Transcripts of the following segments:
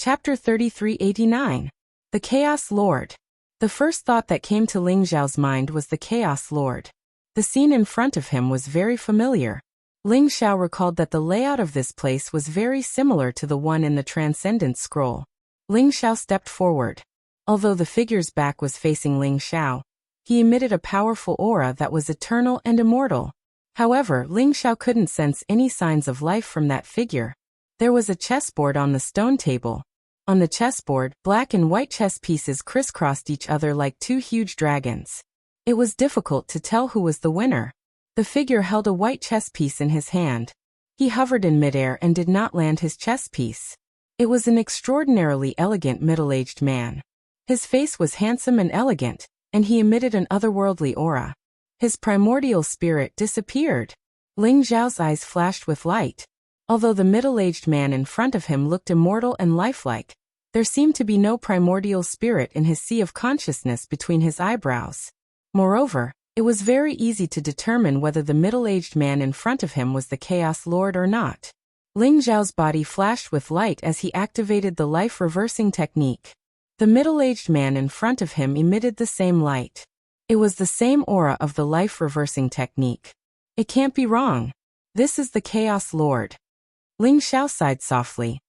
Chapter 3389. The Chaos Lord. The first thought that came to Ling Xiao's mind was the Chaos Lord. The scene in front of him was very familiar. Ling Xiao recalled that the layout of this place was very similar to the one in the Transcendence Scroll. Ling Xiao stepped forward. Although the figure's back was facing Ling Xiao, he emitted a powerful aura that was eternal and immortal. However, Ling Xiao couldn't sense any signs of life from that figure. There was a chessboard on the stone table. On the chessboard, black and white chess pieces crisscrossed each other like two huge dragons. It was difficult to tell who was the winner. The figure held a white chess piece in his hand. He hovered in midair and did not land his chess piece. It was an extraordinarily elegant middle-aged man. His face was handsome and elegant, and he emitted an otherworldly aura. His primordial spirit disappeared. Ling Xiao's eyes flashed with light. Although the middle-aged man in front of him looked immortal and lifelike, there seemed to be no primordial spirit in his sea of consciousness between his eyebrows. Moreover, it was very easy to determine whether the middle-aged man in front of him was the Chaos Lord or not. Ling Xiao's body flashed with light as he activated the life-reversing technique. The middle-aged man in front of him emitted the same light. It was the same aura of the life-reversing technique. It can't be wrong. This is the Chaos Lord. Ling Xiao sighed softly.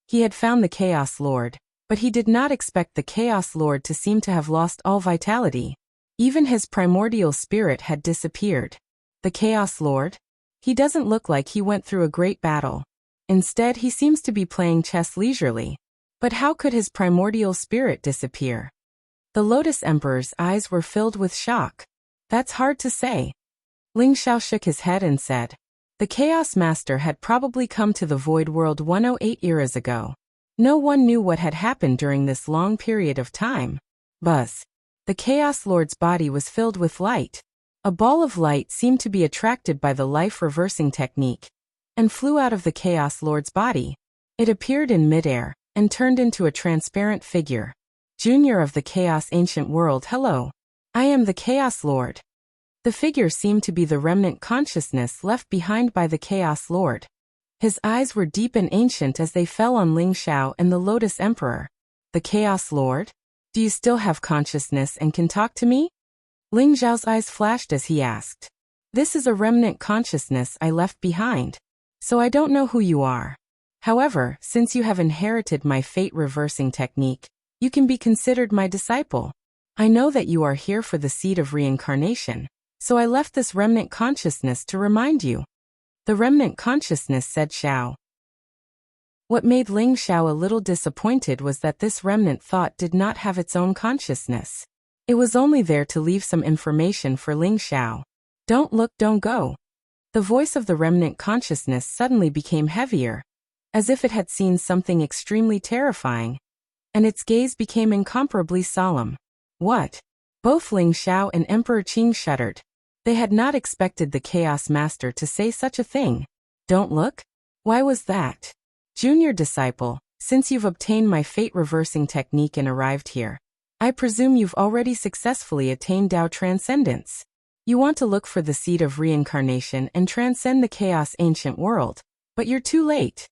He had found the Chaos Lord, but he did not expect the Chaos Lord to seem to have lost all vitality. Even his primordial spirit had disappeared. The Chaos Lord? He doesn't look like he went through a great battle. Instead, he seems to be playing chess leisurely. But how could his primordial spirit disappear? The Lotus Emperor's eyes were filled with shock. That's hard to say. Ling Xiao shook his head and said, the Chaos Master had probably come to the Void World 108 eras ago. No one knew what had happened during this long period of time. Buzz. The Chaos Lord's body was filled with light. A ball of light seemed to be attracted by the life-reversing technique, and flew out of the Chaos Lord's body. It appeared in midair, and turned into a transparent figure. Junior of the Chaos Ancient World, hello. I am the Chaos Lord. The figure seemed to be the remnant consciousness left behind by the Chaos Lord. His eyes were deep and ancient as they fell on Ling Xiao and the Lotus Emperor. The Chaos Lord? Do you still have consciousness and can talk to me? Ling Xiao's eyes flashed as he asked. This is a remnant consciousness I left behind, so I don't know who you are. However, since you have inherited my fate-reversing technique, you can be considered my disciple. I know that you are here for the seed of reincarnation, so I left this remnant consciousness to remind you. The remnant consciousness, said Xiao. What made Ling Xiao a little disappointed was that this remnant thought did not have its own consciousness. It was only there to leave some information for Ling Xiao. Don't look, don't go. The voice of the remnant consciousness suddenly became heavier, as if it had seen something extremely terrifying, and its gaze became incomparably solemn. What? Both Ling Xiao and Emperor Qing shuddered. They had not expected the Chaos Master to say such a thing. Don't look? Why was that? Junior disciple, since you've obtained my fate-reversing technique and arrived here, I presume you've already successfully attained Tao Transcendence. You want to look for the seed of reincarnation and transcend the Chaos Ancient World, but you're too late.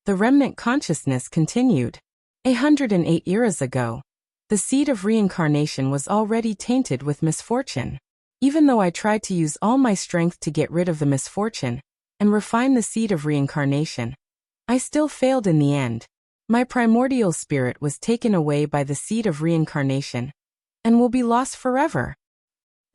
The remnant consciousness continued. 108 eras ago, the seed of reincarnation was already tainted with misfortune. Even though I tried to use all my strength to get rid of the misfortune and refine the seed of reincarnation, I still failed in the end. My primordial spirit was taken away by the seed of reincarnation and will be lost forever.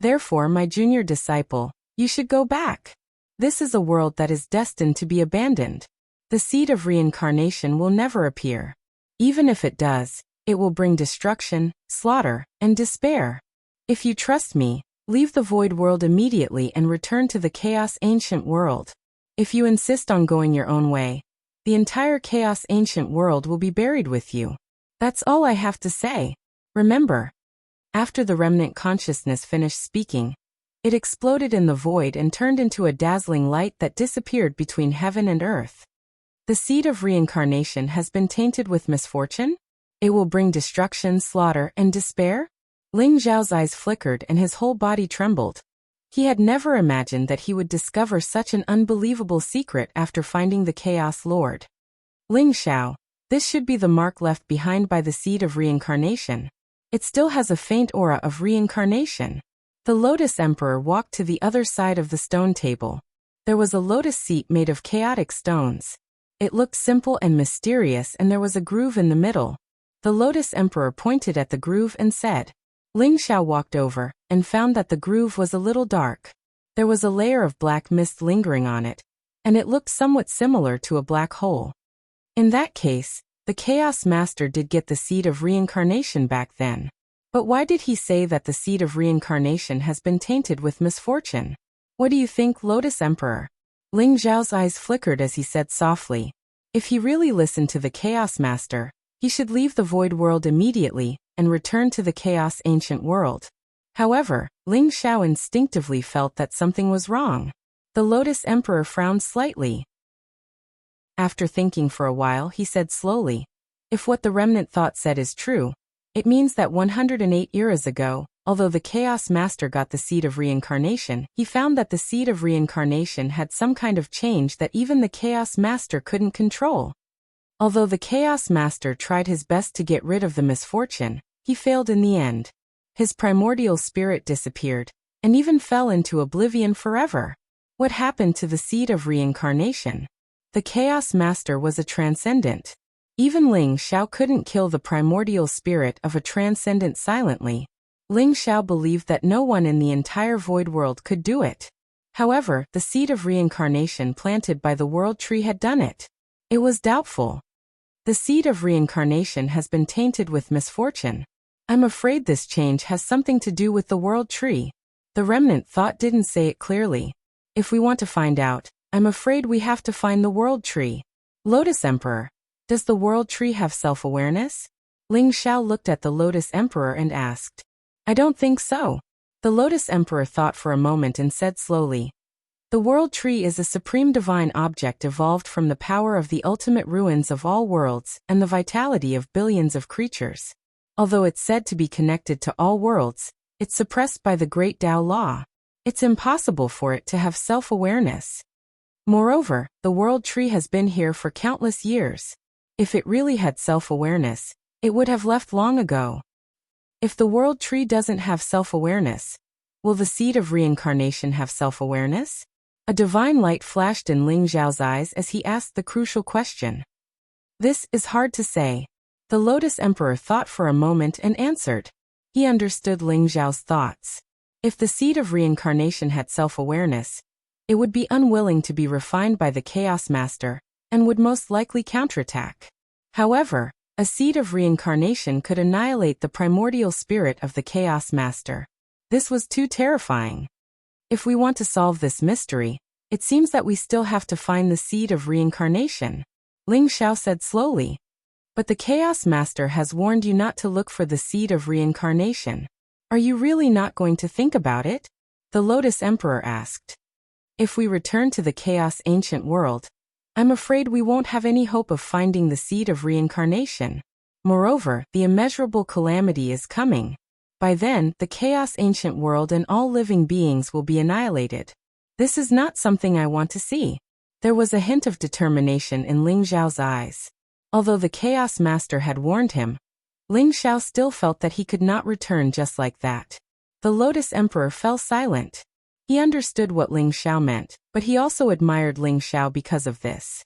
Therefore, my junior disciple, you should go back. This is a world that is destined to be abandoned. The seed of reincarnation will never appear. Even if it does, it will bring destruction, slaughter, and despair. If you trust me, leave the Void World immediately and return to the Chaos Ancient World. If you insist on going your own way, the entire Chaos Ancient World will be buried with you. That's all I have to say. Remember. After the remnant consciousness finished speaking, it exploded in the void and turned into a dazzling light that disappeared between heaven and earth. The seed of reincarnation has been tainted with misfortune? It will bring destruction, slaughter, and despair? Ling Xiao's eyes flickered and his whole body trembled. He had never imagined that he would discover such an unbelievable secret after finding the Chaos Lord. Ling Xiao, This should be the mark left behind by the seed of reincarnation. It still has a faint aura of reincarnation. The Lotus Emperor walked to the other side of the stone table. There was a lotus seat made of chaotic stones. It looked simple and mysterious, and there was a groove in the middle. The Lotus Emperor pointed at the groove and said. Ling Xiao walked over, and found that the groove was a little dark. There was a layer of black mist lingering on it, and it looked somewhat similar to a black hole. In that case, the Chaos Master did get the seed of reincarnation back then. But why did he say that the seed of reincarnation has been tainted with misfortune? What do you think, Lotus Emperor? Ling Xiao's eyes flickered as he said softly. If he really listened to the Chaos Master, he should leave the Void World immediately and return to the Chaos Ancient World. However, Ling Xiao instinctively felt that something was wrong. The Lotus Emperor frowned slightly. After thinking for a while, he said slowly, if what the remnant thought said is true, it means that 108 eras ago, although the Chaos Master got the seed of reincarnation, he found that the seed of reincarnation had some kind of change that even the Chaos Master couldn't control. Although the Chaos Master tried his best to get rid of the misfortune, he failed in the end. His primordial spirit disappeared, and even fell into oblivion forever. What happened to the seed of reincarnation? The Chaos Master was a transcendent. Even Ling Xiao couldn't kill the primordial spirit of a transcendent silently. Ling Xiao believed that no one in the entire Void World could do it. However, the seed of reincarnation planted by the World Tree had done it. It was doubtful. The seed of reincarnation has been tainted with misfortune. I'm afraid this change has something to do with the World Tree. The remnant thought didn't say it clearly. If we want to find out, I'm afraid we have to find the World Tree. Lotus Emperor, does the World Tree have self-awareness? Ling Xiao looked at the Lotus Emperor and asked. I don't think so. The Lotus Emperor thought for a moment and said slowly. The World Tree is a supreme divine object evolved from the power of the ultimate ruins of all worlds and the vitality of billions of creatures. Although it's said to be connected to all worlds, it's suppressed by the Great Tao Law. It's impossible for it to have self-awareness. Moreover, the World Tree has been here for countless years. If it really had self-awareness, it would have left long ago. If the World Tree doesn't have self-awareness, will the seed of reincarnation have self-awareness? A divine light flashed in Ling Xiao's eyes as he asked the crucial question. This is hard to say. The Lotus Emperor thought for a moment and answered. He understood Ling Xiao's thoughts. If the seed of reincarnation had self-awareness, it would be unwilling to be refined by the Chaos Master, and would most likely counterattack. However, a seed of reincarnation could annihilate the primordial spirit of the Chaos Master. This was too terrifying. If we want to solve this mystery, it seems that we still have to find the seed of reincarnation. Ling Xiao said slowly. But the Chaos Master has warned you not to look for the seed of reincarnation. Are you really not going to think about it? The Lotus Emperor asked. If we return to the Chaos Ancient World, I'm afraid we won't have any hope of finding the seed of reincarnation. Moreover, the immeasurable calamity is coming. By then, the Chaos Ancient World and all living beings will be annihilated. This is not something I want to see. There was a hint of determination in Ling Xiao's eyes. Although the Chaos Master had warned him, Ling Xiao still felt that he could not return just like that. The Lotus Emperor fell silent. He understood what Ling Xiao meant, but he also admired Ling Xiao because of this.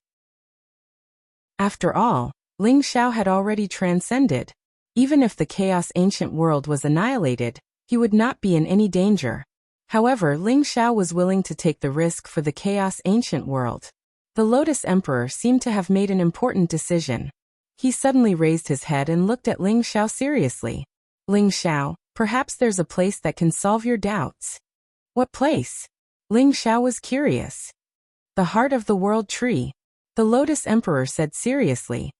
After all, Ling Xiao had already transcended. Even if the Chaos Ancient World was annihilated, he would not be in any danger. However, Ling Xiao was willing to take the risk for the Chaos Ancient World. The Lotus Emperor seemed to have made an important decision. He suddenly raised his head and looked at Ling Xiao seriously. Ling Xiao, perhaps there's a place that can solve your doubts. What place? Ling Xiao was curious. The heart of the World Tree. The Lotus Emperor said seriously.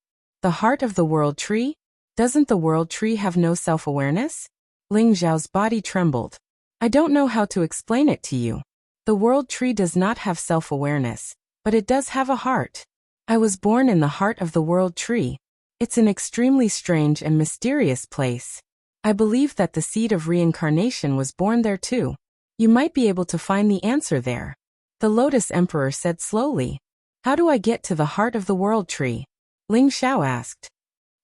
The heart of the World Tree? Doesn't the World Tree have no self-awareness? Ling Xiao's body trembled. I don't know how to explain it to you. The World Tree does not have self-awareness, but it does have a heart. I was born in the heart of the World Tree. It's an extremely strange and mysterious place. I believe that the seed of reincarnation was born there too. You might be able to find the answer there. The Lotus Emperor said slowly. How do I get to the heart of the World Tree? Ling Xiao asked.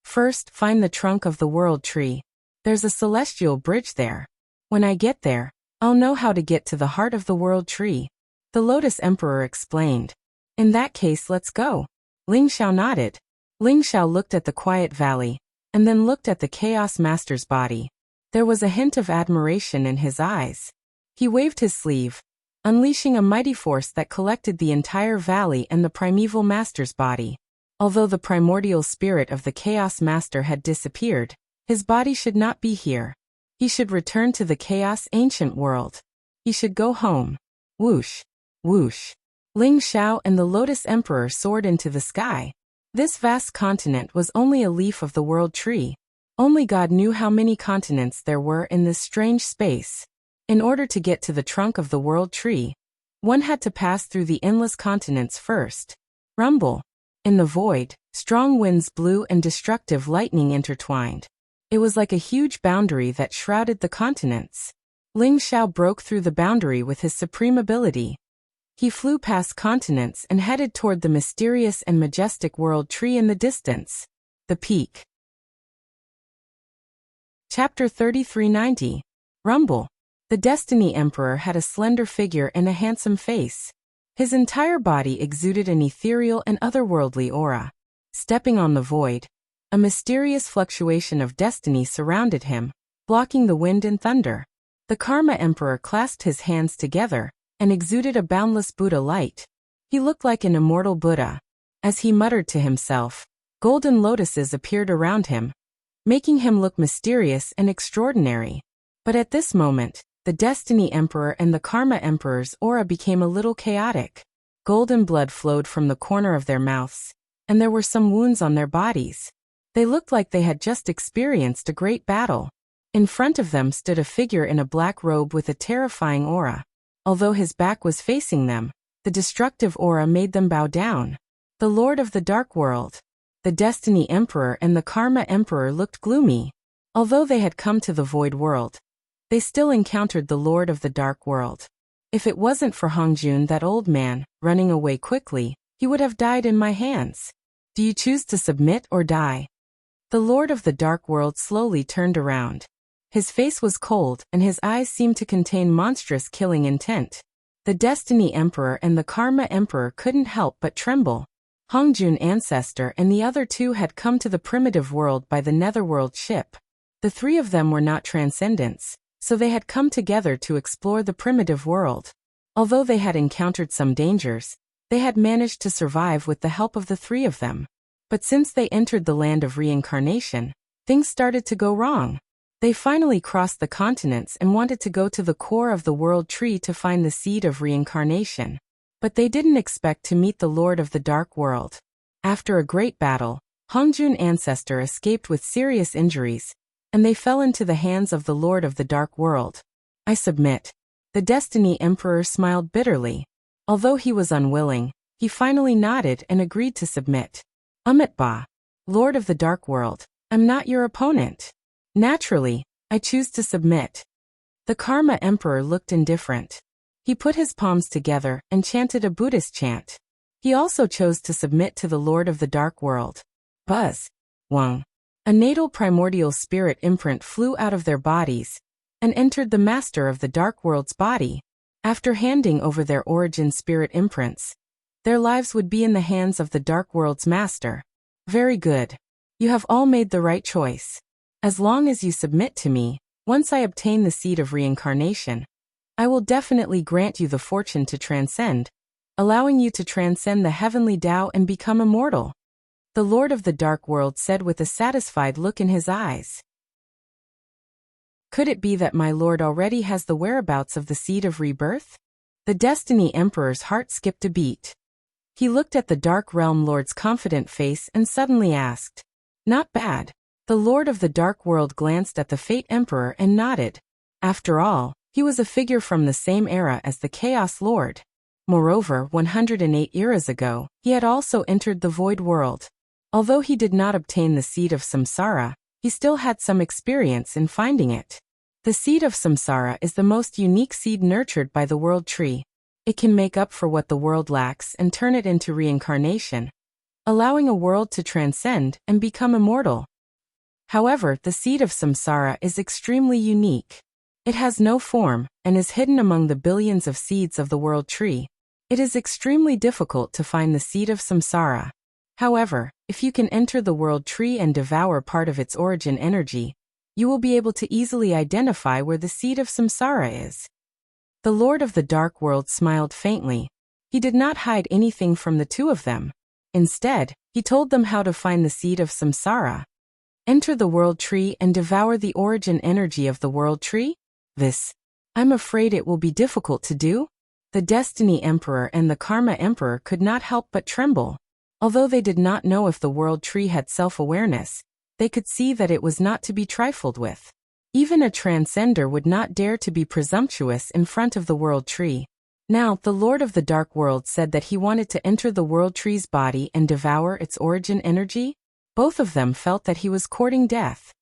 First, find the trunk of the world tree. There's a celestial bridge there. When I get there, I'll know how to get to the heart of the world tree. The Lotus Emperor explained. In that case, let's go. Ling Xiao nodded. Ling Xiao looked at the quiet valley, and then looked at the Chaos Master's body. There was a hint of admiration in his eyes. He waved his sleeve, unleashing a mighty force that collected the entire valley and the primeval master's body. Although the primordial spirit of the Chaos Master had disappeared, his body should not be here. He should return to the Chaos Ancient World. He should go home. Whoosh, whoosh. Ling Xiao and the Lotus Emperor soared into the sky. This vast continent was only a leaf of the world tree. Only God knew how many continents there were in this strange space. In order to get to the trunk of the world tree, one had to pass through the endless continents first. Rumble. In the void, strong winds blew and destructive lightning intertwined. It was like a huge boundary that shrouded the continents. Ling Xiao broke through the boundary with his supreme ability. He flew past continents and headed toward the mysterious and majestic world tree in the distance. The peak. Chapter 3390. Rumble. The Destiny Emperor had a slender figure and a handsome face. His entire body exuded an ethereal and otherworldly aura. Stepping on the void, a mysterious fluctuation of destiny surrounded him, blocking the wind and thunder. The Karma Emperor clasped his hands together and exuded a boundless Buddha light. He looked like an immortal Buddha. As he muttered to himself, golden lotuses appeared around him, making him look mysterious and extraordinary. But at this moment, the Destiny Emperor and the Karma Emperor's aura became a little chaotic. Golden blood flowed from the corner of their mouths, and there were some wounds on their bodies. They looked like they had just experienced a great battle. In front of them stood a figure in a black robe with a terrifying aura. Although his back was facing them, the destructive aura made them bow down. The Lord of the Dark World. The Destiny Emperor and the Karma Emperor looked gloomy. Although they had come to the Void World, they still encountered the Lord of the Dark World. If it wasn't for Hongjun, that old man, running away quickly, he would have died in my hands. Do you choose to submit or die? The Lord of the Dark World slowly turned around. His face was cold and his eyes seemed to contain monstrous killing intent. The Destiny Emperor and the Karma Emperor couldn't help but tremble. Hongjun Ancestor and the other two had come to the primitive world by the Netherworld ship. The three of them were not transcendents, so they had come together to explore the primitive world. Although they had encountered some dangers, they had managed to survive with the help of the three of them. But since they entered the land of reincarnation, things started to go wrong. They finally crossed the continents and wanted to go to the core of the world tree to find the seed of reincarnation. But they didn't expect to meet the Lord of the Dark World. After a great battle, Hongjun Ancestor escaped with serious injuries, and they fell into the hands of the Lord of the Dark World. I submit. The Destiny Emperor smiled bitterly. Although he was unwilling, he finally nodded and agreed to submit. Ba, Lord of the Dark World, I'm not your opponent. Naturally, I choose to submit. The Karma Emperor looked indifferent. He put his palms together and chanted a Buddhist chant. He also chose to submit to the Lord of the Dark World. Buzz. Wang. A natal primordial spirit imprint flew out of their bodies and entered the Master of the Dark World's body. After handing over their origin spirit imprints, their lives would be in the hands of the Dark World's Master. Very good. You have all made the right choice. As long as you submit to me, once I obtain the seed of reincarnation, I will definitely grant you the fortune to transcend, allowing you to transcend the heavenly Tao and become immortal. The Lord of the Dark World said with a satisfied look in his eyes. Could it be that my lord already has the whereabouts of the seed of rebirth? The Destiny Emperor's heart skipped a beat. He looked at the Dark Realm Lord's confident face and suddenly asked, Not bad. The Lord of the Dark World glanced at the Fate Emperor and nodded. After all, he was a figure from the same era as the Chaos Lord. Moreover, 108 eras ago, he had also entered the Void World. Although he did not obtain the seed of Samsara, he still had some experience in finding it. The seed of Samsara is the most unique seed nurtured by the world tree. It can make up for what the world lacks and turn it into reincarnation. allowing a world to transcend and become immortal. However, the seed of samsara is extremely unique. It has no form, and is hidden among the billions of seeds of the world tree. It is extremely difficult to find the seed of samsara. However, if you can enter the world tree and devour part of its origin energy, you will be able to easily identify where the seed of samsara is. The Lord of the Dark World smiled faintly. He did not hide anything from the two of them. Instead, he told them how to find the seed of samsara. Enter the world tree and devour the origin energy of the world tree? I'm afraid it will be difficult to do. The Destiny Emperor and the Karma Emperor could not help but tremble. Although they did not know if the world tree had self-awareness, they could see that it was not to be trifled with. Even a transcender would not dare to be presumptuous in front of the world tree. Now, the Lord of the Dark World said that he wanted to enter the world tree's body and devour its origin energy. Both of them felt that he was courting death.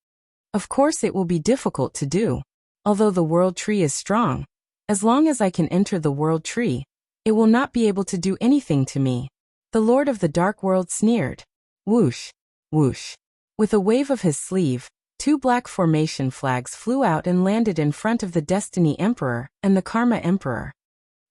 Of course it will be difficult to do. Although the world tree is strong, as long as I can enter the world tree, it will not be able to do anything to me. The Lord of the Dark World sneered. Whoosh, whoosh. With a wave of his sleeve, 2 black formation flags flew out and landed in front of the Destiny Emperor and the Karma Emperor.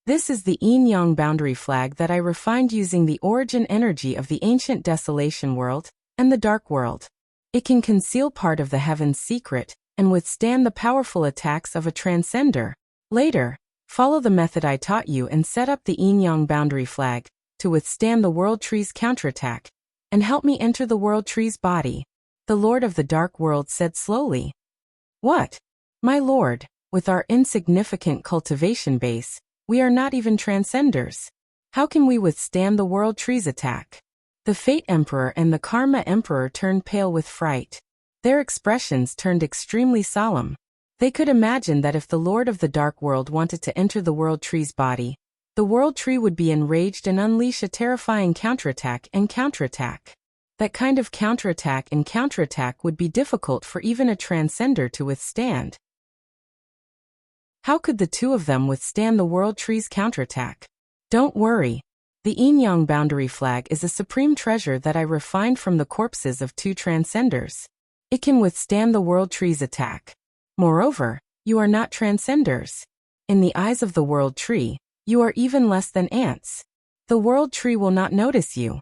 This is the yin-yang boundary flag that I refined using the origin energy of the ancient desolation world and the dark world. It can conceal part of the heaven's secret and withstand the powerful attacks of a transcender. Later, follow the method I taught you and set up the yin-yang boundary flag to withstand the world tree's counterattack, and help me enter the world tree's body. The Lord of the Dark World said slowly. What? My lord, with our insignificant cultivation base, we are not even transcenders. How can we withstand the world tree's attack? The Fate Emperor and the Karma Emperor turned pale with fright. Their expressions turned extremely solemn. They could imagine that if the Lord of the Dark World wanted to enter the world tree's body, the world tree would be enraged and unleash a terrifying counterattack and counterattack. That kind of counterattack and counterattack would be difficult for even a transcender to withstand. How could the two of them withstand the world tree's counterattack? Don't worry. The yin-yang boundary flag is a supreme treasure that I refined from the corpses of 2 transcenders. It can withstand the world tree's attack. Moreover, you are not transcenders. In the eyes of the world tree, you are even less than ants. The world tree will not notice you.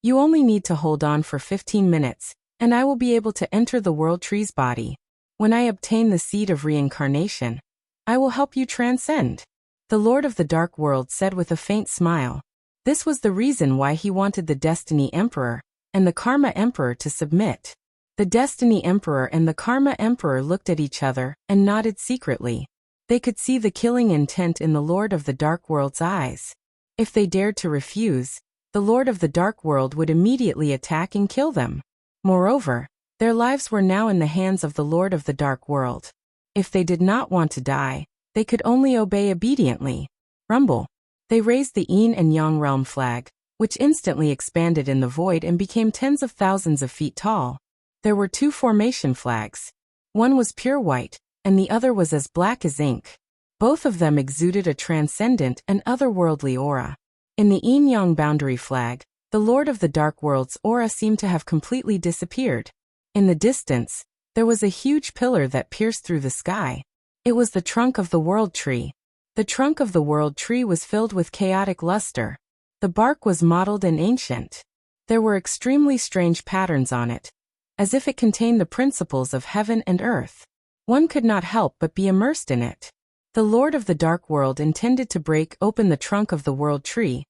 You only need to hold on for 15 minutes, and I will be able to enter the world tree's body. When I obtain the seed of reincarnation, I will help you transcend. The Lord of the Dark World said with a faint smile. This was the reason why he wanted the Destiny Emperor and the Karma Emperor to submit. The Destiny Emperor and the Karma Emperor looked at each other and nodded secretly. They could see the killing intent in the Lord of the Dark World's eyes. If they dared to refuse, the Lord of the Dark World would immediately attack and kill them. Moreover, their lives were now in the hands of the Lord of the Dark World. If they did not want to die, they could only obey obediently. Rumble. They raised the yin and yang realm flag, which instantly expanded in the void and became tens of thousands of feet tall. There were 2 formation flags. One was pure white, and the other was as black as ink. Both of them exuded a transcendent and otherworldly aura. In the yin-yang boundary flag, the Lord of the Dark World's aura seemed to have completely disappeared. In the distance, there was a huge pillar that pierced through the sky. It was the trunk of the world tree. The trunk of the world tree was filled with chaotic luster. The bark was mottled and ancient. There were extremely strange patterns on it, as if it contained the principles of heaven and earth. One could not help but be immersed in it. The Lord of the Dark World intended to break open the trunk of the world tree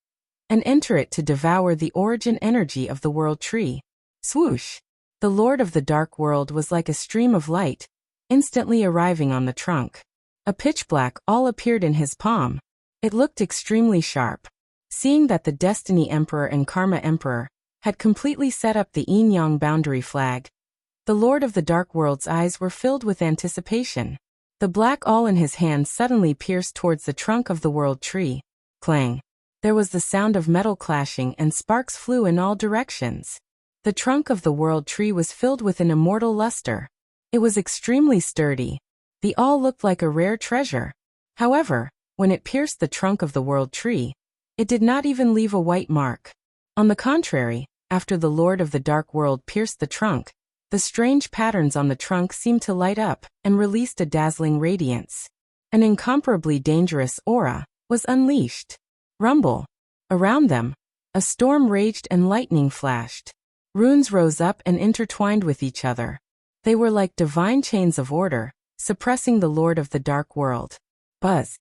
and enter it to devour the origin energy of the world tree. Swoosh! The Lord of the Dark World was like a stream of light, instantly arriving on the trunk. A pitch black all appeared in his palm. It looked extremely sharp. Seeing that the Destiny Emperor and Karma Emperor had completely set up the yin-yang boundary flag, the Lord of the Dark World's eyes were filled with anticipation. The black awl in his hand suddenly pierced towards the trunk of the world tree. Clang! There was the sound of metal clashing and sparks flew in all directions. The trunk of the world tree was filled with an immortal luster. It was extremely sturdy. The awl looked like a rare treasure. However, when it pierced the trunk of the world tree, it did not even leave a white mark. On the contrary, After the Lord of the Dark World pierced the trunk, the strange patterns on the trunk seemed to light up and released a dazzling radiance. An incomparably dangerous aura was unleashed. Rumble. Around them, a storm raged and lightning flashed. Runes rose up and intertwined with each other. They were like divine chains of order, suppressing the Lord of the Dark World. Buzz.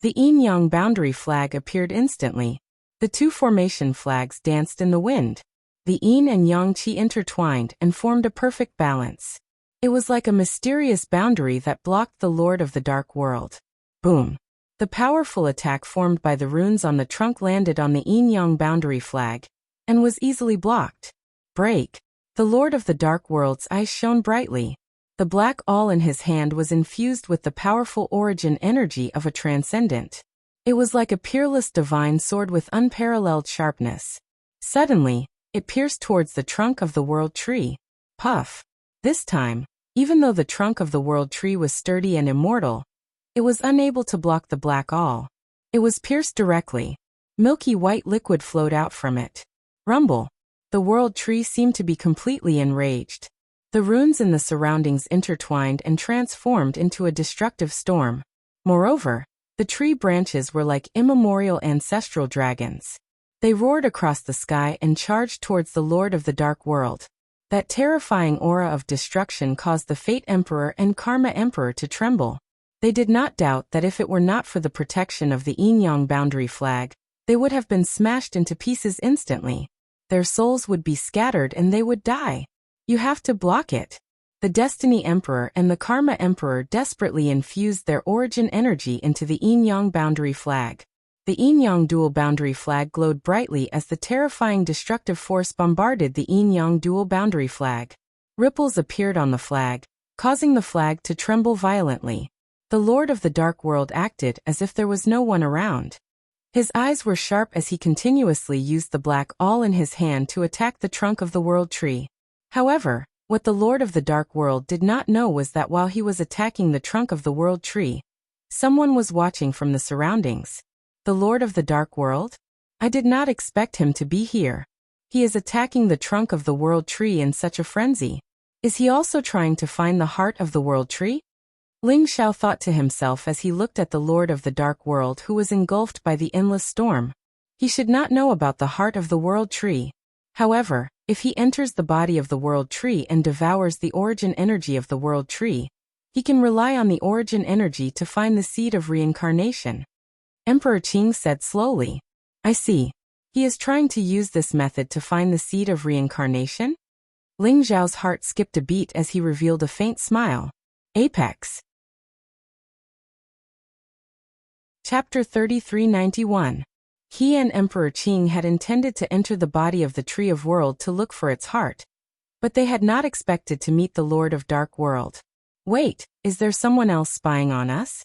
The yin-yang boundary flag appeared instantly. The two formation flags danced in the wind. The yin and yang qi intertwined and formed a perfect balance. It was like a mysterious boundary that blocked the Lord of the Dark World. Boom. The powerful attack formed by the runes on the trunk landed on the yin-yang boundary flag and was easily blocked. Break. The Lord of the Dark World's eyes shone brightly. The black awl in his hand was infused with the powerful origin energy of a transcendent. It was like a peerless divine sword with unparalleled sharpness. Suddenly, it pierced towards the trunk of the world tree. Puff. This time, even though the trunk of the world tree was sturdy and immortal, it was unable to block the black awl. It was pierced directly. Milky white liquid flowed out from it. Rumble. The world tree seemed to be completely enraged. The runes in the surroundings intertwined and transformed into a destructive storm. Moreover, the tree branches were like immemorial ancestral dragons. They roared across the sky and charged towards the Lord of the Dark World. That terrifying aura of destruction caused the Fate Emperor and Karma Emperor to tremble. They did not doubt that if it were not for the protection of the yin-yang boundary flag, they would have been smashed into pieces instantly. Their souls would be scattered and they would die. You have to block it. The Destiny Emperor and the Karma Emperor desperately infused their origin energy into the yin-yang boundary flag. The yin-yang dual boundary flag glowed brightly as the terrifying destructive force bombarded the yin-yang dual boundary flag. Ripples appeared on the flag, causing the flag to tremble violently. The Lord of the Dark World acted as if there was no one around. His eyes were sharp as he continuously used the black awl in his hand to attack the trunk of the world tree. However, what the Lord of the Dark World did not know was that while he was attacking the trunk of the world tree, someone was watching from the surroundings. The Lord of the Dark World? I did not expect him to be here. He is attacking the trunk of the world tree in such a frenzy. Is he also trying to find the heart of the world tree? Ling Xiao thought to himself as he looked at the Lord of the Dark World who was engulfed by the endless storm. He should not know about the heart of the world tree. However, if he enters the body of the world tree and devours the origin energy of the world tree, he can rely on the origin energy to find the seed of reincarnation. Emperor Qing said slowly. I see. He is trying to use this method to find the seed of reincarnation? Ling Zhao's heart skipped a beat as he revealed a faint smile. Apex. Chapter 3391. He and Emperor Qing had intended to enter the body of the Tree of World to look for its heart, but they had not expected to meet the Lord of Dark World. Wait, is there someone else spying on us?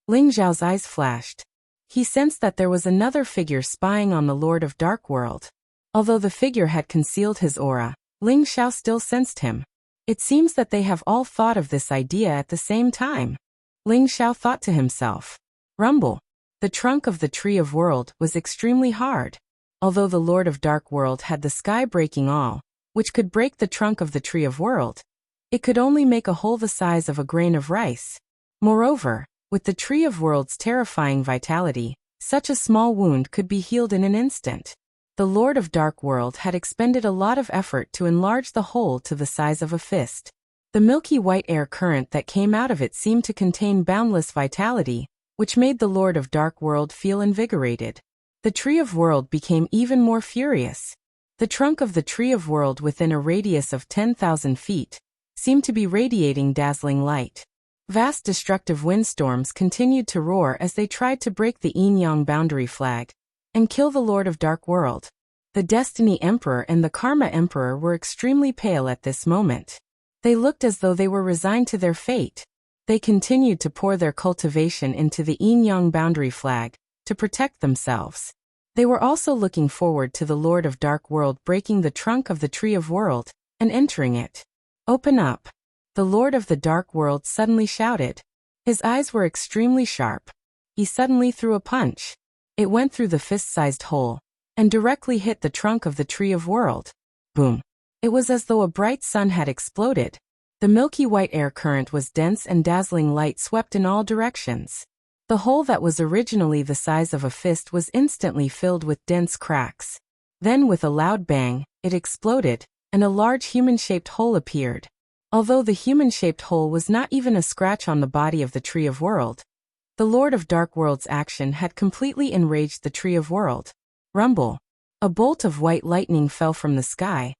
Ling Zhao's eyes flashed. He sensed that there was another figure spying on the Lord of Dark World. Although the figure had concealed his aura, Ling Xiao still sensed him. It seems that they have all thought of this idea at the same time. Ling Xiao thought to himself. Rumble. The trunk of the Tree of World was extremely hard. Although the Lord of Dark World had the sky-breaking awl, which could break the trunk of the Tree of World, it could only make a hole the size of a grain of rice. Moreover, with the Tree of World's terrifying vitality, such a small wound could be healed in an instant. The Lord of Dark World had expended a lot of effort to enlarge the hole to the size of a fist. The milky white air current that came out of it seemed to contain boundless vitality, which made the Lord of Dark World feel invigorated. The Tree of World became even more furious. The trunk of the Tree of World within a radius of 10,000 feet seemed to be radiating dazzling light. Vast destructive windstorms continued to roar as they tried to break the yin-yang boundary flag and kill the Lord of Dark World. The Destiny Emperor and the Karma Emperor were extremely pale at this moment. They looked as though they were resigned to their fate. They continued to pour their cultivation into the yin-yang boundary flag to protect themselves. They were also looking forward to the Lord of Dark World breaking the trunk of the Tree of World and entering it. Open up. The Lord of the Dark World suddenly shouted. His eyes were extremely sharp. He suddenly threw a punch. It went through the fist-sized hole, and directly hit the trunk of the Tree of World. Boom! It was as though a bright sun had exploded. The milky white air current was dense and dazzling light swept in all directions. The hole that was originally the size of a fist was instantly filled with dense cracks. Then with a loud bang, it exploded, and a large human-shaped hole appeared. Although the human-shaped hole was not even a scratch on the body of the Tree of World, the Lord of Dark World's action had completely enraged the Tree of World. Rumble! A bolt of white lightning fell from the sky,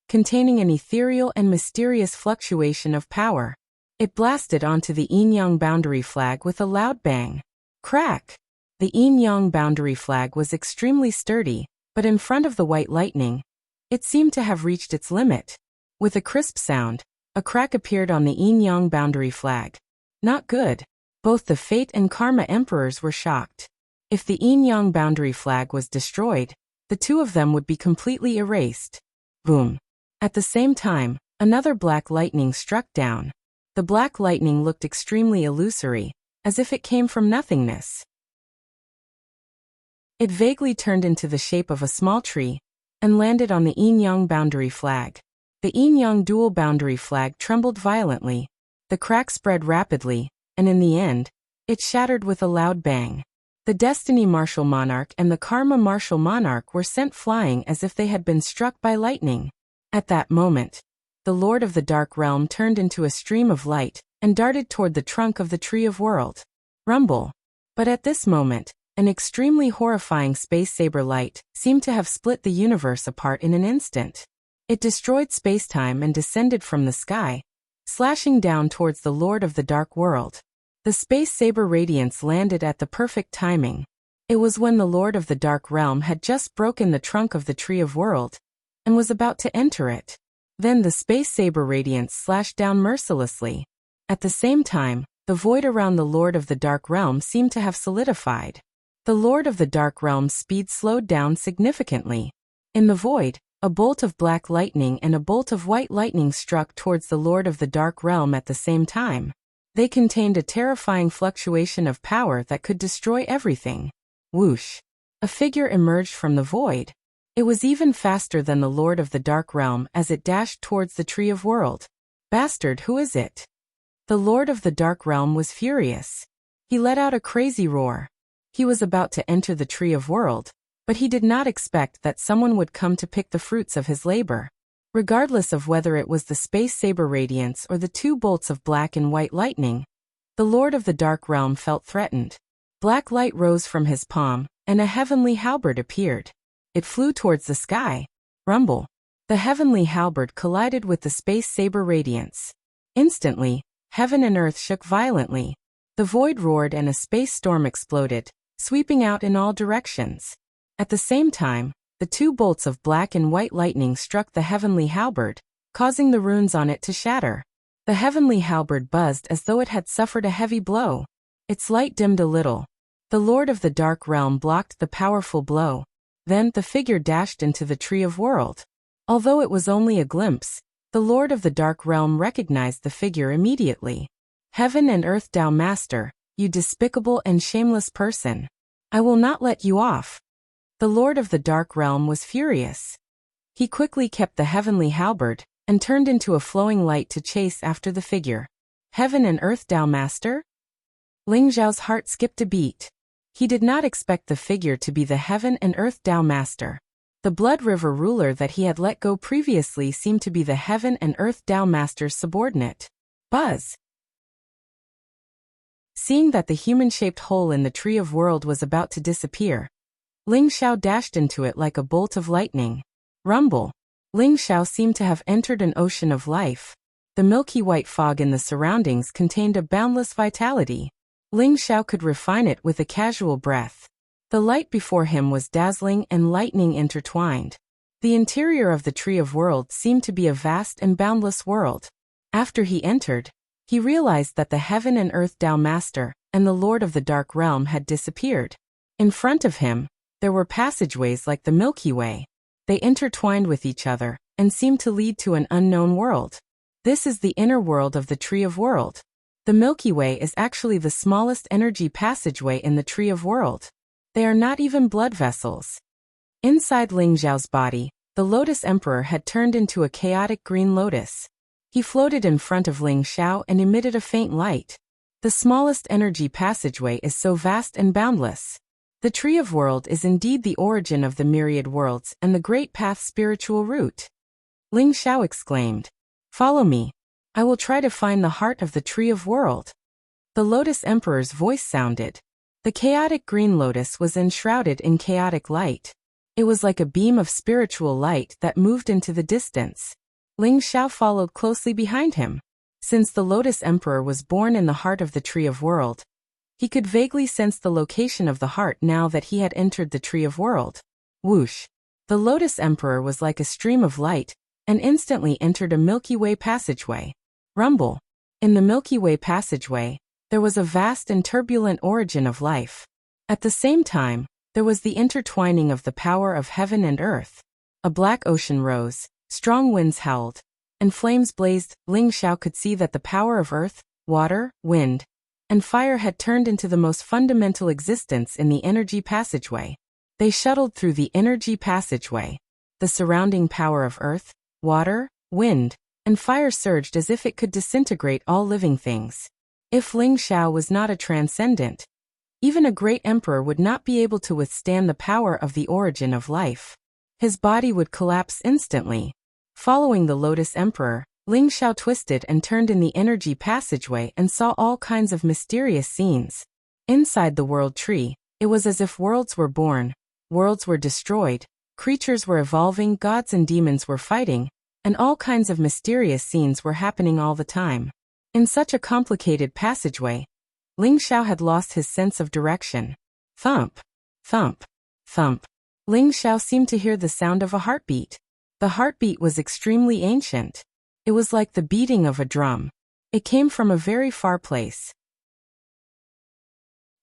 containing an ethereal and mysterious fluctuation of power. It blasted onto the Yin-Yang boundary flag with a loud bang. Crack! The Yin-Yang boundary flag was extremely sturdy, but in front of the white lightning, it seemed to have reached its limit. With a crisp sound, a crack appeared on the Yin-Yang boundary flag. Not good. Both the Fate and Karma Emperors were shocked. If the Yin-Yang boundary flag was destroyed, the two of them would be completely erased. Boom! At the same time, another black lightning struck down. The black lightning looked extremely illusory, as if it came from nothingness. It vaguely turned into the shape of a small tree, and landed on the Yin-Yang boundary flag. The Yin-Yang dual boundary flag trembled violently. The crack spread rapidly, and in the end, it shattered with a loud bang. The Destiny Martial Monarch and the Karma Martial Monarch were sent flying as if they had been struck by lightning. At that moment, the Lord of the Dark Realm turned into a stream of light and darted toward the trunk of the Tree of World. Rumble! But at this moment, an extremely horrifying space saber light seemed to have split the universe apart in an instant. It destroyed space-time and descended from the sky, slashing down towards the Lord of the Dark World. The space saber radiance landed at the perfect timing. It was when the Lord of the Dark Realm had just broken the trunk of the Tree of World and was about to enter it. Then the space saber radiance slashed down mercilessly. At the same time, the void around the Lord of the Dark Realm seemed to have solidified. The Lord of the Dark Realm's speed slowed down significantly. In the void, a bolt of black lightning and a bolt of white lightning struck towards the Lord of the Dark Realm at the same time. They contained a terrifying fluctuation of power that could destroy everything. Whoosh! A figure emerged from the void. It was even faster than the Lord of the Dark Realm as it dashed towards the Tree of World. Bastard, who is it? The Lord of the Dark Realm was furious. He let out a crazy roar. He was about to enter the Tree of World, but he did not expect that someone would come to pick the fruits of his labor. Regardless of whether it was the space saber radiance or the two bolts of black and white lightning, the Lord of the Dark Realm felt threatened. Black light rose from his palm, and a heavenly halberd appeared. It flew towards the sky. Rumble! The heavenly halberd collided with the space saber radiance. Instantly, heaven and earth shook violently. The void roared and a space storm exploded, sweeping out in all directions. At the same time, the two bolts of black and white lightning struck the heavenly halberd, causing the runes on it to shatter. The heavenly halberd buzzed as though it had suffered a heavy blow. Its light dimmed a little. The Lord of the Dark Realm blocked the powerful blow. Then the figure dashed into the Tree of World. Although it was only a glimpse, the Lord of the Dark Realm recognized the figure immediately. Heaven and Earth Tao Master, you despicable and shameless person. I will not let you off. The Lord of the Dark Realm was furious. He quickly kept the heavenly halberd and turned into a flowing light to chase after the figure. Heaven and Earth Tao Master? Ling Zhao's heart skipped a beat. He did not expect the figure to be the Heaven and Earth Tao Master. The Blood River ruler that he had let go previously seemed to be the Heaven and Earth Tao Master's subordinate. Buzz! Seeing that the human-shaped hole in the Tree of World was about to disappear, Ling Xiao dashed into it like a bolt of lightning. Rumble! Ling Xiao seemed to have entered an ocean of life. The milky white fog in the surroundings contained a boundless vitality. Ling Xiao could refine it with a casual breath. The light before him was dazzling and lightning intertwined. The interior of the Tree of Worlds seemed to be a vast and boundless world. After he entered, he realized that the Heaven and Earth Tao Master and the Lord of the Dark Realm had disappeared. In front of him, there were passageways like the Milky Way. They intertwined with each other and seemed to lead to an unknown world. This is the inner world of the Tree of World. The Milky Way is actually the smallest energy passageway in the Tree of World. They are not even blood vessels. Inside Ling Zhao's body, the Lotus Emperor had turned into a chaotic green lotus. He floated in front of Ling Xiao and emitted a faint light. The smallest energy passageway is so vast and boundless. The Tree of World is indeed the origin of the myriad worlds and the great path's spiritual root. Ling Xiao exclaimed. Follow me. I will try to find the heart of the Tree of World. The Lotus Emperor's voice sounded. The chaotic green lotus was enshrouded in chaotic light. It was like a beam of spiritual light that moved into the distance. Ling Xiao followed closely behind him. Since the Lotus Emperor was born in the heart of the Tree of World, he could vaguely sense the location of the heart now that he had entered the Tree of World. Whoosh! The Lotus Emperor was like a stream of light, and instantly entered a Milky Way passageway. Rumble! In the Milky Way passageway, there was a vast and turbulent origin of life. At the same time, there was the intertwining of the power of heaven and earth. A black ocean rose, strong winds howled, and flames blazed. Ling Xiao could see that the power of earth, water, wind, and fire had turned into the most fundamental existence in the energy passageway. They shuttled through the energy passageway. The surrounding power of earth, water, wind, and fire surged as if it could disintegrate all living things. If Ling Xiao was not a transcendent, even a great emperor would not be able to withstand the power of the origin of life. His body would collapse instantly. Following the Lotus Emperor, Ling Xiao twisted and turned in the energy passageway and saw all kinds of mysterious scenes. Inside the world tree, it was as if worlds were born, worlds were destroyed, creatures were evolving, gods and demons were fighting, and all kinds of mysterious scenes were happening all the time. In such a complicated passageway, Ling Xiao had lost his sense of direction. Thump, thump, thump. Ling Xiao seemed to hear the sound of a heartbeat. The heartbeat was extremely ancient. It was like the beating of a drum. It came from a very far place.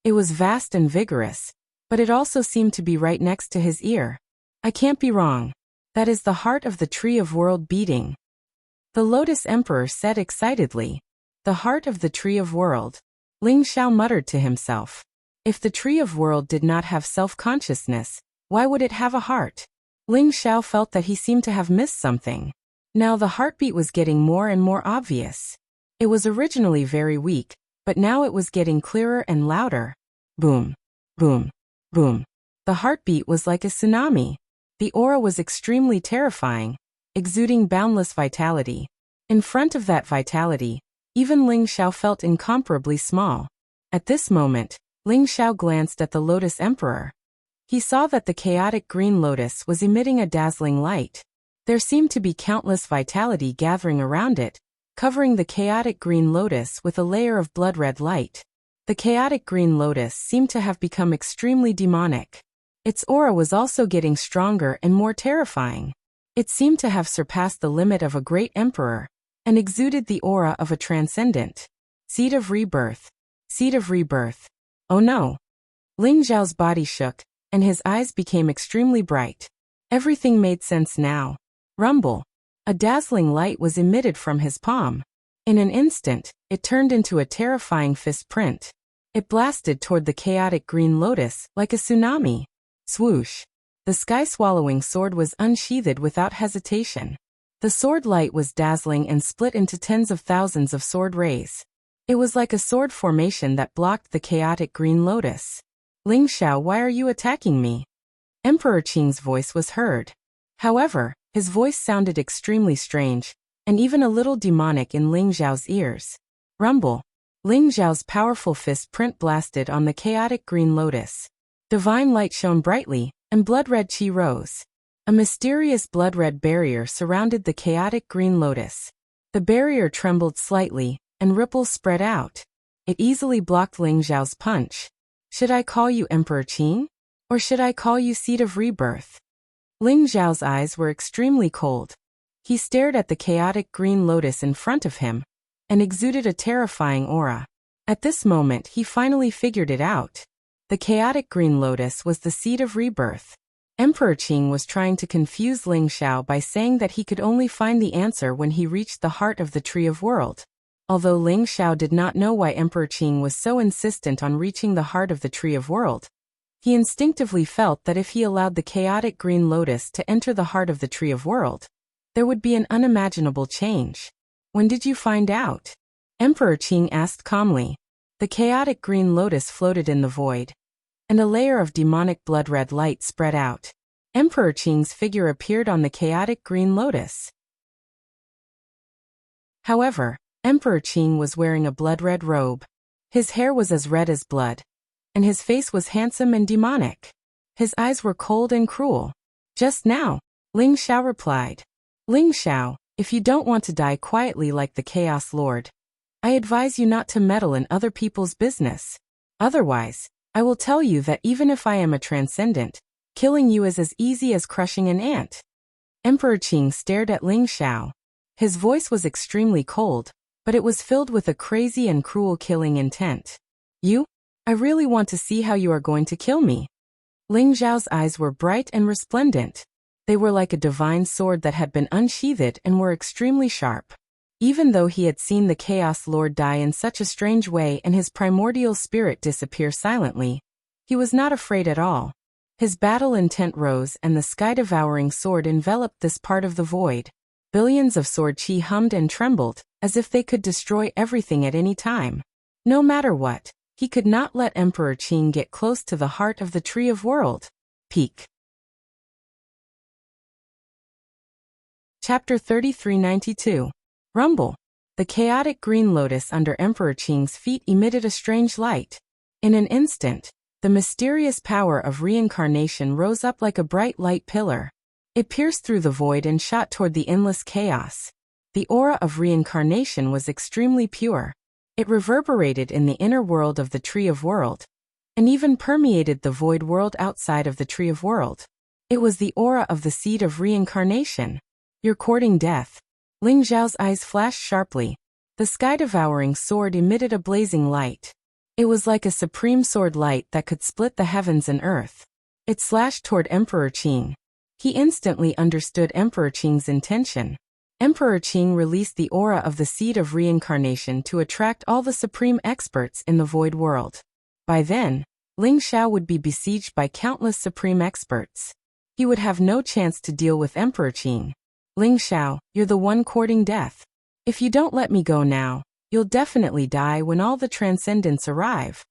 It was vast and vigorous, but it also seemed to be right next to his ear. I can't be wrong. That is the heart of the Tree of World beating. The Lotus Emperor said excitedly. The heart of the Tree of World. Ling Xiao muttered to himself. If the Tree of World did not have self-consciousness, why would it have a heart? Ling Xiao felt that he seemed to have missed something. Now the heartbeat was getting more and more obvious. It was originally very weak, but now it was getting clearer and louder. Boom, boom, boom. The heartbeat was like a tsunami. The aura was extremely terrifying, exuding boundless vitality. In front of that vitality, even Ling Xiao felt incomparably small. At this moment, Ling Xiao glanced at the Lotus Emperor. He saw that the chaotic green lotus was emitting a dazzling light. There seemed to be countless vitality gathering around it, covering the chaotic green lotus with a layer of blood-red light. The chaotic green lotus seemed to have become extremely demonic. Its aura was also getting stronger and more terrifying. It seemed to have surpassed the limit of a great emperor, and exuded the aura of a transcendent. Seed of rebirth. Seed of rebirth. Oh no! Ling Zhao's body shook, and his eyes became extremely bright. Everything made sense now. Rumble. A dazzling light was emitted from his palm. In an instant, it turned into a terrifying fist print. It blasted toward the chaotic green lotus like a tsunami. Swoosh. The sky-swallowing sword was unsheathed without hesitation. The sword light was dazzling and split into tens of thousands of sword rays. It was like a sword formation that blocked the chaotic green lotus. Ling Xiao, why are you attacking me? Emperor Qing's voice was heard. However, his voice sounded extremely strange, and even a little demonic in Ling Zhao's ears. Rumble. Ling Zhao's powerful fist print blasted on the chaotic green lotus. Divine light shone brightly, and blood-red qi rose. A mysterious blood-red barrier surrounded the chaotic green lotus. The barrier trembled slightly, and ripples spread out. It easily blocked Ling Zhao's punch. Should I call you Emperor Qing? Or should I call you Seed of Rebirth? Ling Zhao's eyes were extremely cold. He stared at the chaotic green lotus in front of him, and exuded a terrifying aura. At this moment he finally figured it out. The chaotic green lotus was the Seed of Rebirth. Emperor Qing was trying to confuse Ling Xiao by saying that he could only find the answer when he reached the heart of the Tree of World. Although Ling Xiao did not know why Emperor Qing was so insistent on reaching the heart of the Tree of World, He instinctively felt that if he allowed the chaotic green lotus to enter the heart of the Tree of World, there would be an unimaginable change. When did you find out? Emperor Qing asked calmly. The chaotic green lotus floated in the void, and a layer of demonic blood-red light spread out. Emperor Qing's figure appeared on the chaotic green lotus. However, Emperor Qing was wearing a blood-red robe. His hair was as red as blood, and his face was handsome and demonic. His eyes were cold and cruel. Just now, Ling Xiao replied. Ling Xiao, if you don't want to die quietly like the Chaos Lord, I advise you not to meddle in other people's business. Otherwise, I will tell you that even if I am a transcendent, killing you is as easy as crushing an ant. Emperor Qing stared at Ling Xiao. His voice was extremely cold, but it was filled with a crazy and cruel killing intent. You? I really want to see how you are going to kill me. Ling Xiao's eyes were bright and resplendent. They were like a divine sword that had been unsheathed and were extremely sharp. Even though he had seen the Chaos Lord die in such a strange way and his primordial spirit disappear silently, he was not afraid at all. His battle intent rose and the sky-devouring sword enveloped this part of the void. Billions of sword chi hummed and trembled, as if they could destroy everything at any time. No matter what, he could not let Emperor Qing get close to the heart of the Tree of World. Peak. Chapter 3392. Rumble. The chaotic green lotus under Emperor Qing's feet emitted a strange light. In an instant, the mysterious power of reincarnation rose up like a bright light pillar. It pierced through the void and shot toward the endless chaos. The aura of reincarnation was extremely pure. It reverberated in the inner world of the Tree of World, and even permeated the void world outside of the Tree of World. It was the aura of the seed of reincarnation. You're courting death. Ling Xiao's eyes flashed sharply. The sky-devouring sword emitted a blazing light. It was like a supreme sword light that could split the heavens and earth. It slashed toward Emperor Qing. He instantly understood Emperor Qing's intention. Emperor Qing released the aura of the seed of reincarnation to attract all the supreme experts in the void world. By then, Ling Xiao would be besieged by countless supreme experts. He would have no chance to deal with Emperor Qing. Ling Xiao, you're the one courting death. If you don't let me go now, you'll definitely die when all the transcendents arrive.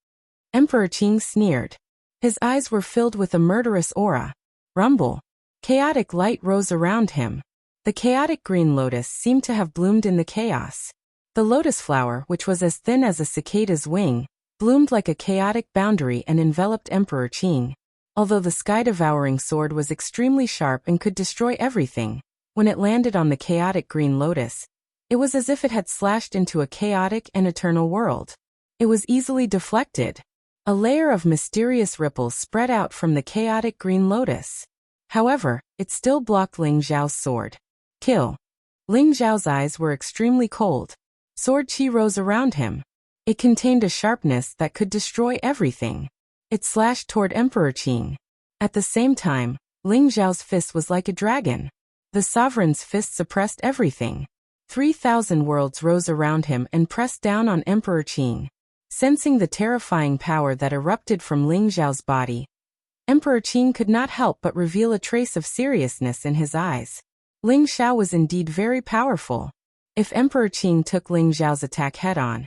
Emperor Qing sneered. His eyes were filled with a murderous aura. Rumble. Chaotic light rose around him. The chaotic green lotus seemed to have bloomed in the chaos. The lotus flower, which was as thin as a cicada's wing, bloomed like a chaotic boundary and enveloped Emperor Qing. Although the sky-devouring sword was extremely sharp and could destroy everything, when it landed on the chaotic green lotus, it was as if it had slashed into a chaotic and eternal world. It was easily deflected. A layer of mysterious ripples spread out from the chaotic green lotus. However, it still blocked Ling Xiao's sword. Kill. Ling Xiao's eyes were extremely cold. Sword chi rose around him. It contained a sharpness that could destroy everything. It slashed toward Emperor Qing. At the same time, Ling Xiao's fist was like a dragon. The sovereign's fist suppressed everything. 3,000 worlds rose around him and pressed down on Emperor Qing. Sensing the terrifying power that erupted from Ling Xiao's body, Emperor Qing could not help but reveal a trace of seriousness in his eyes. Ling Xiao was indeed very powerful. If Emperor Qing took Ling Xiao's attack head-on,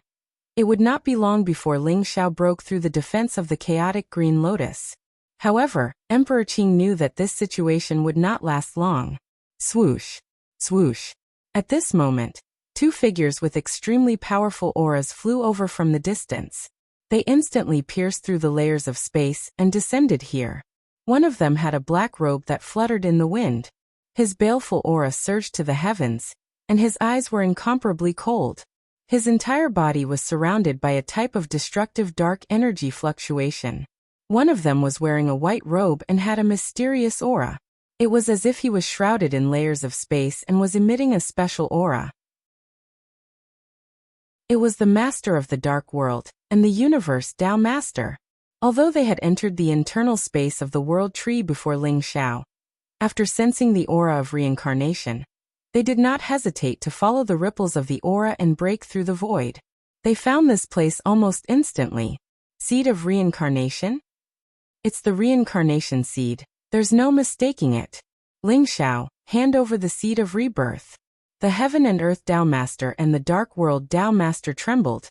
it would not be long before Ling Xiao broke through the defense of the chaotic green lotus. However, Emperor Qing knew that this situation would not last long. Swoosh. Swoosh. At this moment, two figures with extremely powerful auras flew over from the distance. They instantly pierced through the layers of space and descended here. One of them had a black robe that fluttered in the wind. His baleful aura surged to the heavens, and his eyes were incomparably cold. His entire body was surrounded by a type of destructive dark energy fluctuation. One of them was wearing a white robe and had a mysterious aura. It was as if he was shrouded in layers of space and was emitting a special aura. It was the master of the dark world, and the universe Tao Master. Although they had entered the internal space of the world tree before Ling Xiao, after sensing the aura of reincarnation, they did not hesitate to follow the ripples of the aura and break through the void. They found this place almost instantly. Seed of reincarnation? It's the reincarnation seed. There's no mistaking it. Ling Xiao, hand over the seed of rebirth. The Heaven and Earth Tao Master and the Dark World Tao Master trembled,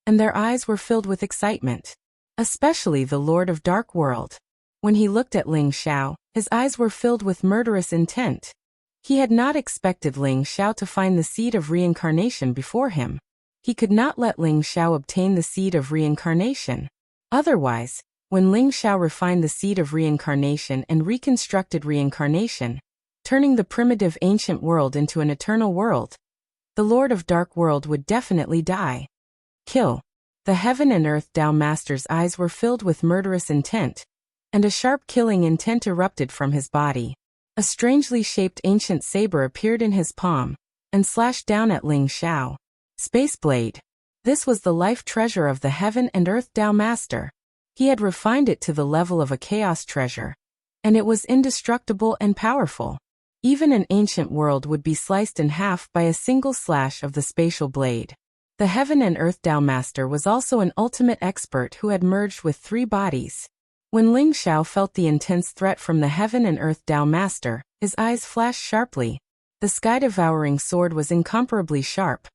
and their eyes were filled with excitement. Especially the Lord of Dark World. When he looked at Ling Xiao, his eyes were filled with murderous intent. He had not expected Ling Xiao to find the seed of reincarnation before him. He could not let Ling Xiao obtain the seed of reincarnation. Otherwise, when Ling Xiao refined the seed of reincarnation and reconstructed reincarnation, turning the primitive ancient world into an eternal world, the Lord of Dark World would definitely die. Kill. The Heaven and Earth Tao Master's eyes were filled with murderous intent, and a sharp killing intent erupted from his body. A strangely shaped ancient saber appeared in his palm, and slashed down at Ling Xiao. Space Blade. This was the life treasure of the Heaven and Earth Tao Master. He had refined it to the level of a chaos treasure, and it was indestructible and powerful. Even an ancient world would be sliced in half by a single slash of the spatial blade. The Heaven and Earth Tao Master was also an ultimate expert who had merged with 3 bodies. When Ling Xiao felt the intense threat from the Heaven and Earth Tao Master, his eyes flashed sharply. The sky-devouring sword was incomparably sharp,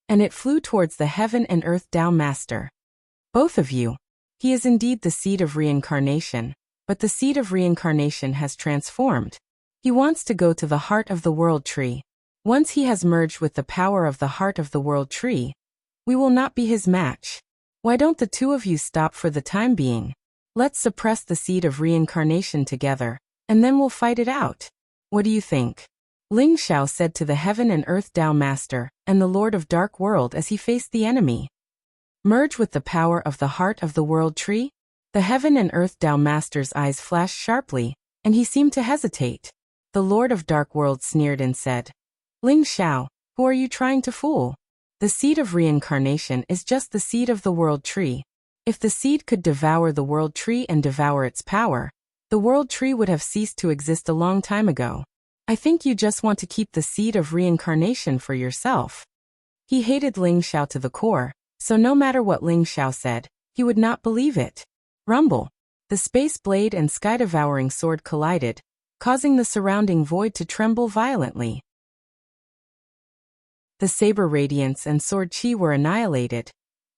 and it flew towards the Heaven and Earth Tao Master. Both of you. He is indeed the seed of reincarnation, but the seed of reincarnation has transformed. He wants to go to the heart of the world tree. Once he has merged with the power of the heart of the world tree, we will not be his match. Why don't the 2 of you stop for the time being? Let's suppress the seed of reincarnation together, and then we'll fight it out. What do you think? Ling Xiao said to the Heaven and Earth Tao Master and the Lord of Dark World as he faced the enemy. Merge with the power of the heart of the world tree? The Heaven and Earth Tao Master's eyes flashed sharply, and he seemed to hesitate. The Lord of Dark World sneered and said, Ling Xiao, who are you trying to fool? The seed of reincarnation is just the seed of the world tree. If the seed could devour the world tree and devour its power, the world tree would have ceased to exist a long time ago. I think you just want to keep the seed of reincarnation for yourself. He hated Ling Xiao to the core, so no matter what Ling Xiao said, he would not believe it. Rumble. The space blade and sky-devouring sword collided, causing the surrounding void to tremble violently. The saber radiance and sword chi were annihilated,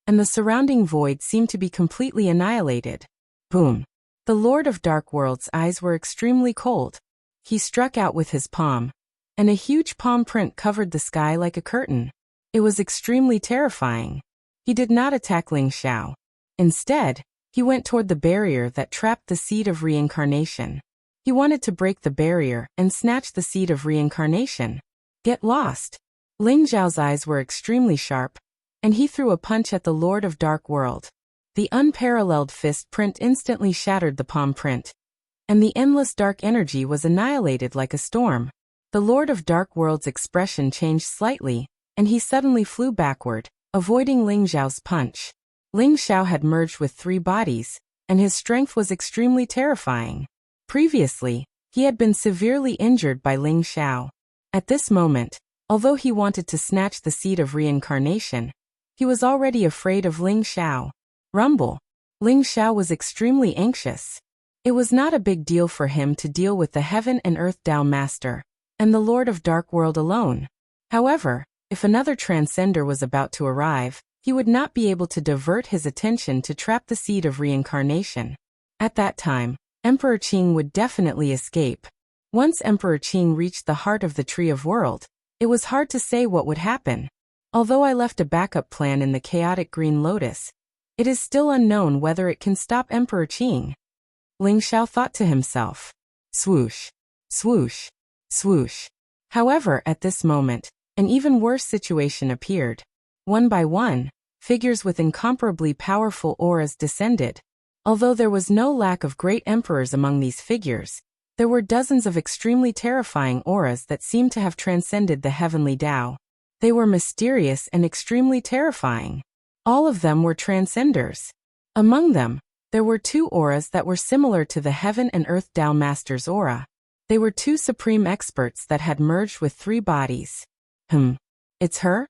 and the surrounding void seemed to be completely annihilated. Boom. The Lord of Dark World's eyes were extremely cold. He struck out with his palm, and a huge palm print covered the sky like a curtain. It was extremely terrifying. He did not attack Ling Xiao. Instead, he went toward the barrier that trapped the seed of reincarnation. He wanted to break the barrier and snatch the seed of reincarnation. Get lost. Ling Xiao's eyes were extremely sharp, and he threw a punch at the Lord of Dark World. The unparalleled fist print instantly shattered the palm print, and the endless dark energy was annihilated like a storm. The Lord of Dark World's expression changed slightly, and he suddenly flew backward, avoiding Ling Xiao's punch. Ling Xiao had merged with 3 bodies, and his strength was extremely terrifying. Previously, he had been severely injured by Ling Xiao. At this moment, although he wanted to snatch the seed of reincarnation, he was already afraid of Ling Xiao. Rumble. Ling Xiao was extremely anxious. It was not a big deal for him to deal with the Heaven and Earth Tao Master and the Lord of Dark World alone. However, if another transcender was about to arrive, he would not be able to divert his attention to trap the seed of reincarnation. At that time, Emperor Qing would definitely escape. Once Emperor Qing reached the heart of the Tree of World, it was hard to say what would happen. Although I left a backup plan in the chaotic green lotus, it is still unknown whether it can stop Emperor Qing. Ling Xiao thought to himself. Swoosh, swoosh, swoosh. However, at this moment, an even worse situation appeared. One by one, figures with incomparably powerful auras descended. Although there was no lack of great emperors among these figures, there were dozens of extremely terrifying auras that seemed to have transcended the heavenly Tao. They were mysterious and extremely terrifying. All of them were transcenders. Among them, there were 2 auras that were similar to the Heaven and Earth Tao Master's aura. They were 2 supreme experts that had merged with 3 bodies. It's her?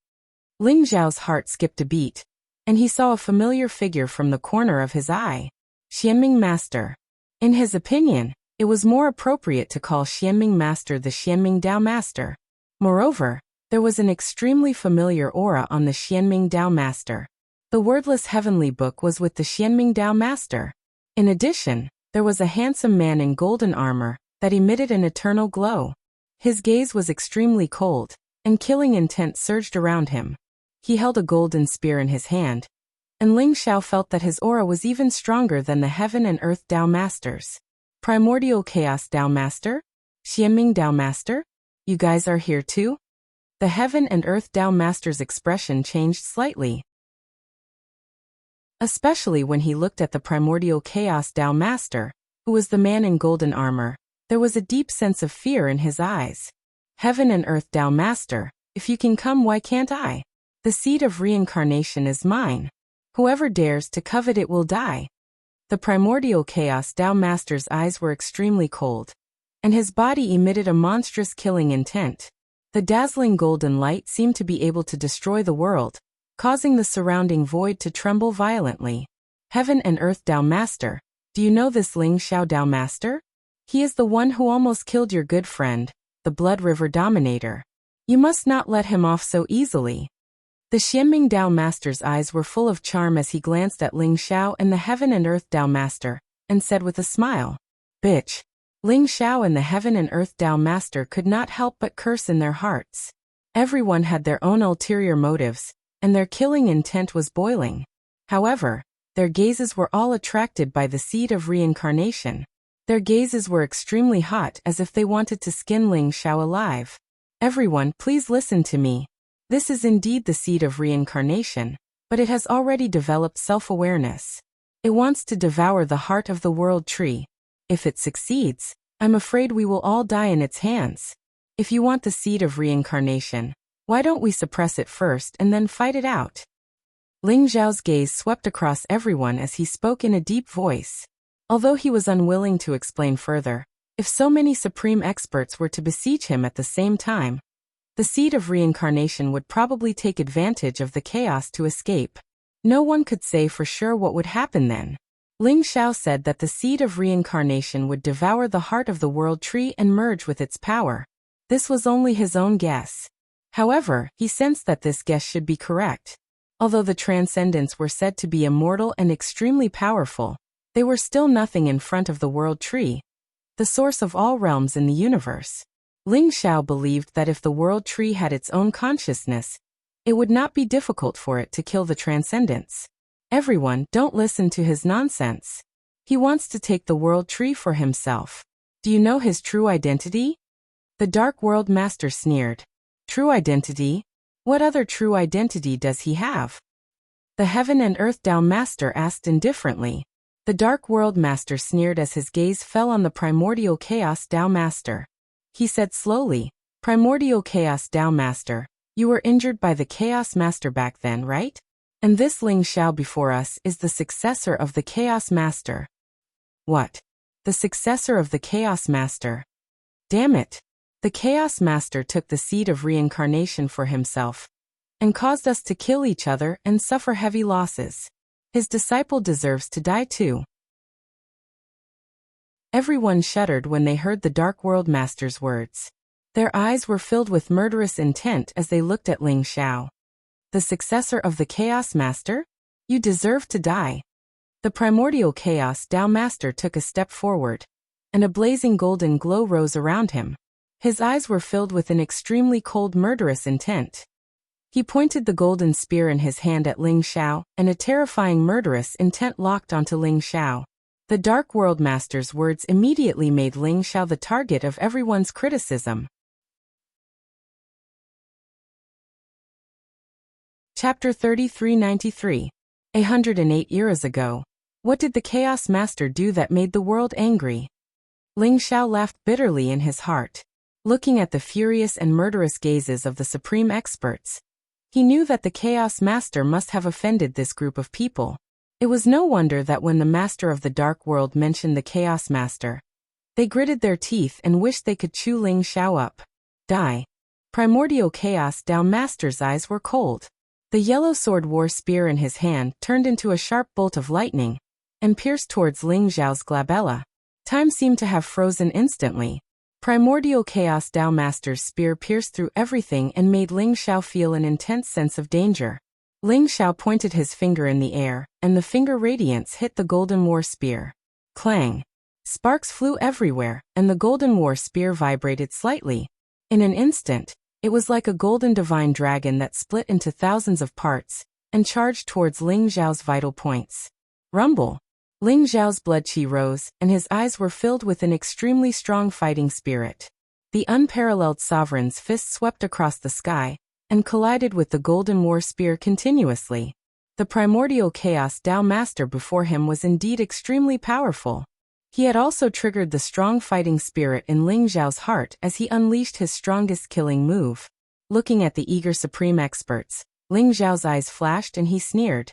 Ling Xiao's heart skipped a beat, and he saw a familiar figure from the corner of his eye. Xianming Master. In his opinion, it was more appropriate to call Xianming Master the Xianming Dao Master. Moreover, there was an extremely familiar aura on the Xianming Dao Master. The wordless heavenly book was with the Xianming Dao Master. In addition, there was a handsome man in golden armor that emitted an eternal glow. His gaze was extremely cold, and killing intent surged around him. He held a golden spear in his hand, and Ling Xiao felt that his aura was even stronger than the Heaven and Earth Dao Masters. Primordial Chaos Dao Master? Xianming Dao Master? You guys are here too? The Heaven and Earth Dao Master's expression changed slightly, especially when he looked at the Primordial Chaos Dao Master, who was the man in golden armor. There was a deep sense of fear in his eyes. Heaven and Earth Dao Master, if you can come, why can't I? The seed of reincarnation is mine. Whoever dares to covet it will die. The Primordial Chaos Dao Master's eyes were extremely cold, and his body emitted a monstrous killing intent. The dazzling golden light seemed to be able to destroy the world, causing the surrounding void to tremble violently. Heaven and Earth Dao Master, do you know this Ling Xiao Dao Master? He is the one who almost killed your good friend, the Blood River Dominator. You must not let him off so easily. The Xianming Dao Master's eyes were full of charm as he glanced at Ling Xiao and the Heaven and Earth Dao Master, and said with a smile, "Bitch." Ling Xiao and the Heaven and Earth Dao Master could not help but curse in their hearts. Everyone had their own ulterior motives, and their killing intent was boiling. However, their gazes were all attracted by the seed of reincarnation. Their gazes were extremely hot, as if they wanted to skin Ling Xiao alive. Everyone, please listen to me. This is indeed the seed of reincarnation, but it has already developed self-awareness. It wants to devour the heart of the world tree. If it succeeds, I'm afraid we will all die in its hands. If you want the seed of reincarnation, why don't we suppress it first and then fight it out? Ling Xiao's gaze swept across everyone as he spoke in a deep voice. Although he was unwilling to explain further, if so many supreme experts were to beseech him at the same time, the seed of reincarnation would probably take advantage of the chaos to escape. No one could say for sure what would happen then. Ling Xiao said that the seed of reincarnation would devour the heart of the world tree and merge with its power. This was only his own guess. However, he sensed that this guess should be correct. Although the Transcendents were said to be immortal and extremely powerful, they were still nothing in front of the world tree, the source of all realms in the universe. Ling Xiao believed that if the world tree had its own consciousness, it would not be difficult for it to kill the Transcendents. Everyone, don't listen to his nonsense. He wants to take the world tree for himself. Do you know his true identity? The Dark World Master sneered. True identity? What other true identity does he have? The Heaven and Earth Dao Master asked indifferently. The Dark World Master sneered as his gaze fell on the Primordial Chaos Dao Master. He said slowly, "Primordial Chaos Dao Master, you were injured by the Chaos Master back then, right? And this Ling Xiao before us is the successor of the Chaos Master." What? The successor of the Chaos Master? Damn it! The Chaos Master took the seed of reincarnation for himself, and caused us to kill each other and suffer heavy losses. His disciple deserves to die too. Everyone shuddered when they heard the Dark World Master's words. Their eyes were filled with murderous intent as they looked at Ling Xiao. The successor of the Chaos Master? You deserve to die. The Primordial Chaos Dao Master took a step forward, and a blazing golden glow rose around him. His eyes were filled with an extremely cold murderous intent. He pointed the golden spear in his hand at Ling Xiao, and a terrifying murderous intent locked onto Ling Xiao. The Dark World Master's words immediately made Ling Xiao the target of everyone's criticism. Chapter 3393. 108 years ago. What did the Chaos Master do that made the world angry? Ling Xiao laughed bitterly in his heart. Looking at the furious and murderous gazes of the supreme experts, he knew that the Chaos Master must have offended this group of people. It was no wonder that when the Master of the Dark World mentioned the Chaos Master, they gritted their teeth and wished they could chew Ling Xiao up. Die. Primordial Chaos Dao Master's eyes were cold. The yellow sword war spear in his hand turned into a sharp bolt of lightning, and pierced towards Ling Xiao's glabella. Time seemed to have frozen instantly. Primordial Chaos Tao Master's spear pierced through everything and made Ling Xiao feel an intense sense of danger. Ling Xiao pointed his finger in the air, and the finger radiance hit the Golden War Spear. Clang! Sparks flew everywhere, and the Golden War Spear vibrated slightly. In an instant, it was like a golden divine dragon that split into thousands of parts and charged towards Ling Xiao's vital points. Rumble! Ling Xiao's blood qi rose, and his eyes were filled with an extremely strong fighting spirit. The unparalleled sovereign's fist swept across the sky and collided with the Golden War Spear continuously. The primordial Chaos Tao Master before him was indeed extremely powerful. He had also triggered the strong fighting spirit in Ling Xiao's heart as he unleashed his strongest killing move. Looking at the eager supreme experts, Ling Xiao's eyes flashed and he sneered.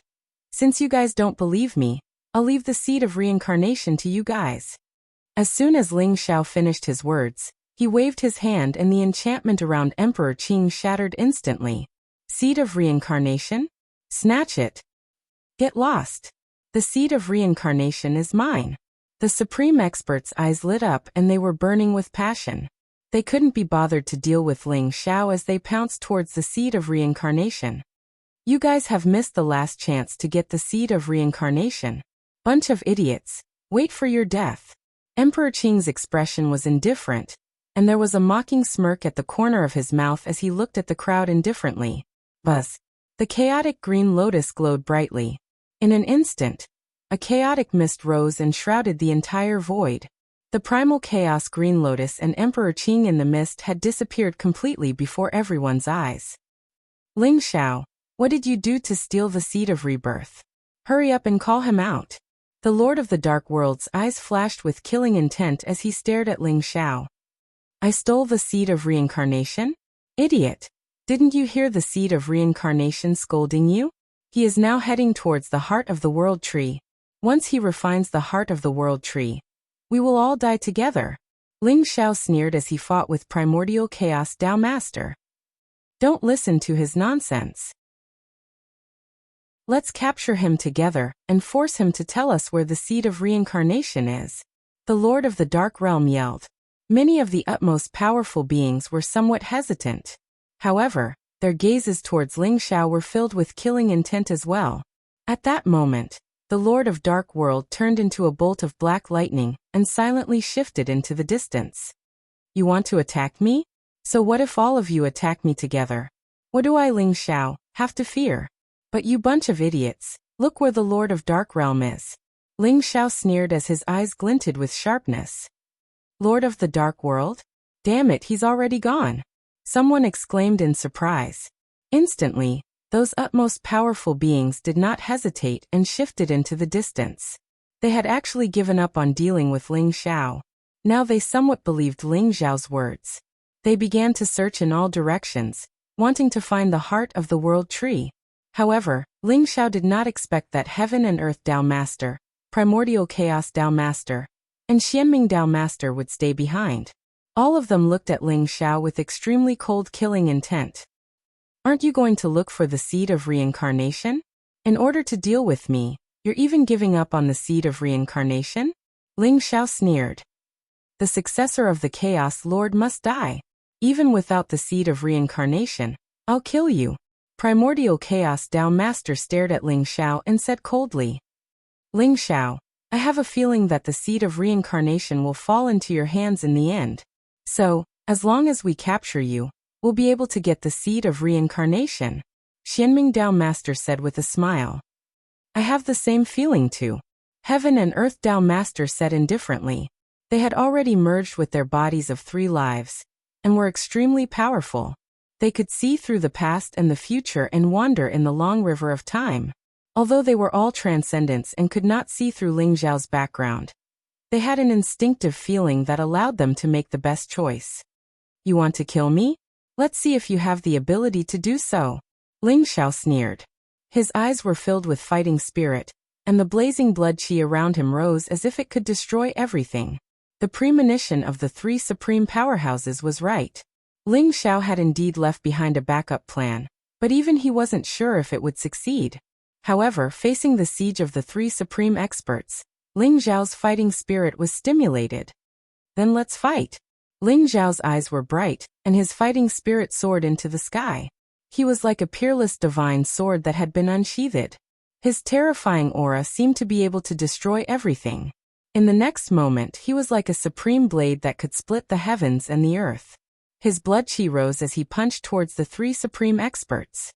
"Since you guys don't believe me, I'll leave the seed of reincarnation to you guys." As soon as Ling Xiao finished his words, he waved his hand and the enchantment around Emperor Qing shattered instantly. Seed of reincarnation? Snatch it. Get lost. The seed of reincarnation is mine. The supreme experts' eyes lit up and they were burning with passion. They couldn't be bothered to deal with Ling Xiao as they pounced towards the seed of reincarnation. You guys have missed the last chance to get the seed of reincarnation. Bunch of idiots, wait for your death. Emperor Qing's expression was indifferent, and there was a mocking smirk at the corner of his mouth as he looked at the crowd indifferently. Buzz. The chaotic green lotus glowed brightly. In an instant, a chaotic mist rose and shrouded the entire void. The primal chaos green lotus and Emperor Qing in the mist had disappeared completely before everyone's eyes. Ling Xiao, what did you do to steal the seed of rebirth? Hurry up and call him out. The Lord of the Dark World's eyes flashed with killing intent as he stared at Ling Xiao. I stole the seed of reincarnation? Idiot! Didn't you hear the seed of reincarnation scolding you? He is now heading towards the heart of the world tree. Once he refines the heart of the world tree, we will all die together. Ling Xiao sneered as he fought with primordial Chaos Tao Master. Don't listen to his nonsense. Let's capture him together and force him to tell us where the seed of reincarnation is. The Lord of the Dark Realm yelled. Many of the utmost powerful beings were somewhat hesitant. However, their gazes towards Ling Xiao were filled with killing intent as well. At that moment, the Lord of Dark World turned into a bolt of black lightning and silently shifted into the distance. You want to attack me? So what if all of you attack me together? What do I, Ling Xiao, have to fear? But you bunch of idiots, look where the Lord of Dark Realm is. Ling Xiao sneered as his eyes glinted with sharpness. Lord of the Dark World? Damn it, he's already gone. Someone exclaimed in surprise. Instantly, those utmost powerful beings did not hesitate and shifted into the distance. They had actually given up on dealing with Ling Xiao. Now they somewhat believed Ling Xiao's words. They began to search in all directions, wanting to find the heart of the world tree. However, Ling Xiao did not expect that Heaven and Earth Tao Master, Primordial Chaos Tao Master, and Xianming Tao Master would stay behind. All of them looked at Ling Xiao with extremely cold killing intent. Aren't you going to look for the seed of reincarnation? In order to deal with me, you're even giving up on the seed of reincarnation? Ling Xiao sneered. The successor of the Chaos Lord must die. Even without the seed of reincarnation, I'll kill you. Primordial Chaos Tao Master stared at Ling Xiao and said coldly. Ling Xiao, I have a feeling that the seed of reincarnation will fall into your hands in the end. So, as long as we capture you, we'll be able to get the seed of reincarnation. Xianming Tao Master said with a smile. I have the same feeling too. Heaven and Earth Tao Master said indifferently. They had already merged with their bodies of 3 lives, and were extremely powerful. They could see through the past and the future and wander in the long river of time. Although they were all transcendents and could not see through Ling Xiao's background, they had an instinctive feeling that allowed them to make the best choice. You want to kill me? Let's see if you have the ability to do so. Ling Xiao sneered. His eyes were filled with fighting spirit, and the blazing blood qi around him rose as if it could destroy everything. The premonition of the 3 supreme powerhouses was right. Ling Xiao had indeed left behind a backup plan, but even he wasn't sure if it would succeed. However, facing the siege of the 3 supreme experts, Ling Zhao's fighting spirit was stimulated. Then let's fight. Ling Zhao's eyes were bright, and his fighting spirit soared into the sky. He was like a peerless divine sword that had been unsheathed. His terrifying aura seemed to be able to destroy everything. In the next moment, he was like a supreme blade that could split the heavens and the earth. His blood chi rose as he punched towards the three supreme experts.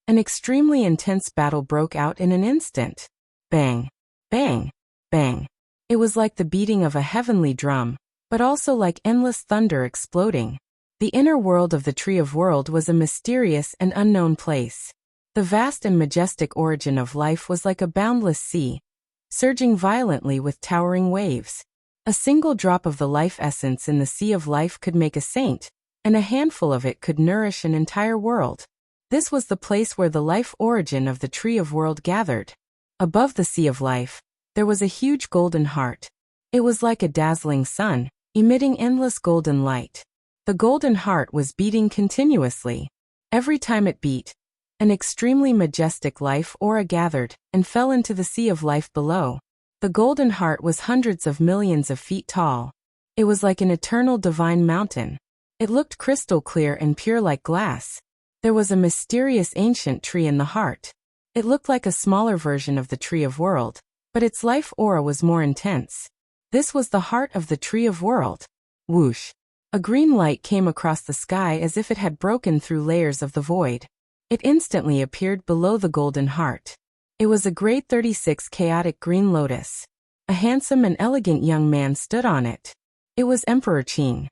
An extremely intense battle broke out in an instant. Bang, bang, bang. It was like the beating of a heavenly drum, but also like endless thunder exploding. The inner world of the Tree of World was a mysterious and unknown place. The vast and majestic origin of life was like a boundless sea, surging violently with towering waves. A single drop of the life essence in the sea of life could make a saint, and a handful of it could nourish an entire world. This was the place where the life origin of the Tree of World gathered. Above the sea of life, there was a huge golden heart. It was like a dazzling sun, emitting endless golden light. The golden heart was beating continuously. Every time it beat, an extremely majestic life aura gathered and fell into the sea of life below. The golden heart was hundreds of millions of feet tall. It was like an eternal divine mountain. It looked crystal clear and pure like glass. There was a mysterious ancient tree in the heart. It looked like a smaller version of the Tree of World, but its life aura was more intense. This was the heart of the Tree of World. Whoosh! A green light came across the sky as if it had broken through layers of the void. It instantly appeared below the golden heart. It was a grade 36 chaotic green lotus. A handsome and elegant young man stood on it. It was Emperor Qing.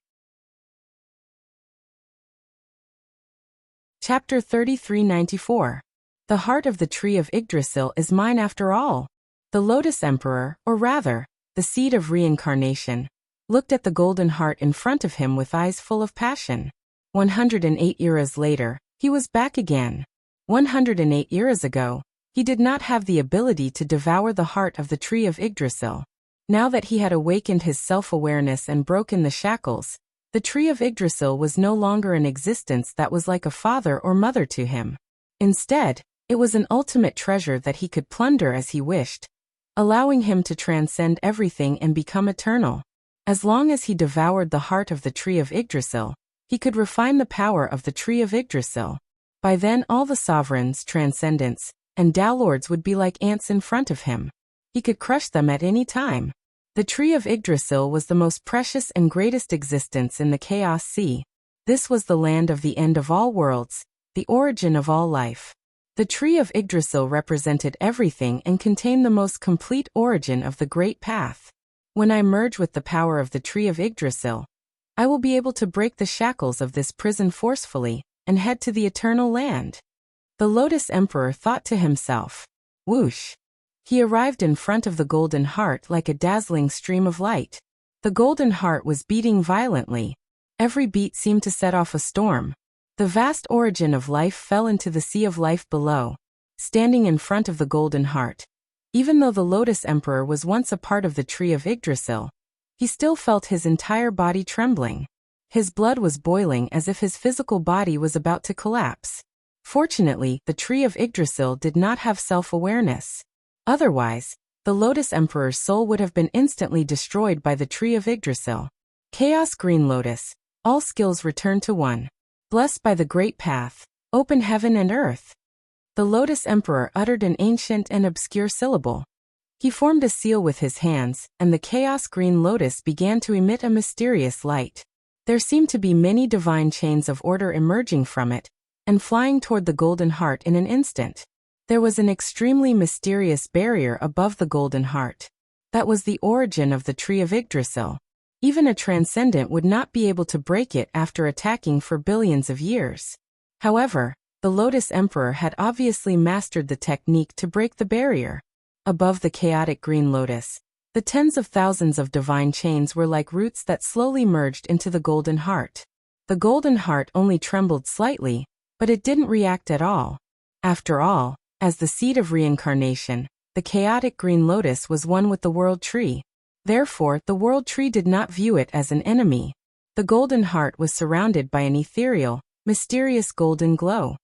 Chapter 3394. The heart of the tree of Yggdrasil is mine after all. The Lotus Emperor, or rather, the seed of reincarnation, looked at the golden heart in front of him with eyes full of passion. 108 eras later, he was back again. 108 eras ago, he did not have the ability to devour the heart of the tree of Yggdrasil. Now that he had awakened his self-awareness and broken the shackles, the tree of Yggdrasil was no longer an existence that was like a father or mother to him. Instead, it was an ultimate treasure that he could plunder as he wished, allowing him to transcend everything and become eternal. As long as he devoured the heart of the tree of Yggdrasil, he could refine the power of the tree of Yggdrasil. By then all the sovereigns, transcendents, and Tao lords would be like ants in front of him. He could crush them at any time. The tree of Yggdrasil was the most precious and greatest existence in the Chaos Sea. This was the land of the end of all worlds, the origin of all life. The tree of Yggdrasil represented everything and contained the most complete origin of the Great Path. When I merge with the power of the tree of Yggdrasil, I will be able to break the shackles of this prison forcefully and head to the eternal land. The Lotus Emperor thought to himself. Whoosh! He arrived in front of the golden heart like a dazzling stream of light. The golden heart was beating violently. Every beat seemed to set off a storm. The vast origin of life fell into the sea of life below, standing in front of the golden heart. Even though the Lotus Emperor was once a part of the tree of Yggdrasil, he still felt his entire body trembling. His blood was boiling as if his physical body was about to collapse. Fortunately, the tree of Yggdrasil did not have self-awareness. Otherwise, the Lotus Emperor's soul would have been instantly destroyed by the tree of Yggdrasil. Chaos Green Lotus, all skills return to one. Blessed by the Great Path, open heaven and earth. The Lotus Emperor uttered an ancient and obscure syllable. He formed a seal with his hands, and the Chaos Green Lotus began to emit a mysterious light. There seemed to be many divine chains of order emerging from it, and flying toward the golden heart in an instant. There was an extremely mysterious barrier above the golden heart. That was the origin of the tree of Yggdrasil. Even a transcendent would not be able to break it after attacking for billions of years. However, the Lotus Emperor had obviously mastered the technique to break the barrier. Above the chaotic green lotus, the tens of thousands of divine chains were like roots that slowly merged into the golden heart. The golden heart only trembled slightly, but it didn't react at all. After all, as the seed of reincarnation, the chaotic green lotus was one with the world tree. Therefore, the world tree did not view it as an enemy. The golden heart was surrounded by an ethereal, mysterious golden glow.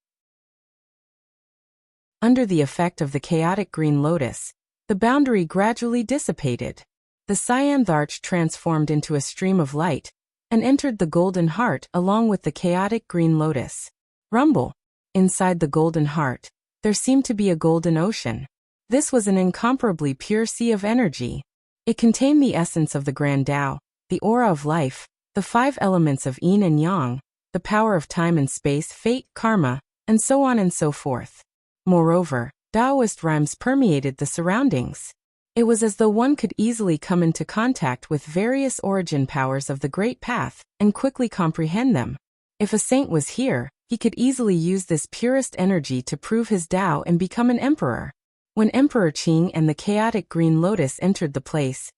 Under the effect of the chaotic green lotus, The boundary gradually dissipated. The cyanide arch transformed into a stream of light and entered the golden heart along with the chaotic green lotus. Rumble. Inside the golden heart, there seemed to be a golden ocean. This was an incomparably pure sea of energy. It contained the essence of the Grand Tao, the aura of life, the 5 elements of yin and yang, the power of time and space, fate, karma, and so on and so forth. Moreover, Taoist rhymes permeated the surroundings. It was as though one could easily come into contact with various origin powers of the Great Path and quickly comprehend them. If a saint was here, he could easily use this purest energy to prove his Tao and become an emperor. When Emperor Qing and the chaotic green lotus entered the place,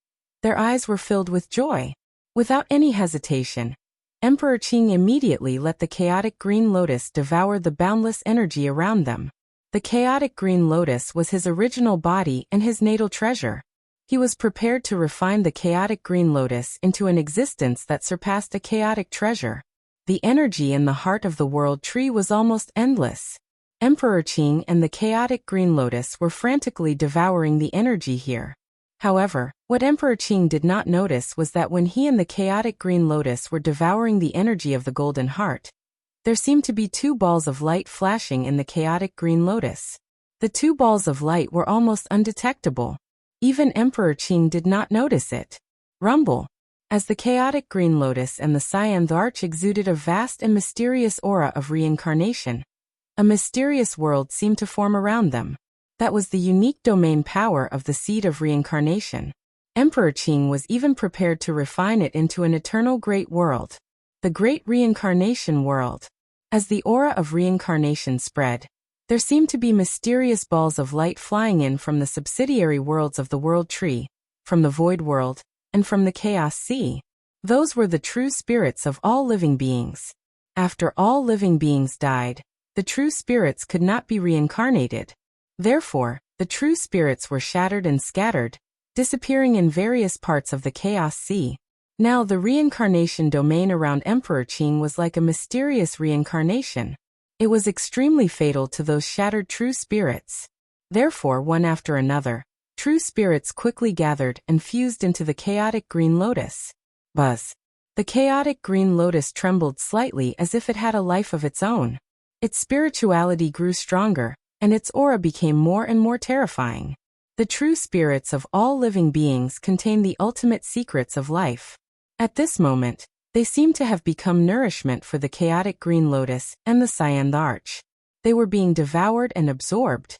their eyes were filled with joy. Without any hesitation, Emperor Qing immediately let the chaotic green lotus devour the boundless energy around them. The chaotic green lotus was his original body and his natal treasure. He was prepared to refine the chaotic green lotus into an existence that surpassed a chaotic treasure. The energy in the heart of the world tree was almost endless. Emperor Qing and the chaotic green lotus were frantically devouring the energy here. However, what Emperor Qing did not notice was that when he and the chaotic green lotus were devouring the energy of the golden heart, there seemed to be 2 balls of light flashing in the chaotic green lotus. The 2 balls of light were almost undetectable. Even Emperor Qing did not notice it. Rumble. As the chaotic green lotus and the cyanide arch exuded a vast and mysterious aura of reincarnation, a mysterious world seemed to form around them. That was the unique domain power of the seed of reincarnation. Emperor Qing was even prepared to refine it into an eternal great world. The great reincarnation world. As the aura of reincarnation spread, there seemed to be mysterious balls of light flying in from the subsidiary worlds of the world tree, from the void world, and from the chaos sea. Those were the true spirits of all living beings. After all living beings died, the true spirits could not be reincarnated. Therefore, the true spirits were shattered and scattered, disappearing in various parts of the chaos sea. Now the reincarnation domain around Emperor Qing was like a mysterious reincarnation. It was extremely fatal to those shattered true spirits. Therefore, one after another, true spirits quickly gathered and fused into the chaotic green lotus. Buzz. The chaotic green lotus trembled slightly as if it had a life of its own. Its spirituality grew stronger, and its aura became more and more terrifying. The true spirits of all living beings contain the ultimate secrets of life. At this moment, they seemed to have become nourishment for the chaotic green lotus and the cyanide arch. They were being devoured and absorbed.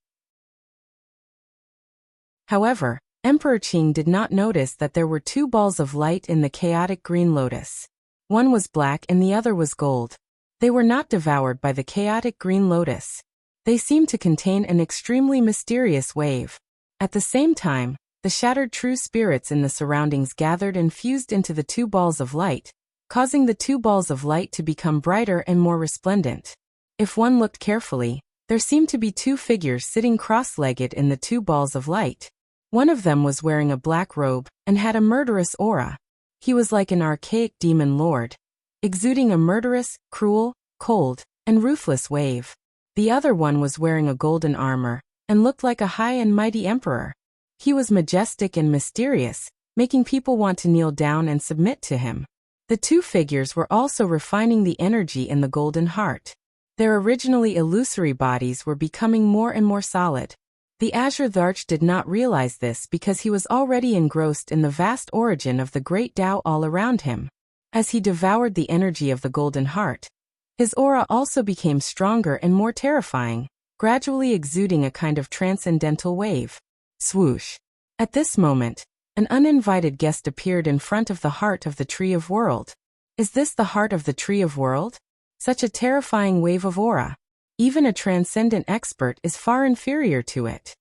However, Emperor Qing did not notice that there were 2 balls of light in the chaotic green lotus. One was black and the other was gold. They were not devoured by the chaotic green lotus. They seemed to contain an extremely mysterious wave. At the same time, the shattered true spirits in the surroundings gathered and fused into the 2 balls of light, causing the 2 balls of light to become brighter and more resplendent. If one looked carefully, there seemed to be 2 figures sitting cross-legged in the 2 balls of light. One of them was wearing a black robe and had a murderous aura. He was like an archaic demon lord, exuding a murderous, cruel, cold, and ruthless wave. The other one was wearing a golden armor and looked like a high and mighty emperor. He was majestic and mysterious, making people want to kneel down and submit to him. The 2 figures were also refining the energy in the golden heart. Their originally illusory bodies were becoming more and more solid. The Azure Dharch did not realize this because he was already engrossed in the vast origin of the great Tao all around him. As he devoured the energy of the golden heart, his aura also became stronger and more terrifying, gradually exuding a kind of transcendental wave. Swoosh. At this moment, an uninvited guest appeared in front of the heart of the Tree of World. Is this the heart of the Tree of World? Such a terrifying wave of aura. Even a transcendent expert is far inferior to it.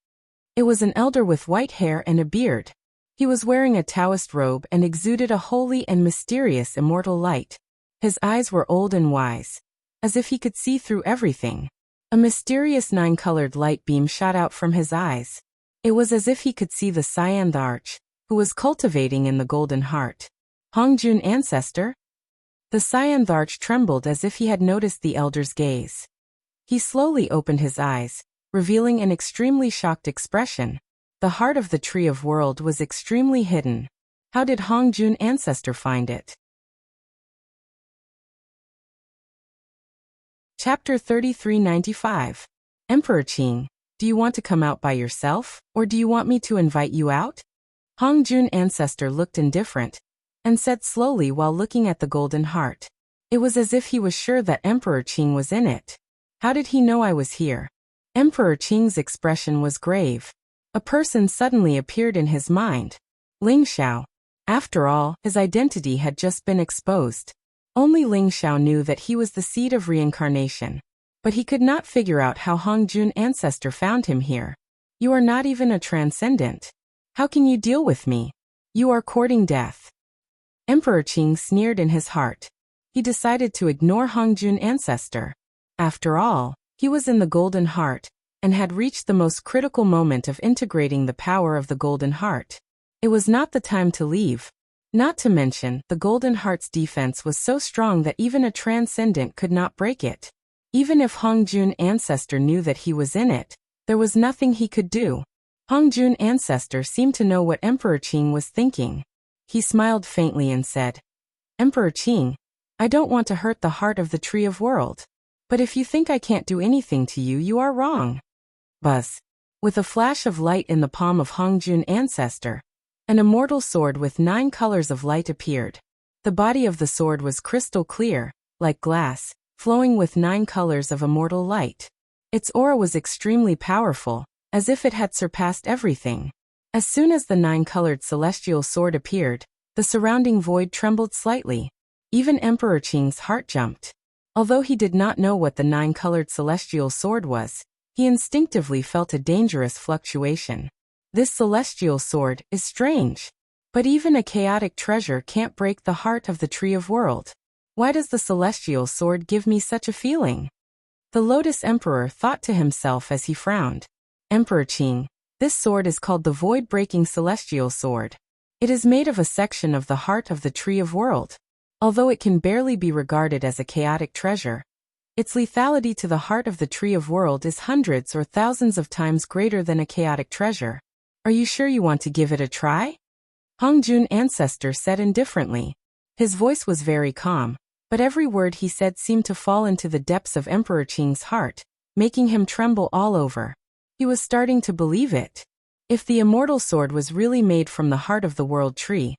It was an elder with white hair and a beard. He was wearing a Taoist robe and exuded a holy and mysterious immortal light. His eyes were old and wise, as if he could see through everything. A mysterious 9-colored light beam shot out from his eyes. It was as if he could see the cyanide arch, who was cultivating in the golden heart. Hongjun ancestor? The cyanide arch trembled as if he had noticed the elder's gaze. He slowly opened his eyes, revealing an extremely shocked expression. The heart of the Tree of World was extremely hidden. How did Hongjun ancestor find it? Chapter 3395. Emperor Qing, do you want to come out by yourself, or do you want me to invite you out? Hongjun ancestor looked indifferent, and said slowly while looking at the golden heart. It was as if he was sure that Emperor Qing was in it. How did he know I was here? Emperor Qing's expression was grave. A person suddenly appeared in his mind. Ling Xiao. After all, his identity had just been exposed. Only Ling Xiao knew that he was the seed of reincarnation. But he could not figure out how Hongjun ancestor found him here. You are not even a transcendent. How can you deal with me? You are courting death. Emperor Qing sneered in his heart. He decided to ignore Hongjun ancestor. After all, he was in the golden heart, and had reached the most critical moment of integrating the power of the golden heart. It was not the time to leave. Not to mention, the golden heart's defense was so strong that even a transcendent could not break it. Even if Hongjun ancestor knew that he was in it, there was nothing he could do. Hongjun ancestor seemed to know what Emperor Qing was thinking. He smiled faintly and said, Emperor Qing, I don't want to hurt the heart of the Tree of World. But if you think I can't do anything to you, you are wrong. Buzz. With a flash of light in the palm of Hongjun ancestor, an immortal sword with 9 colors of light appeared. The body of the sword was crystal clear, like glass, flowing with 9 colors of immortal light. Its aura was extremely powerful, as if it had surpassed everything. As soon as the 9-colored celestial sword appeared, the surrounding void trembled slightly. Even Emperor Qing's heart jumped. Although he did not know what the 9-colored celestial sword was, he instinctively felt a dangerous fluctuation. This celestial sword is strange. But even a chaotic treasure can't break the heart of the Tree of World. Why does the celestial sword give me such a feeling? The Lotus Emperor thought to himself as he frowned. Emperor Qing, this sword is called the Void-Breaking Celestial Sword. It is made of a section of the heart of the Tree of World. Although it can barely be regarded as a chaotic treasure, its lethality to the heart of the Tree of World is hundreds or thousands of times greater than a chaotic treasure. Are you sure you want to give it a try? Hongjun ancestor said indifferently. His voice was very calm, but every word he said seemed to fall into the depths of Emperor Qing's heart, making him tremble all over. He was starting to believe it. If the immortal sword was really made from the heart of the World Tree,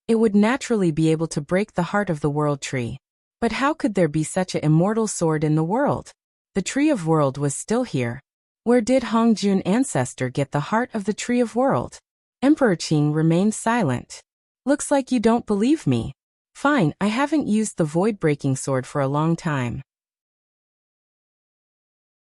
it would naturally be able to break the heart of the World Tree. But how could there be such an immortal sword in the world? The Tree of World was still here. Where did Hongjun ancestor get the heart of the Tree of World? Emperor Qing remained silent. Looks like you don't believe me. Fine, I haven't used the void-breaking sword for a long time.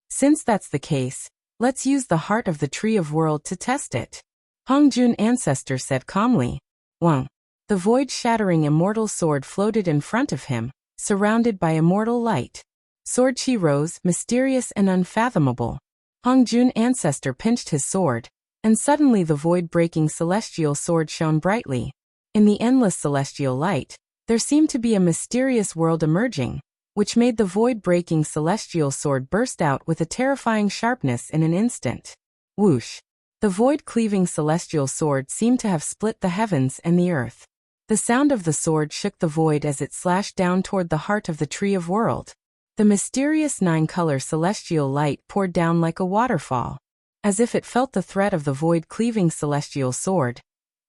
Since that's the case, let's use the heart of the Tree of World to test it. Hongjun ancestor said calmly. Wang. The void-shattering immortal sword floated in front of him, surrounded by immortal light. Sword chi rose, mysterious and unfathomable. Hongjun ancestor pinched his sword, and suddenly the void-breaking celestial sword shone brightly. In the endless celestial light, there seemed to be a mysterious world emerging, which made the void-breaking celestial sword burst out with a terrifying sharpness in an instant. Whoosh! The void-cleaving celestial sword seemed to have split the heavens and the earth. The sound of the sword shook the void as it slashed down toward the heart of the Tree of World. The mysterious 9-color celestial light poured down like a waterfall. As if it felt the threat of the void-cleaving celestial sword,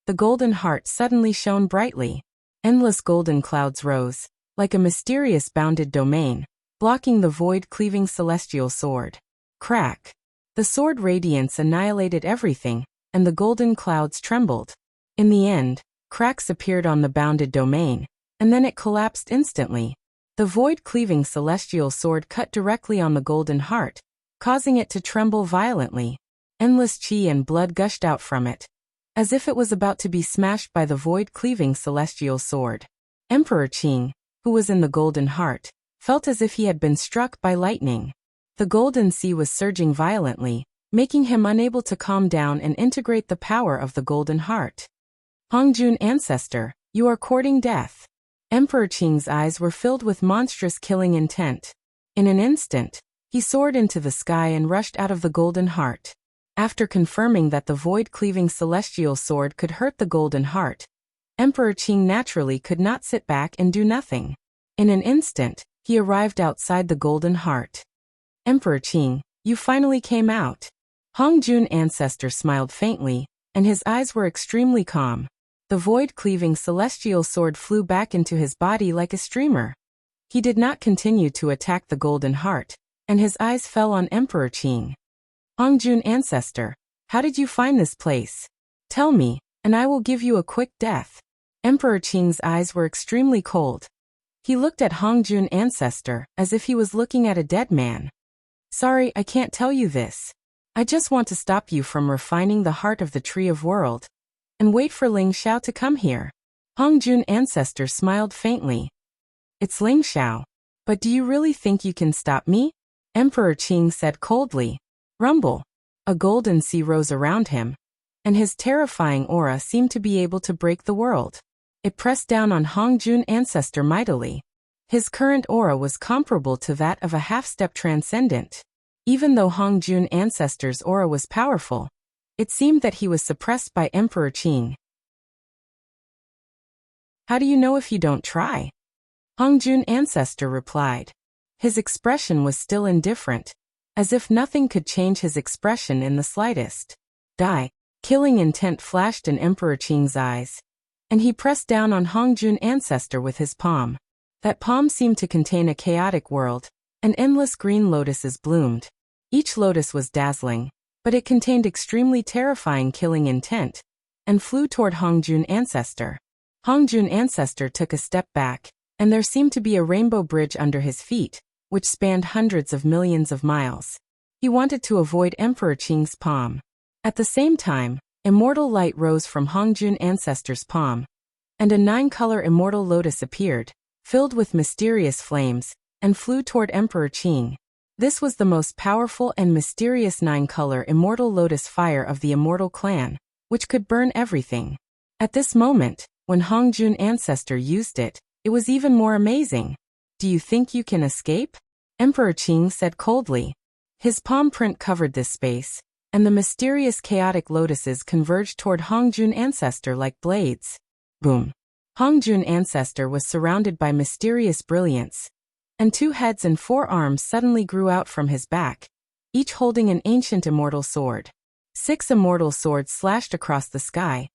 the golden heart suddenly shone brightly. Endless golden clouds rose, like a mysterious bounded domain, blocking the void-cleaving celestial sword. Crack! The sword radiance annihilated everything, and the golden clouds trembled. In the end, cracks appeared on the bounded domain, and then it collapsed instantly. The void-cleaving celestial sword cut directly on the golden heart, causing it to tremble violently. Endless chi and blood gushed out from it, as if it was about to be smashed by the void-cleaving celestial sword. Emperor Qing, who was in the golden heart, felt as if he had been struck by lightning. The golden sea was surging violently, making him unable to calm down and integrate the power of the golden heart. Hongjun ancestor, you are courting death. Emperor Qing's eyes were filled with monstrous killing intent. In an instant, he soared into the sky and rushed out of the golden heart. After confirming that the void-cleaving celestial sword could hurt the golden heart, Emperor Qing naturally could not sit back and do nothing. In an instant, he arrived outside the golden heart. Emperor Qing, you finally came out. Hongjun Ancestor smiled faintly, and his eyes were extremely calm. The void-cleaving celestial sword flew back into his body like a streamer. He did not continue to attack the golden heart, and his eyes fell on Emperor Qing. Hongjun Ancestor, how did you find this place? Tell me, and I will give you a quick death. Emperor Qing's eyes were extremely cold. He looked at Hongjun Ancestor as if he was looking at a dead man. Sorry, I can't tell you this. I just want to stop you from refining the heart of the Tree of World, and wait for Ling Xiao to come here. Hongjun Ancestor smiled faintly. It's Ling Xiao. But do you really think you can stop me? Emperor Qing said coldly. Rumble. A golden sea rose around him, and his terrifying aura seemed to be able to break the world. It pressed down on Hongjun Ancestor mightily. His current aura was comparable to that of a half-step transcendent. Even though Hongjun Ancestor's aura was powerful, it seemed that he was suppressed by Emperor Qing. How do you know if you don't try? Hongjun Ancestor replied. His expression was still indifferent, as if nothing could change his expression in the slightest. Die. Killing intent flashed in Emperor Qing's eyes, and he pressed down on Hongjun Ancestor with his palm. That palm seemed to contain a chaotic world, and endless green lotuses bloomed. Each lotus was dazzling, but it contained extremely terrifying killing intent, and flew toward Hongjun Ancestor. Hongjun Ancestor took a step back, and there seemed to be a rainbow bridge under his feet, which spanned hundreds of millions of miles. He wanted to avoid Emperor Qing's palm. At the same time, immortal light rose from Hongjun Ancestor's palm, and a 9-color immortal lotus appeared, filled with mysterious flames, and flew toward Emperor Qing. This was the most powerful and mysterious 9-color immortal lotus fire of the immortal clan, which could burn everything. At this moment, when Hongjun Ancestor used it, it was even more amazing. Do you think you can escape? Emperor Qing said coldly. His palm print covered this space, and the mysterious chaotic lotuses converged toward Hongjun Ancestor like blades. Boom. Hongjun Ancestor was surrounded by mysterious brilliance, and 2 heads and 4 arms suddenly grew out from his back, each holding an ancient immortal sword. 6 immortal swords slashed across the sky,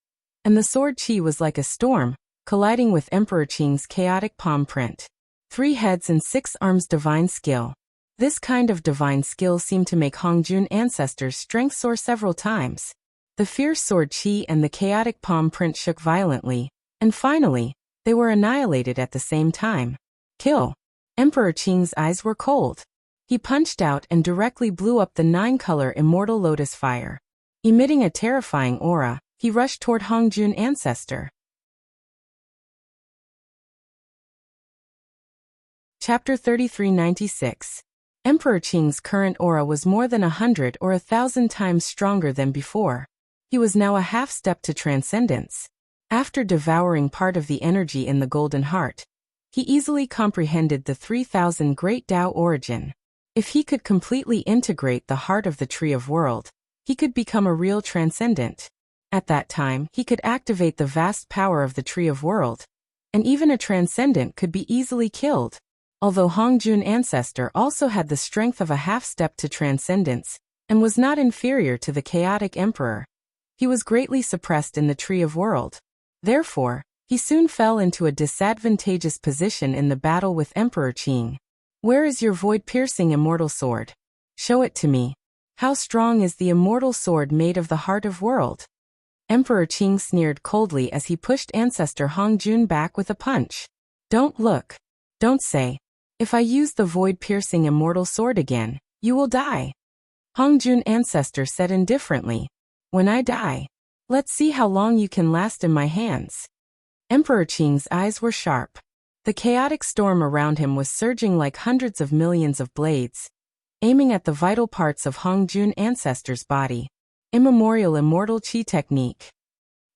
and the sword chi was like a storm, colliding with Emperor Qing's chaotic palm print. 3 heads and 6 arms divine skill. This kind of divine skill seemed to make Hongjun Ancestor's strength soar several times. The fierce sword chi and the chaotic palm print shook violently, and finally, they were annihilated at the same time. Kill. Emperor Qing's eyes were cold. He punched out and directly blew up the 9-color immortal lotus fire. Emitting a terrifying aura, he rushed toward Hongjun Ancestor. Chapter 3396. Emperor Qing's current aura was more than 100 or 1,000 times stronger than before. He was now a half-step to transcendence. After devouring part of the energy in the Golden Heart, he easily comprehended the 3,000 Great Tao origin. If he could completely integrate the heart of the Tree of World, he could become a real transcendent. At that time, he could activate the vast power of the Tree of World, and even a transcendent could be easily killed. Although Hongjun Ancestor also had the strength of a half-step to transcendence, and was not inferior to the chaotic emperor, he was greatly suppressed in the Tree of World. Therefore, he soon fell into a disadvantageous position in the battle with Emperor Qing. Where is your void-piercing immortal sword? Show it to me. How strong is the immortal sword made of the heart of world? Emperor Qing sneered coldly as he pushed Ancestor Hongjun back with a punch. Don't look. Don't say. If I use the void-piercing immortal sword again, you will die. Hongjun Ancestor said indifferently. When I die, let's see how long you can last in my hands. Emperor Qing's eyes were sharp. The chaotic storm around him was surging like hundreds of millions of blades, aiming at the vital parts of Hongjun Ancestor's body. Immemorial immortal chi technique.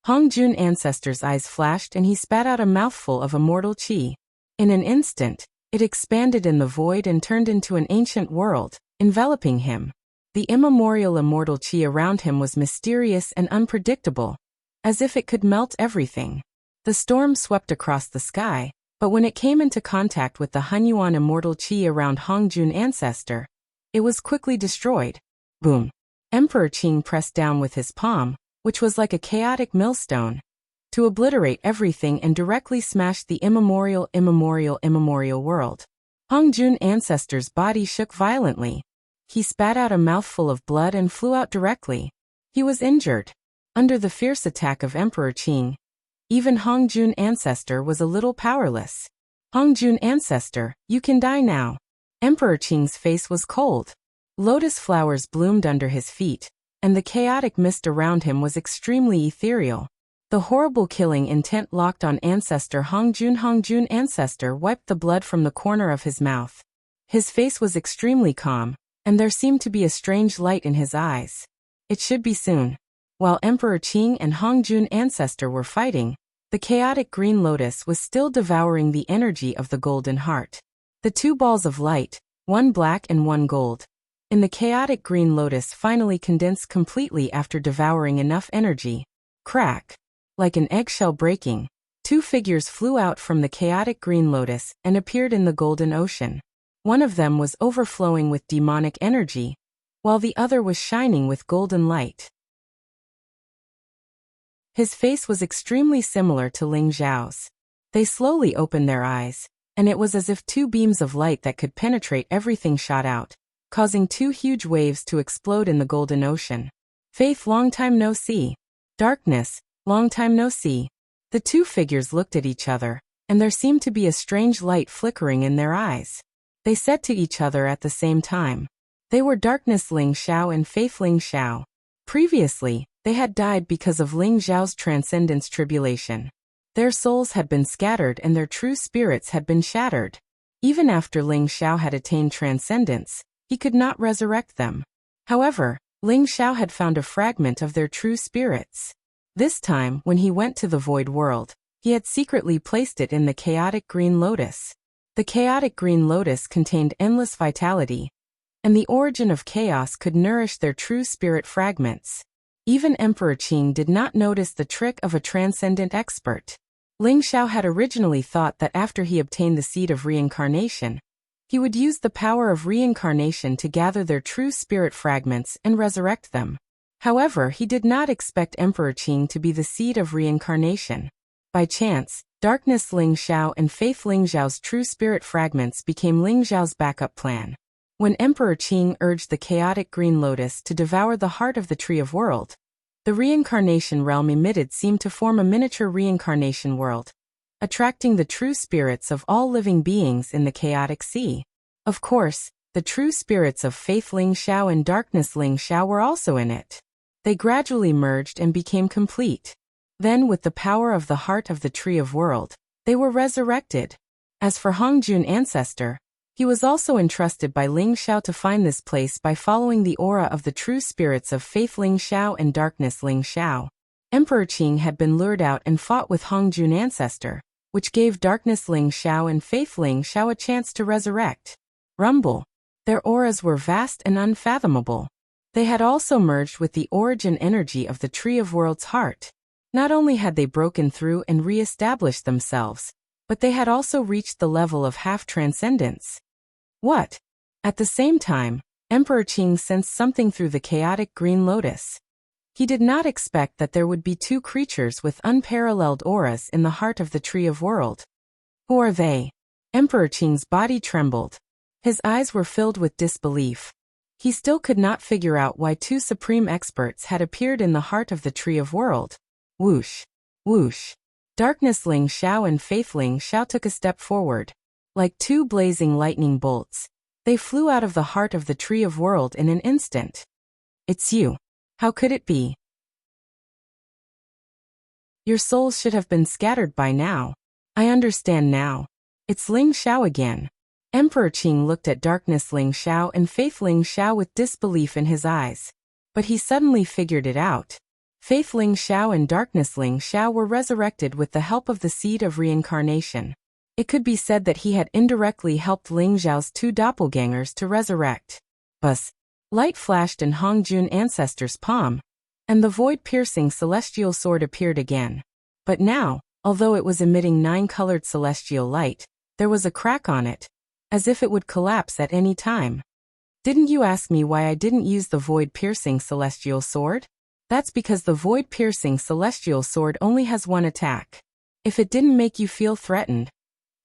Hongjun Ancestor's eyes flashed and he spat out a mouthful of immortal chi. In an instant, it expanded in the void and turned into an ancient world, enveloping him. The immemorial immortal qi around him was mysterious and unpredictable, as if it could melt everything. The storm swept across the sky, but when it came into contact with the Hunyuan immortal qi around Hongjun ancestor, it was quickly destroyed. Boom! Emperor Qing pressed down with his palm, which was like a chaotic millstone, to obliterate everything and directly smashed the immemorial world. Hongjun ancestor's body shook violently. He spat out a mouthful of blood and flew out directly. He was injured. Under the fierce attack of Emperor Qing, even Hongjun ancestor was a little powerless. Hongjun ancestor, you can die now. Emperor Qing's face was cold. Lotus flowers bloomed under his feet, and the chaotic mist around him was extremely ethereal. The horrible killing intent locked on ancestor Hongjun. Hongjun ancestor wiped the blood from the corner of his mouth. His face was extremely calm, and there seemed to be a strange light in his eyes. It should be soon. While Emperor Qing and Hongjun ancestor were fighting, the chaotic green lotus was still devouring the energy of the golden heart. The two balls of light, one black and one gold, in the chaotic green lotus finally condensed completely after devouring enough energy. Crack! Like an eggshell breaking, two figures flew out from the chaotic green lotus and appeared in the golden ocean. One of them was overflowing with demonic energy, while the other was shining with golden light. His face was extremely similar to Ling Xiao's. They slowly opened their eyes, and it was as if two beams of light that could penetrate everything shot out, causing two huge waves to explode in the golden ocean. Faith, long time no see. Darkness, long time no see. The two figures looked at each other, and there seemed to be a strange light flickering in their eyes. They said to each other at the same time. They were Darkness Ling Xiao and Faith Ling Xiao. Previously, they had died because of Ling Xiao's transcendence tribulation. Their souls had been scattered and their true spirits had been shattered. Even after Ling Xiao had attained transcendence, he could not resurrect them. However, Ling Xiao had found a fragment of their true spirits. This time, when he went to the void world, he had secretly placed it in the chaotic green lotus. The chaotic green lotus contained endless vitality, and the origin of chaos could nourish their true spirit fragments. Even Emperor Qing did not notice the trick of a transcendent expert. Ling Xiao had originally thought that after he obtained the seed of reincarnation, he would use the power of reincarnation to gather their true spirit fragments and resurrect them. However, he did not expect Emperor Qing to be the seed of reincarnation. By chance, Darkness Ling Xiao and Faith Ling Xiao's true spirit fragments became Ling Xiao's backup plan. When Emperor Qing urged the chaotic green lotus to devour the heart of the Tree of World, the reincarnation realm emitted seemed to form a miniature reincarnation world, attracting the true spirits of all living beings in the chaotic sea. Of course, the true spirits of Faith Ling Xiao and Darkness Ling Xiao were also in it. They gradually merged and became complete. Then, with the power of the heart of the Tree of World, they were resurrected. As for Hongjun ancestor, he was also entrusted by Ling Xiao to find this place by following the aura of the true spirits of Faith Ling Xiao and Darkness Ling Xiao. Emperor Qing had been lured out and fought with Hongjun ancestor, which gave Darkness Ling Xiao and Faith Ling Xiao a chance to resurrect. Rumble. Their auras were vast and unfathomable. They had also merged with the origin energy of the Tree of World's heart. Not only had they broken through and re-established themselves, but they had also reached the level of half-transcendence. What? At the same time, Emperor Qing sensed something through the chaotic green lotus. He did not expect that there would be two creatures with unparalleled auras in the heart of the Tree of World. Who are they? Emperor Qing's body trembled. His eyes were filled with disbelief. He still could not figure out why two supreme experts had appeared in the heart of the Tree of World. Whoosh! Whoosh! Darkness Ling Xiao and Faith Ling Xiao took a step forward. Like two blazing lightning bolts, they flew out of the heart of the Tree of World in an instant. It's you. How could it be? Your souls should have been scattered by now. I understand now. It's Ling Xiao again. Emperor Qing looked at Darkness Ling Xiao and Faith Ling Xiao with disbelief in his eyes. But he suddenly figured it out. Faith Ling Xiao and Darkness Ling Xiao were resurrected with the help of the seed of reincarnation. It could be said that he had indirectly helped Ling Xiao's two doppelgangers to resurrect. Bus. Light flashed in Hongjun ancestor's palm, and the void-piercing celestial sword appeared again. But now, although it was emitting 9-colored celestial light, there was a crack on it, as if it would collapse at any time. Didn't you ask me why I didn't use the void-piercing celestial sword? That's because the void-piercing celestial sword only has one attack. If it didn't make you feel threatened,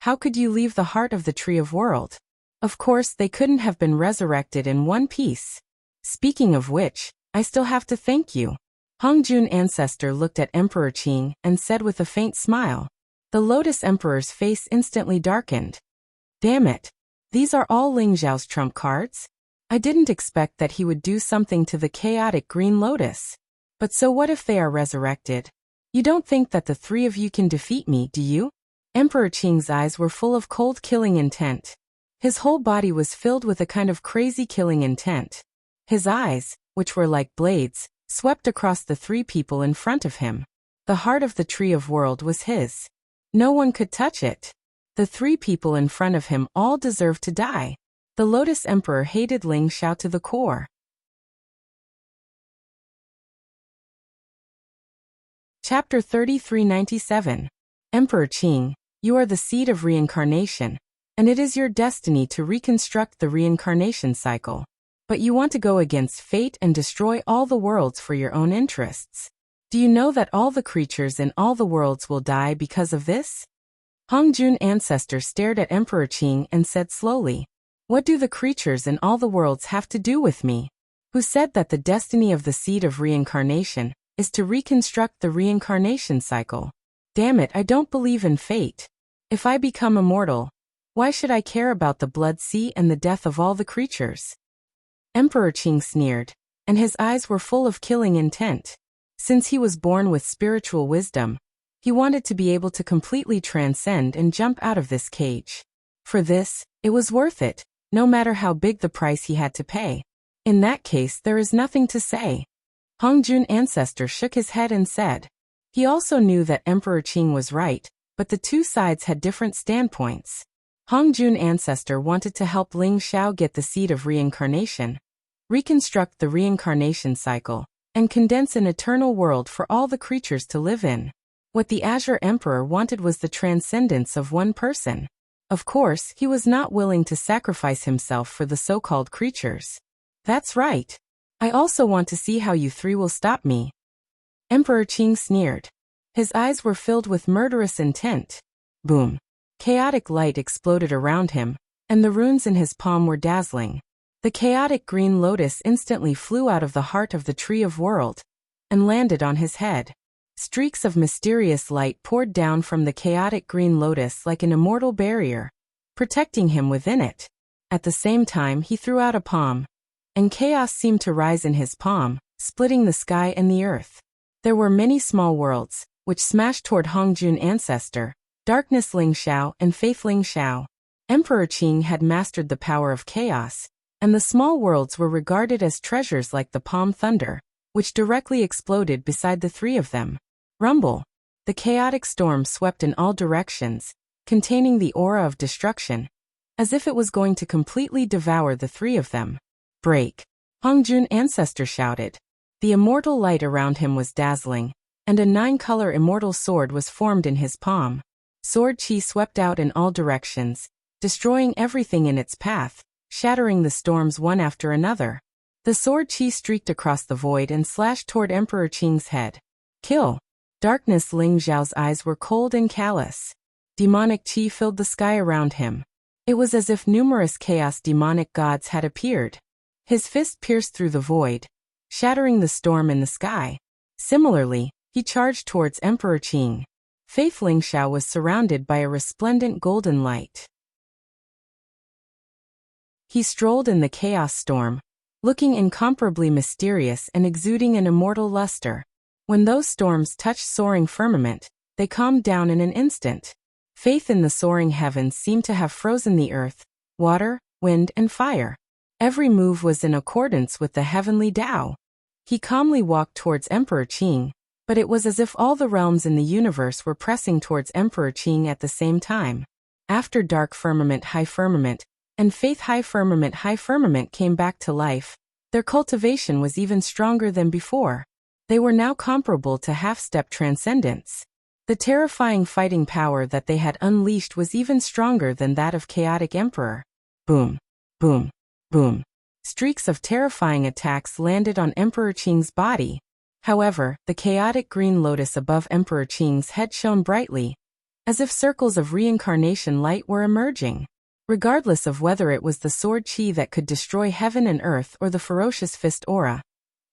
how could you leave the heart of the Tree of World? Of course, they couldn't have been resurrected in one piece. Speaking of which, I still have to thank you. Hongjun ancestor looked at Emperor Qing and said with a faint smile. The Lotus Emperor's face instantly darkened. Damn it. These are all Ling Zhao's trump cards? I didn't expect that he would do something to the chaotic Green Lotus. But so what if they are resurrected? You don't think that the three of you can defeat me, do you? Emperor Qing's eyes were full of cold killing intent. His whole body was filled with a kind of crazy killing intent. His eyes, which were like blades, swept across the three people in front of him. The heart of the Tree of World was his. No one could touch it. The three people in front of him all deserved to die. The Lotus Emperor hated Ling Xiao to the core. Chapter 3397. Emperor Qing, you are the seed of reincarnation, and it is your destiny to reconstruct the reincarnation cycle. But you want to go against fate and destroy all the worlds for your own interests. Do you know that all the creatures in all the worlds will die because of this? Hongjun ancestor stared at Emperor Qing and said slowly, what do the creatures in all the worlds have to do with me? Who said that the destiny of the seed of reincarnation is to reconstruct the reincarnation cycle? Damn it, I don't believe in fate. If I become immortal, why should I care about the blood sea and the death of all the creatures? Emperor Qing sneered, and his eyes were full of killing intent. Since he was born with spiritual wisdom, he wanted to be able to completely transcend and jump out of this cage. For this, it was worth it, no matter how big the price he had to pay. In that case, there is nothing to say. Hongjun ancestor shook his head and said. He also knew that Emperor Qing was right, but the two sides had different standpoints. Hongjun ancestor wanted to help Ling Xiao get the seed of reincarnation, reconstruct the reincarnation cycle, and condense an eternal world for all the creatures to live in. What the Azure Emperor wanted was the transcendence of one person. Of course, he was not willing to sacrifice himself for the so-called creatures. That's right. I also want to see how you three will stop me. Emperor Qing sneered. His eyes were filled with murderous intent. Boom. Chaotic light exploded around him, and the runes in his palm were dazzling. The chaotic green lotus instantly flew out of the heart of the Tree of World and landed on his head. Streaks of mysterious light poured down from the chaotic green lotus like an immortal barrier, protecting him within it. At the same time, he threw out a palm, and chaos seemed to rise in his palm, splitting the sky and the earth. There were many small worlds, which smashed toward Hongjun ancestor, Darkness Ling Xiao and Faith Ling Xiao. Emperor Qing had mastered the power of chaos, and the small worlds were regarded as treasures like the palm thunder, which directly exploded beside the three of them. Rumble. The chaotic storm swept in all directions, containing the aura of destruction, as if it was going to completely devour the three of them. Break. Hongjun ancestor shouted. The immortal light around him was dazzling, and a 9-color immortal sword was formed in his palm. Sword chi swept out in all directions, destroying everything in its path, shattering the storms one after another. The sword chi streaked across the void and slashed toward Emperor Qing's head. Kill. Darkness Ling Zhao's eyes were cold and callous. Demonic chi filled the sky around him. It was as if numerous chaos demonic gods had appeared. His fist pierced through the void, shattering the storm in the sky. Similarly, he charged towards Emperor Qing. Faith Ling Xiao was surrounded by a resplendent golden light. He strolled in the chaos storm, looking incomparably mysterious and exuding an immortal luster. When those storms touched soaring firmament, they calmed down in an instant. Faith in the soaring heavens seemed to have frozen the earth, water, wind, and fire. Every move was in accordance with the heavenly Tao. He calmly walked towards Emperor Qing, but it was as if all the realms in the universe were pressing towards Emperor Qing at the same time. After dark firmament, high firmament, and faith high firmament came back to life, Their cultivation was even stronger than before. They were now comparable to half-step transcendence. The terrifying fighting power that they had unleashed was even stronger than that of Chaotic Emperor. Boom, boom, boom. Streaks of terrifying attacks landed on Emperor Qing's body. However, the chaotic green lotus above Emperor Qing's head shone brightly, as if circles of reincarnation light were emerging. Regardless of whether it was the sword qi that could destroy heaven and earth or the ferocious fist aura,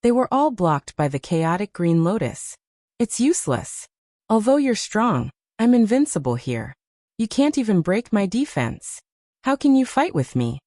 they were all blocked by the chaotic green lotus. It's useless. Although you're strong, I'm invincible here. You can't even break my defense. How can you fight with me?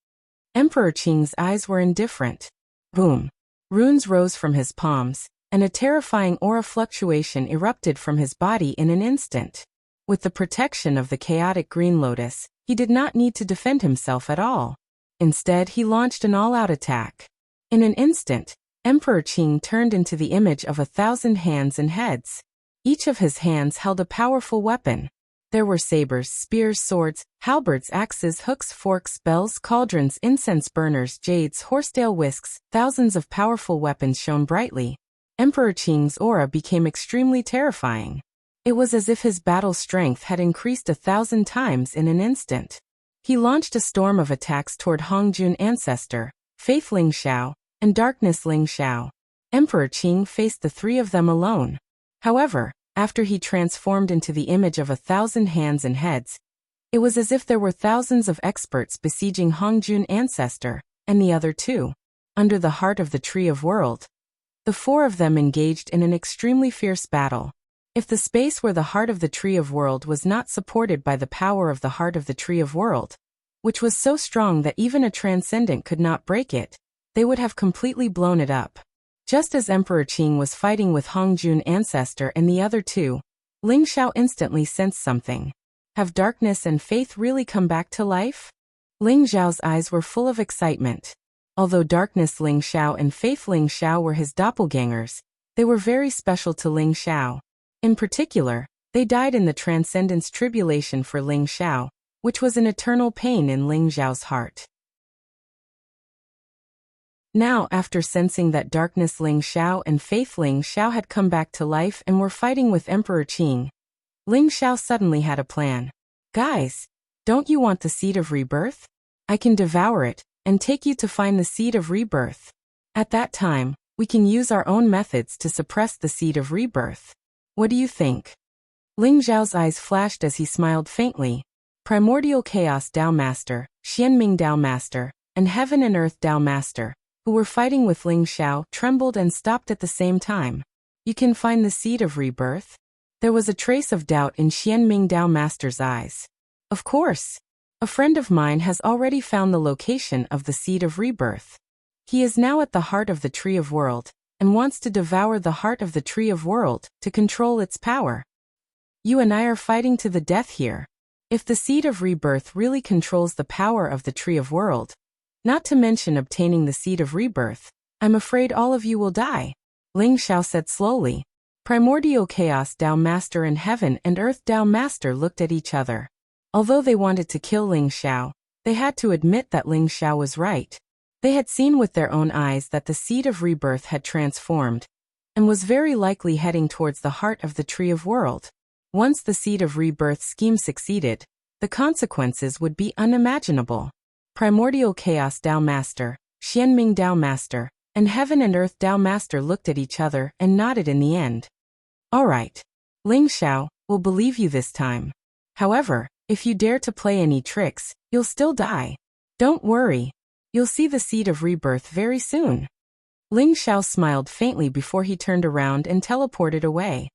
Emperor Qing's eyes were indifferent. Boom. Runes rose from his palms, and a terrifying aura fluctuation erupted from his body in an instant. With the protection of the chaotic green lotus, he did not need to defend himself at all. Instead, he launched an all-out attack. In an instant, Emperor Qing turned into the image of 1,000 hands and heads. Each of his hands held a powerful weapon. There were sabers, spears, swords, halberds, axes, hooks, forks, bells, cauldrons, incense burners, jades, horsetail whisks. Thousands of powerful weapons shone brightly. Emperor Qing's aura became extremely terrifying. It was as if his battle strength had increased 1,000 times in an instant. He launched a storm of attacks toward Hongjun Ancestor, Faith Ling Xiao, and Darkness Ling Xiao. Emperor Qing faced the three of them alone. However, after he transformed into the image of 1,000 hands and heads, it was as if there were thousands of experts besieging Hongjun Ancestor, and the other two. Under the heart of the Tree of World, the four of them engaged in an extremely fierce battle. If the space where the heart of the Tree of World was not supported by the power of the heart of the Tree of World, which was so strong that even a transcendent could not break it, they would have completely blown it up. Just as Emperor Qing was fighting with Hongjun Ancestor and the other two, Ling Xiao instantly sensed something. Have darkness and faith really come back to life? Ling Xiao's eyes were full of excitement. Although Darkness Ling Xiao and Faith Ling Xiao were his doppelgangers, they were very special to Ling Xiao. In particular, they died in the Transcendence Tribulation for Ling Xiao, which was an eternal pain in Ling Xiao's heart. Now, after sensing that Darkness Ling Xiao and Faith Ling Xiao had come back to life and were fighting with Emperor Qing, Ling Xiao suddenly had a plan. Guys, don't you want the Seed of Rebirth? I can devour it, and take you to find the Seed of Rebirth. At that time, we can use our own methods to suppress the Seed of Rebirth. What do you think? Ling Xiao's eyes flashed as he smiled faintly. Primordial Chaos Dao Master, Xianming Dao Master, and Heaven and Earth Dao Master, who were fighting with Ling Xiao, trembled and stopped at the same time. You can find the Seed of Rebirth? There was a trace of doubt in Xianming Dao Master's eyes. Of course. A friend of mine has already found the location of the Seed of Rebirth. He is now at the heart of the Tree of World, and wants to devour the heart of the Tree of World to control its power. You and I are fighting to the death here. If the Seed of Rebirth really controls the power of the Tree of World, not to mention obtaining the Seed of Rebirth, I'm afraid all of you will die. Ling Xiao said slowly. Primordial Chaos Dao Master and Heaven and Earth Dao Master looked at each other. Although they wanted to kill Ling Xiao, they had to admit that Ling Xiao was right. They had seen with their own eyes that the Seed of Rebirth had transformed, and was very likely heading towards the heart of the Tree of World. Once the Seed of Rebirth scheme succeeded, the consequences would be unimaginable. Primordial Chaos Dao Master, Xianming Dao Master, and Heaven and Earth Dao Master looked at each other and nodded in the end. Alright. Ling Xiao, we'll believe you this time. However, if you dare to play any tricks, you'll still die. Don't worry. You'll see the Seed of Rebirth very soon. Ling Xiao smiled faintly before he turned around and teleported away.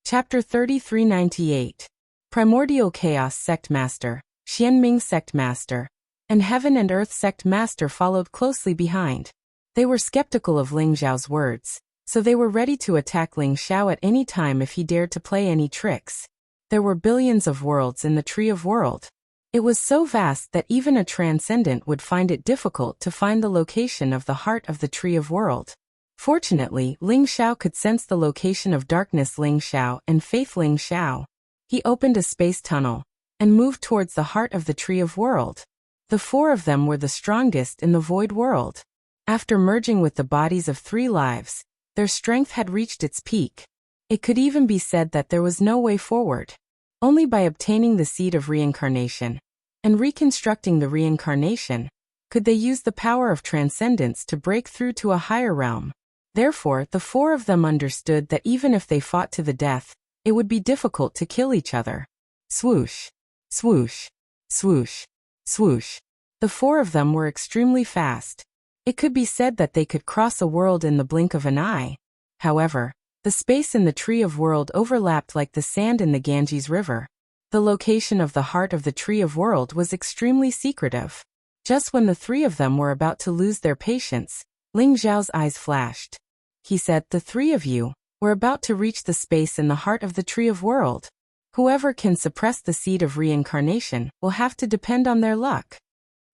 Chapter 3398. Primordial Chaos Sect Master, Xianming Sect Master, and Heaven and Earth Sect Master followed closely behind. They were skeptical of Ling Xiao's words, so they were ready to attack Ling Xiao at any time if he dared to play any tricks. There were billions of worlds in the Tree of World. It was so vast that even a transcendent would find it difficult to find the location of the heart of the Tree of World. Fortunately, Ling Xiao could sense the location of Darkness Ling Xiao and Faith Ling Xiao. He opened a space tunnel, and moved towards the heart of the Tree of World. The four of them were the strongest in the void world. After merging with the bodies of 3 lives, their strength had reached its peak. It could even be said that there was no way forward. Only by obtaining the seed of reincarnation and reconstructing the reincarnation could they use the power of transcendence to break through to a higher realm. Therefore, the four of them understood that even if they fought to the death, it would be difficult to kill each other. Swoosh, swoosh, swoosh, swoosh. The four of them were extremely fast. It could be said that they could cross a world in the blink of an eye. However, the space in the Tree of World overlapped like the sand in the Ganges River. The location of the heart of the Tree of World was extremely secretive. Just when the 3 of them were about to lose their patience, Ling Xiao's eyes flashed. He said, "The 3 of you, we're about to reach the space in the heart of the Tree of World. Whoever can suppress the seed of reincarnation will have to depend on their luck."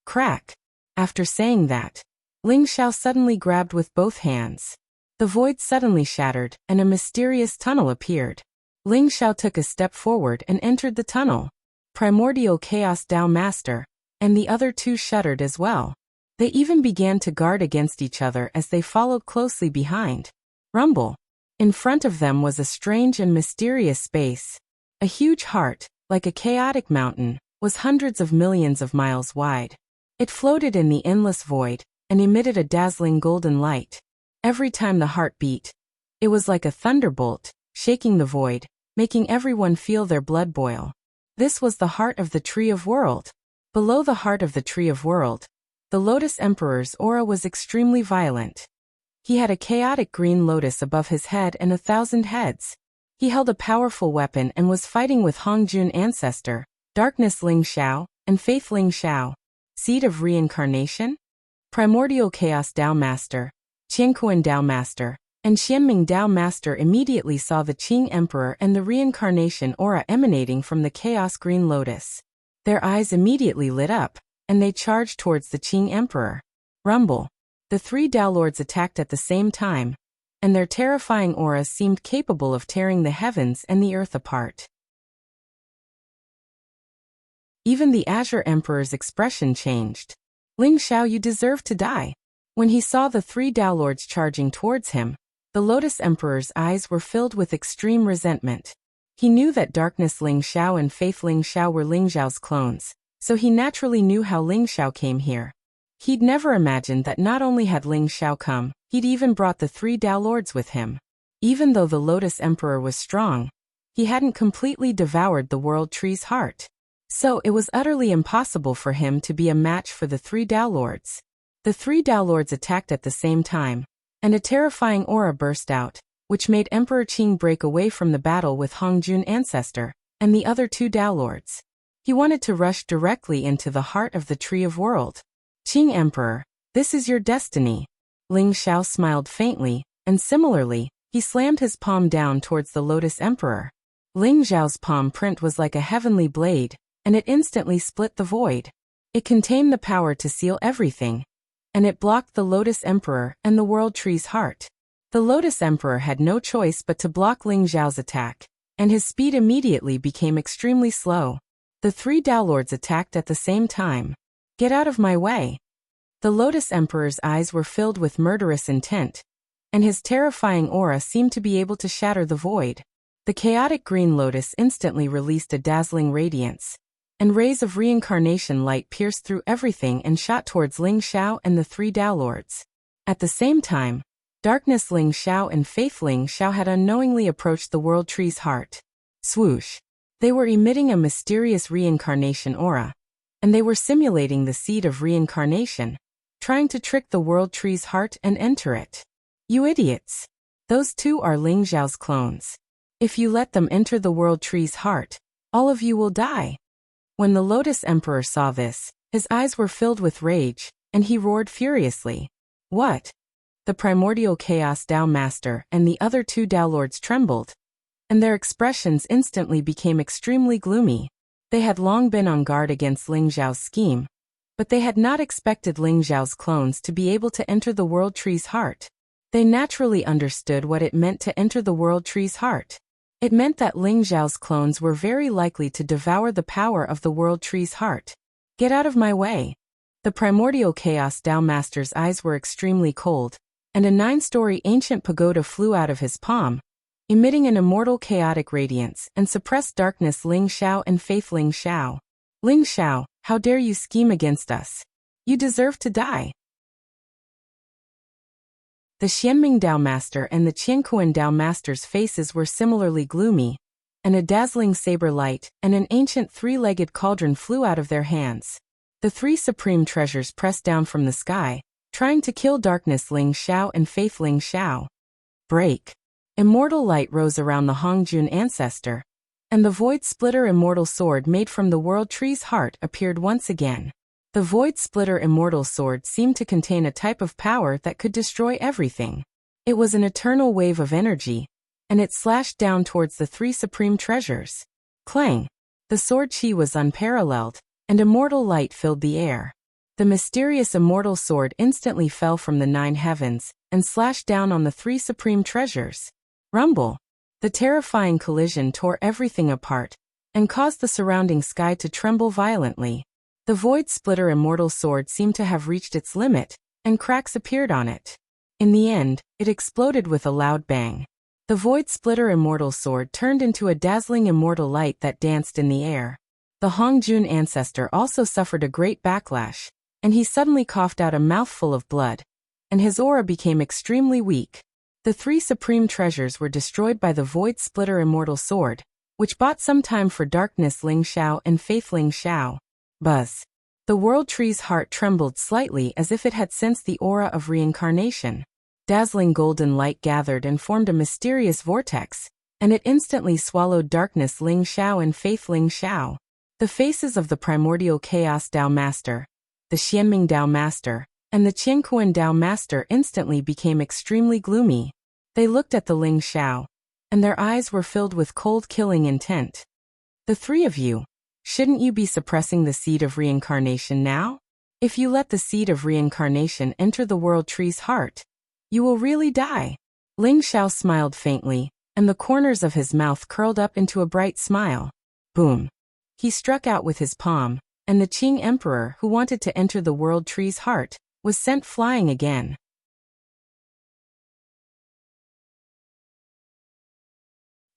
Crack. After saying that, Ling Xiao suddenly grabbed with both hands. The void suddenly shattered, and a mysterious tunnel appeared. Ling Xiao took a step forward and entered the tunnel. Primordial Chaos Dao Master and the other 2 shuddered as well. They even began to guard against each other as they followed closely behind. Rumble. In front of them was a strange and mysterious space. A huge heart, like a chaotic mountain, was hundreds of millions of miles wide. It floated in the endless void and emitted a dazzling golden light. Every time the heart beat, it was like a thunderbolt, shaking the void, making everyone feel their blood boil. This was the heart of the Tree of World. Below the heart of the Tree of World, the Lotus Emperor's aura was extremely violent. He had a chaotic green lotus above his head and 1,000 heads. He held a powerful weapon and was fighting with Hongjun Ancestor, Darkness Ling Xiao, and Faith Ling Xiao. Seed of Reincarnation? Primordial Chaos Dao Master, Qianquan Dao Master, and Xianming Dao Master immediately saw the Qing Emperor and the reincarnation aura emanating from the Chaos Green Lotus. Their eyes immediately lit up, and they charged towards the Qing Emperor. Rumble. The 3 Dao Lords attacked at the same time, and their terrifying auras seemed capable of tearing the heavens and the earth apart. Even the Azure Emperor's expression changed. "Ling Xiao, you deserve to die." When he saw the 3 Dao Lords charging towards him, the Lotus Emperor's eyes were filled with extreme resentment. He knew that Darkness Ling Xiao and Faith Ling Xiao were Ling Xiao's clones, so he naturally knew how Ling Xiao came here. He'd never imagined that not only had Ling Xiao come, he'd even brought the 3 Dao Lords with him. Even though the Lotus Emperor was strong, he hadn't completely devoured the World Tree's heart. So it was utterly impossible for him to be a match for the 3 Dao Lords. The 3 Dao Lords attacked at the same time, and a terrifying aura burst out, which made Emperor Qing break away from the battle with Hongjun Ancestor and the other 2 Dao Lords. He wanted to rush directly into the heart of the Tree of World. "Qing Emperor, this is your destiny." Ling Xiao smiled faintly, and similarly, he slammed his palm down towards the Lotus Emperor. Ling Xiao's palm print was like a heavenly blade, and it instantly split the void. It contained the power to seal everything, and it blocked the Lotus Emperor and the World Tree's heart. The Lotus Emperor had no choice but to block Ling Xiao's attack, and his speed immediately became extremely slow. The 3 Dao Lords attacked at the same time. "Get out of my way." The Lotus Emperor's eyes were filled with murderous intent, and his terrifying aura seemed to be able to shatter the void. The chaotic green lotus instantly released a dazzling radiance, and rays of reincarnation light pierced through everything and shot towards Ling Xiao and the 3 Dao Lords. At the same time, Darkness Ling Xiao and Faith Ling Xiao had unknowingly approached the World Tree's heart. Swoosh. They were emitting a mysterious reincarnation aura, and they were simulating the seed of reincarnation, trying to trick the World Tree's heart and enter it. "You idiots! Those 2 are Ling Xiao's clones. If you let them enter the World Tree's heart, all of you will die." When the Lotus Emperor saw this, his eyes were filled with rage, and he roared furiously. "What?" The Primordial Chaos Dao Master and the other 2 Dao Lords trembled, and their expressions instantly became extremely gloomy. They had long been on guard against Ling Xiao's scheme, but they had not expected Ling Xiao's clones to be able to enter the World Tree's heart. They naturally understood what it meant to enter the World Tree's heart. It meant that Ling Xiao's clones were very likely to devour the power of the World Tree's heart. Get out of my way. The primordial Chaos Dao Master's eyes were extremely cold, and a 9-story ancient pagoda flew out of his palm, emitting an immortal chaotic radiance and suppressed darkness. Ling Xiao and Faith. Ling Xiao. Ling Xiao, how dare you scheme against us? You deserve to die. The Xianming Dao Master and the Qiankuan Dao Master's faces were similarly gloomy, and a dazzling saber light and an ancient 3-legged cauldron flew out of their hands. The 3 supreme treasures pressed down from the sky, trying to kill darkness. Ling Xiao and Faith. Ling Xiao. Break. Immortal light rose around the Hongjun ancestor, and the Void Splitter immortal sword made from the World Tree's heart appeared once again. The Void Splitter immortal sword seemed to contain a type of power that could destroy everything. It was an eternal wave of energy, and it slashed down towards the 3 supreme treasures. Clang! The sword chi was unparalleled, and immortal light filled the air. The mysterious immortal sword instantly fell from the 9 heavens and slashed down on the 3 supreme treasures. Rumble! The terrifying collision tore everything apart and caused the surrounding sky to tremble violently. The Void Splitter immortal sword seemed to have reached its limit, and cracks appeared on it. In the end, it exploded with a loud bang. The Void Splitter immortal sword turned into a dazzling immortal light that danced in the air. The Hongjun ancestor also suffered a great backlash, and he suddenly coughed out a mouthful of blood, and his aura became extremely weak. The 3 supreme treasures were destroyed by the Void Splitter immortal sword, which bought some time for darkness. Ling Xiao and Faith. Ling Xiao. Buzz. The World Tree's heart trembled slightly as if it had sensed the aura of reincarnation. Dazzling golden light gathered and formed a mysterious vortex, and it instantly swallowed darkness. Ling Xiao and Faith. Ling Xiao. The faces of the primordial Chaos Dao Master, the Xianming Dao Master, and the Qiankuan Dao Master instantly became extremely gloomy. They looked at the Ling Xiao, and their eyes were filled with cold killing intent. The 3 of you. Shouldn't you be suppressing the seed of reincarnation now? If you let the seed of reincarnation enter the World Tree's heart, you will really die. Ling Xiao smiled faintly, and the corners of his mouth curled up into a bright smile. Boom. He struck out with his palm, and the Qing Emperor who wanted to enter the World Tree's heart was sent flying again.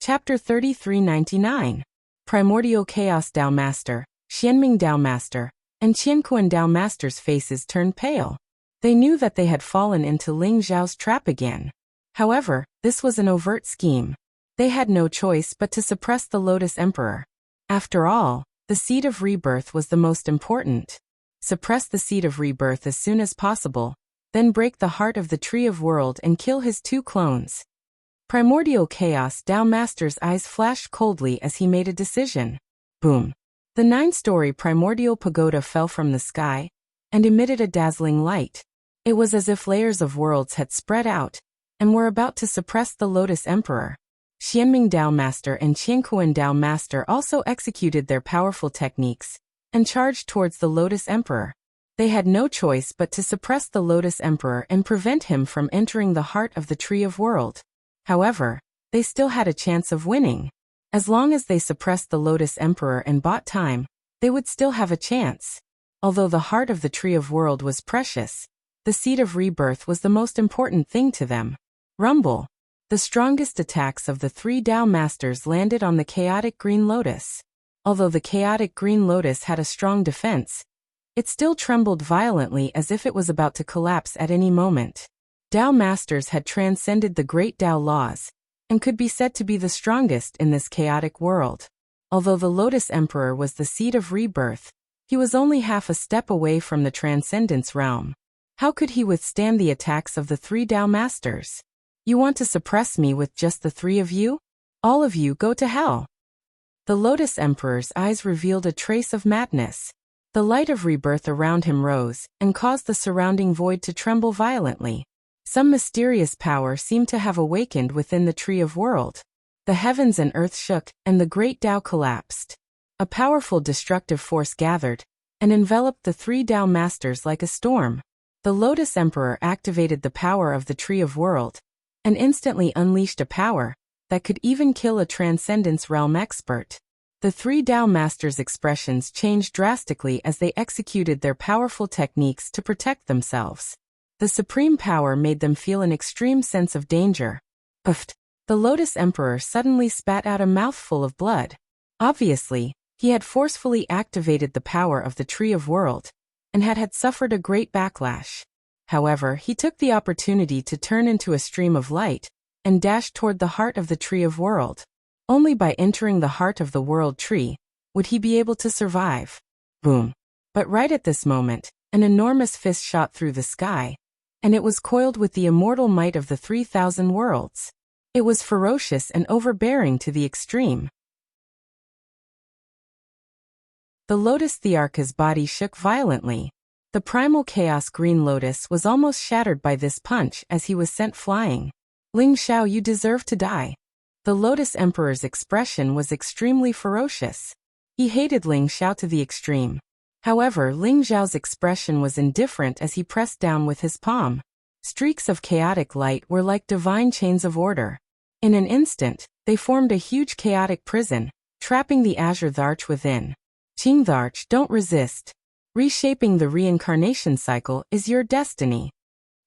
Chapter 3399. Primordial Chaos Dao Master, Xianming Dao Master, and Qiankuan Dao Master's faces turned pale. They knew that they had fallen into Ling Xiao's trap again. However, this was an overt scheme. They had no choice but to suppress the Lotus Emperor. After all, the seed of rebirth was the most important. Suppress the seed of rebirth as soon as possible, then break the heart of the Tree of World and kill his 2 clones. Primordial Chaos Dao Master's eyes flashed coldly as he made a decision. Boom. The 9-story primordial pagoda fell from the sky and emitted a dazzling light. It was as if layers of worlds had spread out and were about to suppress the Lotus Emperor. Xianming Dao Master and Qiankuan Dao Master also executed their powerful techniques and charged towards the Lotus Emperor. They had no choice but to suppress the Lotus Emperor and prevent him from entering the heart of the Tree of World. However, they still had a chance of winning. As long as they suppressed the Lotus Emperor and bought time, they would still have a chance. Although the heart of the Tree of World was precious, the seed of rebirth was the most important thing to them. Rumble. The strongest attacks of the 3 Dao Masters landed on the chaotic green lotus. Although the chaotic green lotus had a strong defense, it still trembled violently as if it was about to collapse at any moment. Dao Masters had transcended the great Dao laws, and could be said to be the strongest in this chaotic world. Although the Lotus Emperor was the seed of rebirth, he was only half a step away from the Transcendence realm. How could he withstand the attacks of the 3 Dao Masters? You want to suppress me with just the 3 of you? All of you go to hell. The Lotus Emperor's eyes revealed a trace of madness. The light of rebirth around him rose, and caused the surrounding void to tremble violently. Some mysterious power seemed to have awakened within the Tree of World. The heavens and earth shook, and the great Dao collapsed. A powerful destructive force gathered, and enveloped the 3 Dao Masters like a storm. The Lotus Emperor activated the power of the Tree of World, and instantly unleashed a power that could even kill a Transcendence Realm expert. The three Tao Masters' expressions changed drastically as they executed their powerful techniques to protect themselves. The supreme power made them feel an extreme sense of danger. Puffed. The Lotus Emperor suddenly spat out a mouthful of blood. Obviously, he had forcefully activated the power of the Tree of World, and had suffered a great backlash. However, he took the opportunity to turn into a stream of light, and dashed toward the heart of the Tree of World. Only by entering the heart of the World Tree would he be able to survive. Boom. But right at this moment, an enormous fist shot through the sky, and it was coiled with the immortal might of the 3,000 worlds. It was ferocious and overbearing to the extreme. The Lotus Thearcha's body shook violently. The primal chaos Green Lotus was almost shattered by this punch as he was sent flying. Ling Xiao, you deserve to die. The Lotus Emperor's expression was extremely ferocious. He hated Ling Xiao to the extreme. However, Ling Xiao's expression was indifferent as he pressed down with his palm. Streaks of chaotic light were like divine chains of order. In an instant, they formed a huge chaotic prison, trapping the Azure Tharch within. Qing Tharch, don't resist. Reshaping the reincarnation cycle is your destiny.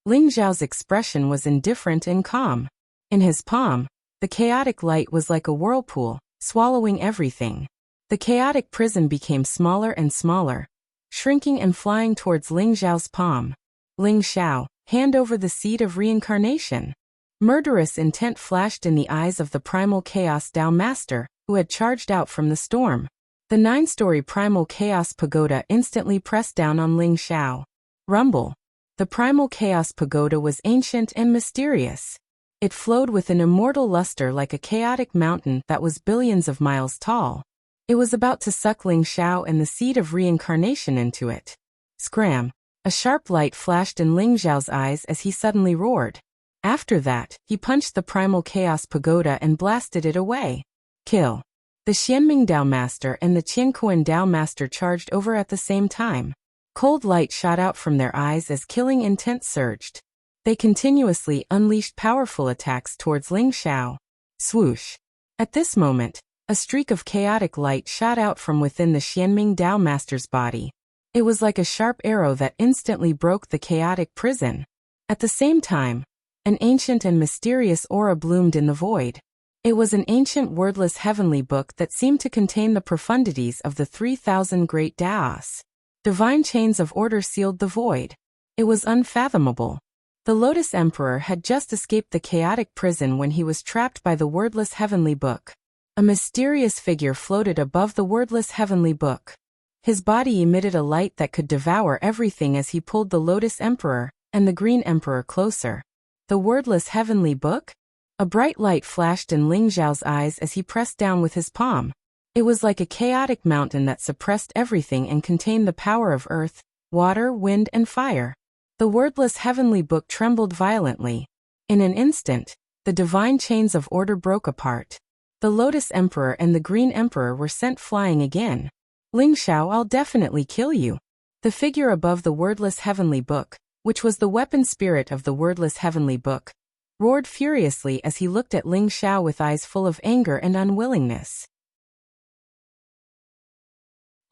Ling Xiao's expression was indifferent and calm. In his palm, the chaotic light was like a whirlpool, swallowing everything. The chaotic prison became smaller and smaller, shrinking and flying towards Ling Xiao's palm. Ling Xiao, hand over the seed of reincarnation. Murderous intent flashed in the eyes of the primal chaos Tao Master, who had charged out from the storm. The 9-story primal chaos pagoda instantly pressed down on Ling Xiao. Rumble. The primal chaos pagoda was ancient and mysterious. It flowed with an immortal luster like a chaotic mountain that was billions of miles tall. It was about to suck Ling Xiao and the seed of reincarnation into it. Scram. A sharp light flashed in Ling Xiao's eyes as he suddenly roared. After that, he punched the primal chaos pagoda and blasted it away. Kill. The Xianming Tao Master and the Qianquan Tao Master charged over at the same time. Cold light shot out from their eyes as killing intent surged. They continuously unleashed powerful attacks towards Ling Xiao. Swoosh. At this moment, a streak of chaotic light shot out from within the Xianming Tao Master's body. It was like a sharp arrow that instantly broke the chaotic prison. At the same time, an ancient and mysterious aura bloomed in the void. It was an ancient wordless heavenly book that seemed to contain the profundities of the 3,000 great Taos. Divine chains of order sealed the void. It was unfathomable. The Lotus Emperor had just escaped the chaotic prison when he was trapped by the wordless heavenly book. A mysterious figure floated above the wordless heavenly book. His body emitted a light that could devour everything as he pulled the Lotus Emperor and the Green Emperor closer. The wordless heavenly book? A bright light flashed in Ling Xiao's eyes as he pressed down with his palm. It was like a chaotic mountain that suppressed everything and contained the power of earth, water, wind, and fire. The wordless heavenly book trembled violently. In an instant, the divine chains of order broke apart. The Lotus Emperor and the Green Emperor were sent flying again. Ling Xiao, I'll definitely kill you. The figure above the wordless heavenly book, which was the weapon spirit of the wordless heavenly book, roared furiously as he looked at Ling Xiao with eyes full of anger and unwillingness.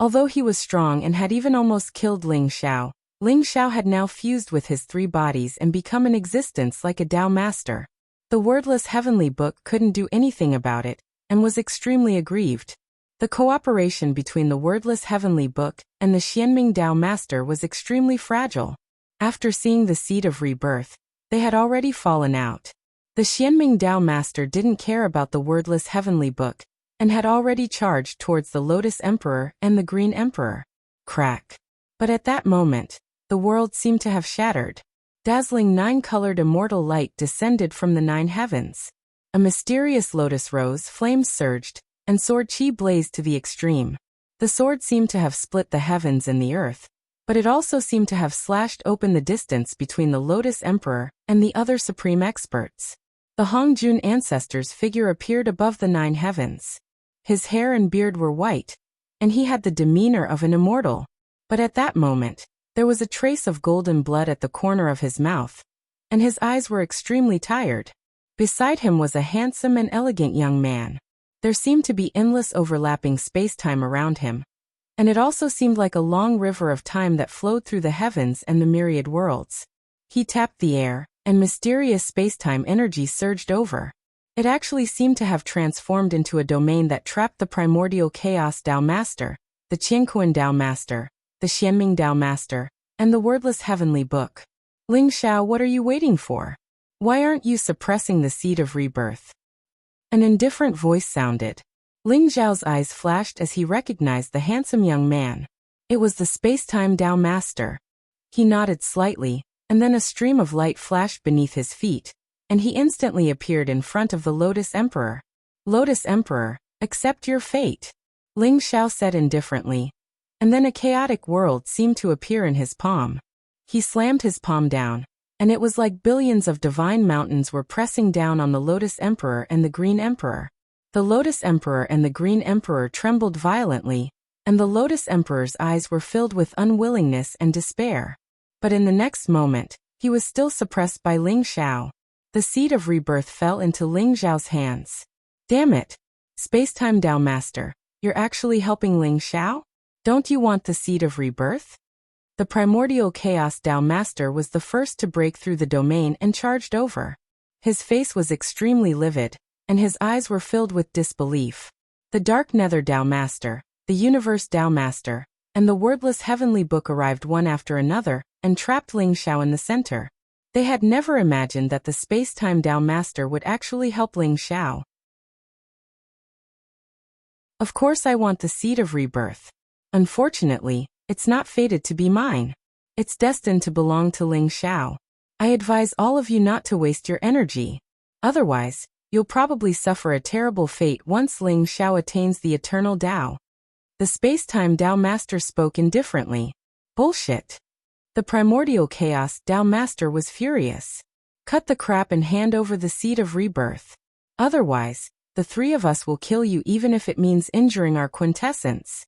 Although he was strong and had even almost killed Ling Xiao had now fused with his 3 bodies and become in existence like a Tao Master. The wordless heavenly book couldn't do anything about it, and was extremely aggrieved. The cooperation between the wordless heavenly book and the Xianming Tao Master was extremely fragile. After seeing the seed of rebirth, they had already fallen out. The Xianming Tao Master didn't care about the wordless heavenly book, and had already charged towards the Lotus Emperor and the Green Emperor. Crack. But at that moment, the world seemed to have shattered. Dazzling 9-colored immortal light descended from the 9 heavens. A mysterious lotus rose, flames surged, and sword chi blazed to the extreme. The sword seemed to have split the heavens and the earth, but it also seemed to have slashed open the distance between the Lotus Emperor and the other supreme experts. The Hongjun ancestor's figure appeared above the 9 heavens. His hair and beard were white, and he had the demeanor of an immortal. But at that moment, there was a trace of golden blood at the corner of his mouth, and his eyes were extremely tired. Beside him was a handsome and elegant young man. There seemed to be endless overlapping space-time around him. And it also seemed like a long river of time that flowed through the heavens and the myriad worlds. He tapped the air, and mysterious space-time energy surged over. It actually seemed to have transformed into a domain that trapped the primordial chaos Tao Master, the Qianquan Tao Master, the Xianming Tao Master, and the wordless heavenly book. Ling Xiao, what are you waiting for? Why aren't you suppressing the seed of rebirth? An indifferent voice sounded. Ling Xiao's eyes flashed as he recognized the handsome young man. It was the space-time Tao Master. He nodded slightly, and then a stream of light flashed beneath his feet, and he instantly appeared in front of the Lotus Emperor. Lotus Emperor, accept your fate, Ling Xiao said indifferently, and then a chaotic world seemed to appear in his palm. He slammed his palm down, and it was like billions of divine mountains were pressing down on the Lotus Emperor and the Green Emperor. The Lotus Emperor and the Green Emperor trembled violently, and the Lotus Emperor's eyes were filled with unwillingness and despair. But in the next moment, he was still suppressed by Ling Xiao. The seed of rebirth fell into Ling Xiao's hands. Damn it! Spacetime Tao Master, you're actually helping Ling Xiao? Don't you want the seed of rebirth? The primordial chaos Tao Master was the first to break through the domain and charged over. His face was extremely livid, and his eyes were filled with disbelief. The Dark Nether Tao Master, the Universe Tao Master, and the wordless heavenly book arrived one after another and trapped Ling Xiao in the center. They had never imagined that the space-time Tao Master would actually help Ling Xiao. Of course I want the seed of rebirth. Unfortunately, it's not fated to be mine. It's destined to belong to Ling Xiao. I advise all of you not to waste your energy. Otherwise, you'll probably suffer a terrible fate once Ling Xiao attains the eternal Tao. The space-time Tao Master spoke indifferently. Bullshit. The primordial chaos Tao Master was furious. Cut the crap and hand over the seed of rebirth. Otherwise, the three of us will kill you even if it means injuring our quintessence.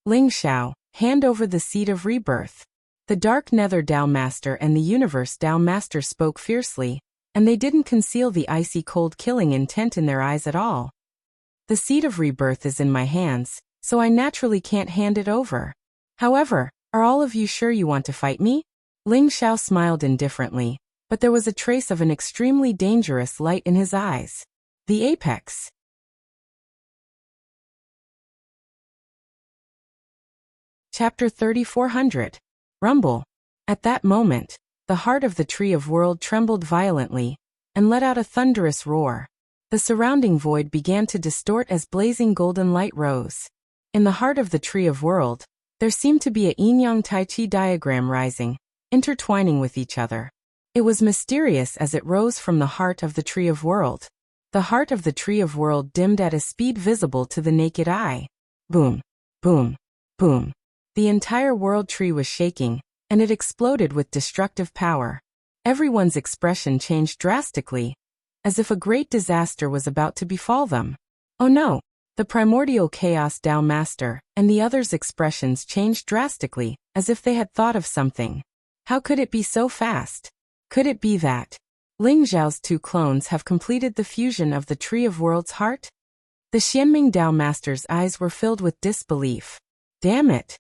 Ling Xiao, hand over the seed of rebirth. The Dark Nether Tao Master and the Universe Tao Master spoke fiercely, and they didn't conceal the icy cold killing intent in their eyes at all. The seed of rebirth is in my hands, so I naturally can't hand it over. However, are all of you sure you want to fight me? Ling Xiao smiled indifferently, but there was a trace of an extremely dangerous light in his eyes. The apex. Chapter 3400. Rumble. At that moment, the heart of the Tree of World trembled violently, and let out a thunderous roar. The surrounding void began to distort as blazing golden light rose. In the heart of the Tree of World, there seemed to be a yin-yang tai chi diagram rising, intertwining with each other. It was mysterious as it rose from the heart of the Tree of World. The heart of the Tree of World dimmed at a speed visible to the naked eye. Boom, boom, boom. The entire world tree was shaking, and it exploded with destructive power. Everyone's expression changed drastically, as if a great disaster was about to befall them. Oh no! The primordial chaos Tao Master and the others' expressions changed drastically, as if they had thought of something. How could it be so fast? Could it be that Ling Xiao's two clones have completed the fusion of the Tree of World's heart? The Xianming Tao Master's eyes were filled with disbelief. Damn it!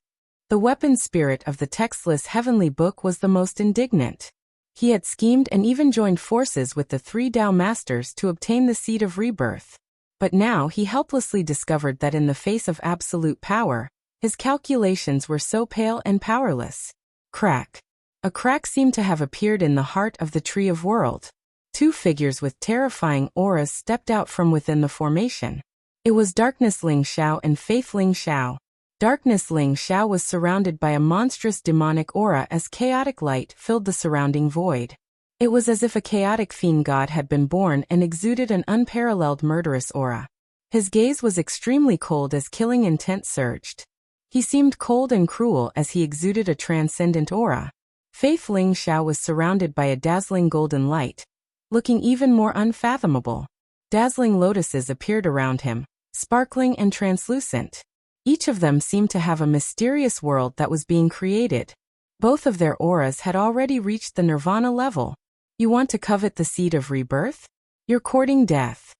The weapon spirit of the textless heavenly book was the most indignant. He had schemed and even joined forces with the three Tao Masters to obtain the seed of rebirth. But now he helplessly discovered that in the face of absolute power, his calculations were so pale and powerless. Crack. A crack seemed to have appeared in the heart of the Tree of World. Two figures with terrifying auras stepped out from within the formation. It was Darkness Ling Xiao and Faith Ling Xiao. Darkness Ling Xiao was surrounded by a monstrous demonic aura as chaotic light filled the surrounding void. It was as if a chaotic fiend god had been born and exuded an unparalleled murderous aura. His gaze was extremely cold as killing intent surged. He seemed cold and cruel as he exuded a transcendent aura. Faith Ling Xiao was surrounded by a dazzling golden light, looking even more unfathomable. Dazzling lotuses appeared around him, sparkling and translucent. Each of them seemed to have a mysterious world that was being created. Both of their auras had already reached the nirvana level. You want to covet the seed of rebirth? You're courting death.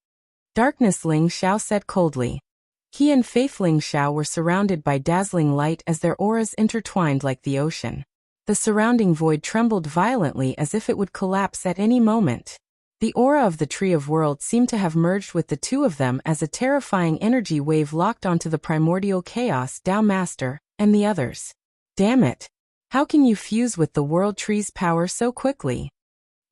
Darkness, Ling Xiao said coldly. He and Faith Ling Xiao were surrounded by dazzling light as their auras intertwined like the ocean. The surrounding void trembled violently as if it would collapse at any moment. The aura of the Tree of Worlds seemed to have merged with the two of them as a terrifying energy wave locked onto the primordial chaos Tao Master and the others. Damn it! How can you fuse with the World Tree's power so quickly?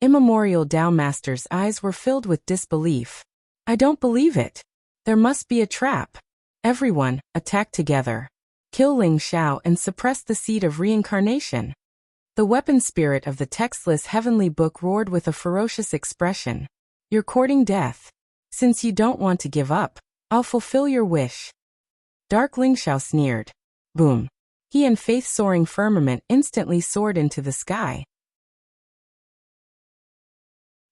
Immemorial Tao Master's eyes were filled with disbelief. I don't believe it. There must be a trap. Everyone, attack together. Kill Ling Xiao and suppress the seed of reincarnation. The weapon spirit of the textless heavenly book roared with a ferocious expression. You're courting death. Since you don't want to give up, I'll fulfill your wish. Dark Ling Xiao sneered. Boom. He and Faith soaring firmament instantly soared into the sky.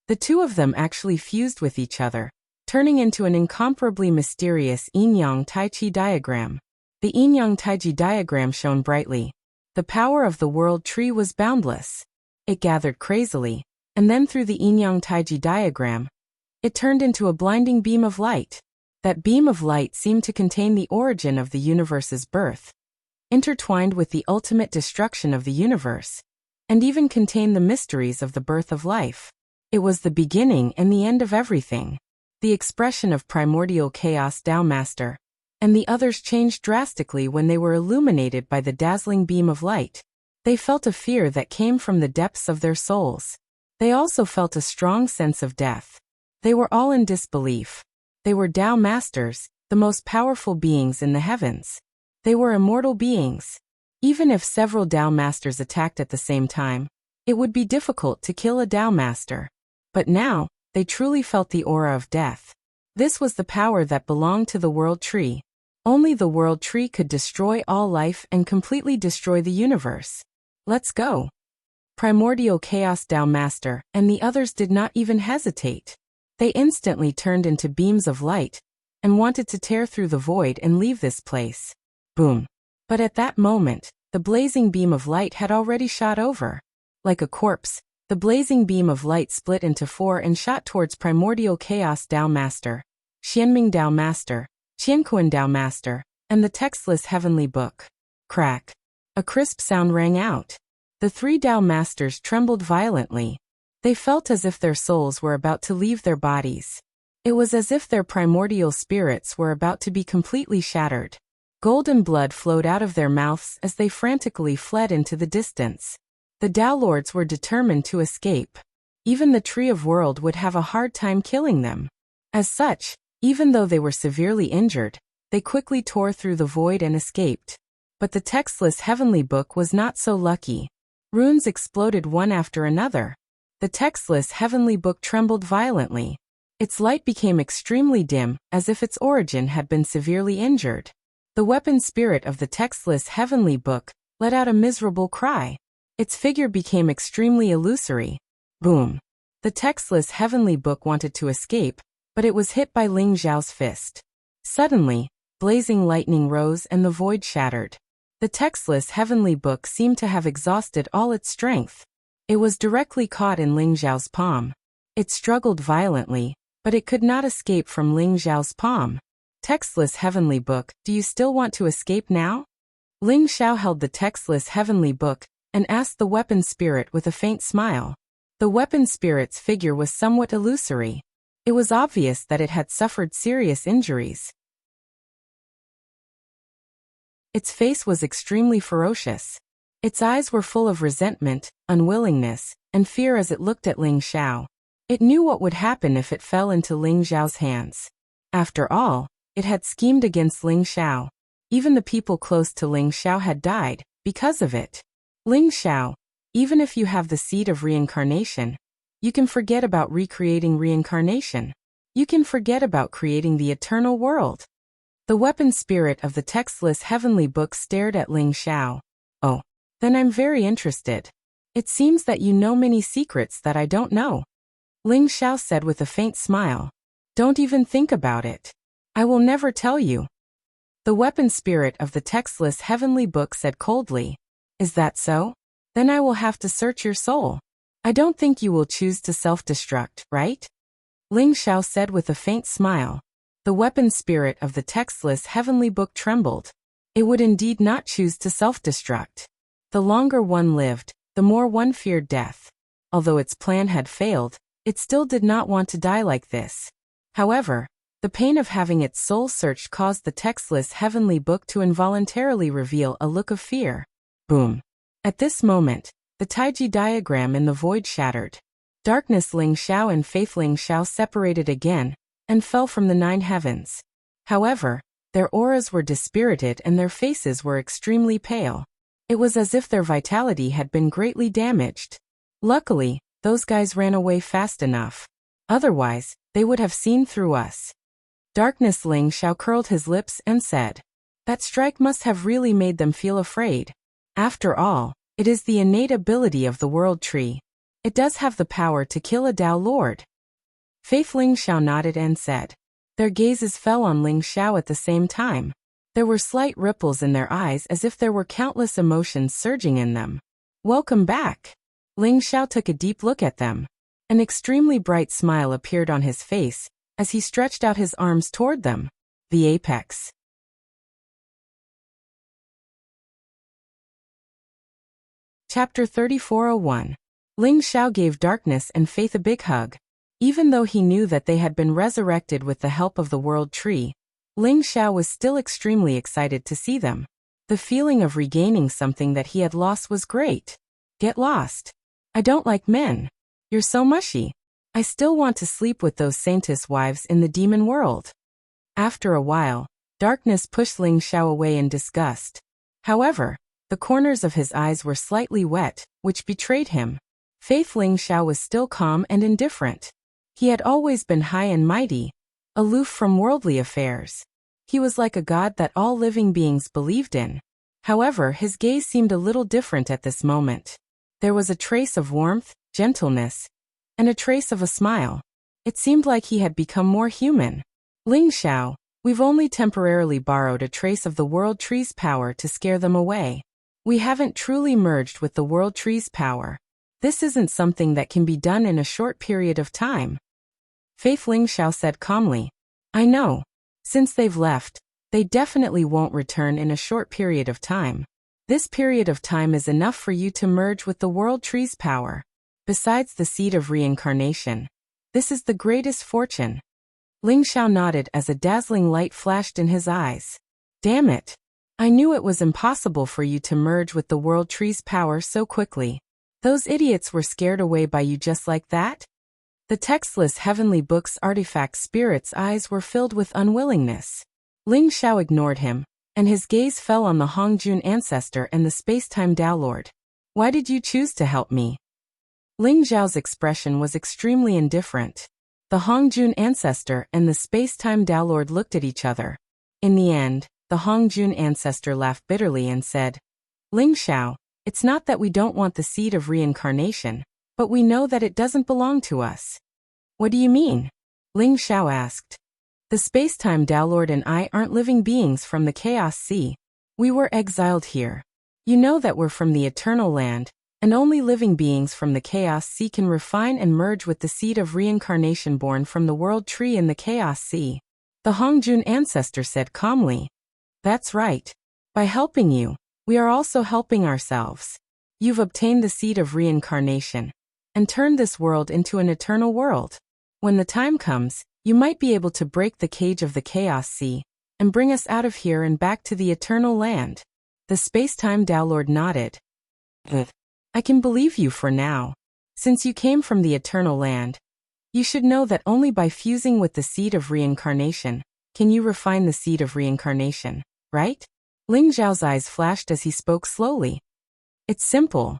The two of them actually fused with each other, turning into an incomparably mysterious yin-yang tai chi diagram. The yin-yang tai chi diagram shone brightly. The power of the world tree was boundless. It gathered crazily, and then through the yin-yang tai chi diagram, it turned into a blinding beam of light. That beam of light seemed to contain the origin of the universe's birth, intertwined with the ultimate destruction of the universe, and even contain the mysteries of the birth of life. It was the beginning and the end of everything. The expression of primordial chaos Tao Master and the others changed drastically when they were illuminated by the dazzling beam of light. They felt a fear that came from the depths of their souls. They also felt a strong sense of death. They were all in disbelief. They were Tao Masters, the most powerful beings in the heavens. They were immortal beings. Even if several Tao Masters attacked at the same time, it would be difficult to kill a Tao Master. But now, they truly felt the aura of death. This was the power that belonged to the World Tree. Only the World Tree could destroy all life and completely destroy the universe. Let's go. Primordial Chaos Tao Master and the others did not even hesitate. They instantly turned into beams of light and wanted to tear through the void and leave this place. Boom. But at that moment, the blazing beam of light had already shot over. Like a corpse, the blazing beam of light split into four and shot towards Primordial Chaos Tao Master, Xianming Tao Master, Qianquan Tao Master, and the textless heavenly book. Crack. A crisp sound rang out. The three Tao Masters trembled violently. They felt as if their souls were about to leave their bodies. It was as if their primordial spirits were about to be completely shattered. Golden blood flowed out of their mouths as they frantically fled into the distance. The Tao Lords were determined to escape. Even the Tree of World would have a hard time killing them. As such, even though they were severely injured, they quickly tore through the void and escaped. But the textless heavenly book was not so lucky. Runes exploded one after another. The textless heavenly book trembled violently. Its light became extremely dim, as if its origin had been severely injured. The weapon spirit of the textless heavenly book let out a miserable cry. Its figure became extremely illusory. Boom. The textless heavenly book wanted to escape, but it was hit by Ling Xiao's fist. Suddenly, blazing lightning rose and the void shattered. The textless heavenly book seemed to have exhausted all its strength. It was directly caught in Ling Xiao's palm. It struggled violently, but it could not escape from Ling Xiao's palm. Textless heavenly book, do you still want to escape now? Ling Xiao held the textless heavenly book and asked the weapon spirit with a faint smile. The weapon spirit's figure was somewhat illusory. It was obvious that it had suffered serious injuries. Its face was extremely ferocious. Its eyes were full of resentment, unwillingness, and fear as it looked at Ling Xiao. It knew what would happen if it fell into Ling Xiao's hands. After all, it had schemed against Ling Xiao. Even the people close to Ling Xiao had died because of it. Ling Xiao, even if you have the seed of reincarnation, you can forget about recreating reincarnation. You can forget about creating the eternal world. The weapon spirit of the textless heavenly book stared at Ling Xiao. Oh, then I'm very interested. It seems that you know many secrets that I don't know. Ling Xiao said with a faint smile. Don't even think about it. I will never tell you. The weapon spirit of the textless heavenly book said coldly. Is that so? Then I will have to search your soul. I don't think you will choose to self-destruct, right? Ling Xiao said with a faint smile. The weapon spirit of the textless heavenly book trembled. It would indeed not choose to self-destruct. The longer one lived, the more one feared death. Although its plan had failed, it still did not want to die like this. However, the pain of having its soul searched caused the textless heavenly book to involuntarily reveal a look of fear. Boom. At this moment, the Taiji diagram in the void shattered. Darkness Ling Xiao and Faith Ling Xiao separated again, and fell from the 9 heavens. However, their auras were dispirited and their faces were extremely pale. It was as if their vitality had been greatly damaged. Luckily, those guys ran away fast enough. Otherwise, they would have seen through us. Darkness Ling Xiao curled his lips and said, "That strike must have really made them feel afraid. After all, it is the innate ability of the World Tree. It does have the power to kill a Tao Lord." Faith Ling Xiao nodded and said. Their gazes fell on Ling Xiao at the same time. There were slight ripples in their eyes as if there were countless emotions surging in them. "Welcome back." Ling Xiao took a deep look at them. An extremely bright smile appeared on his face as he stretched out his arms toward them. The apex. Chapter 3401. Ling Xiao gave Darkness and Faith a big hug. Even though he knew that they had been resurrected with the help of the World Tree, Ling Xiao was still extremely excited to see them. The feeling of regaining something that he had lost was great. Get lost. I don't like men. You're so mushy. I still want to sleep with those saintess wives in the demon world. After a while, Darkness pushed Ling Xiao away in disgust. However, the corners of his eyes were slightly wet, which betrayed him. Faith Ling Xiao was still calm and indifferent. He had always been high and mighty, aloof from worldly affairs. He was like a god that all living beings believed in. However, his gaze seemed a little different at this moment. There was a trace of warmth, gentleness, and a trace of a smile. It seemed like he had become more human. Ling Xiao, we've only temporarily borrowed a trace of the World Tree's power to scare them away. We haven't truly merged with the World Tree's power. This isn't something that can be done in a short period of time. Faith Ling Xiao said calmly. I know. Since they've left, they definitely won't return in a short period of time. This period of time is enough for you to merge with the World Tree's power. Besides the seed of reincarnation, this is the greatest fortune. Ling Xiao nodded as a dazzling light flashed in his eyes. Damn it. I knew it was impossible for you to merge with the World Tree's power so quickly. Those idiots were scared away by you just like that? The textless heavenly book's artifact spirit's eyes were filled with unwillingness. Ling Xiao ignored him, and his gaze fell on the Hongjun ancestor and the space-time Tao Lord. Why did you choose to help me? Ling Xiao's expression was extremely indifferent. The Hongjun ancestor and the space-time Tao Lord looked at each other. In the end, the Hongjun ancestor laughed bitterly and said, Ling Xiao, it's not that we don't want the seed of reincarnation, but we know that it doesn't belong to us. What do you mean? Ling Xiao asked. The space-time Tao Lord and I aren't living beings from the Chaos Sea. We were exiled here. You know that we're from the Eternal Land, and only living beings from the Chaos Sea can refine and merge with the seed of reincarnation born from the World Tree in the Chaos Sea. The Hongjun ancestor said calmly. That's right. By helping you, we are also helping ourselves. You've obtained the seed of reincarnation and turned this world into an eternal world. When the time comes, you might be able to break the cage of the Chaos Sea and bring us out of here and back to the Eternal Land. The space-time Tao Lord nodded. I can believe you for now. Since you came from the Eternal Land, you should know that only by fusing with the seed of reincarnation can you refine the seed of reincarnation, right? Ling Xiao's eyes flashed as he spoke slowly. It's simple.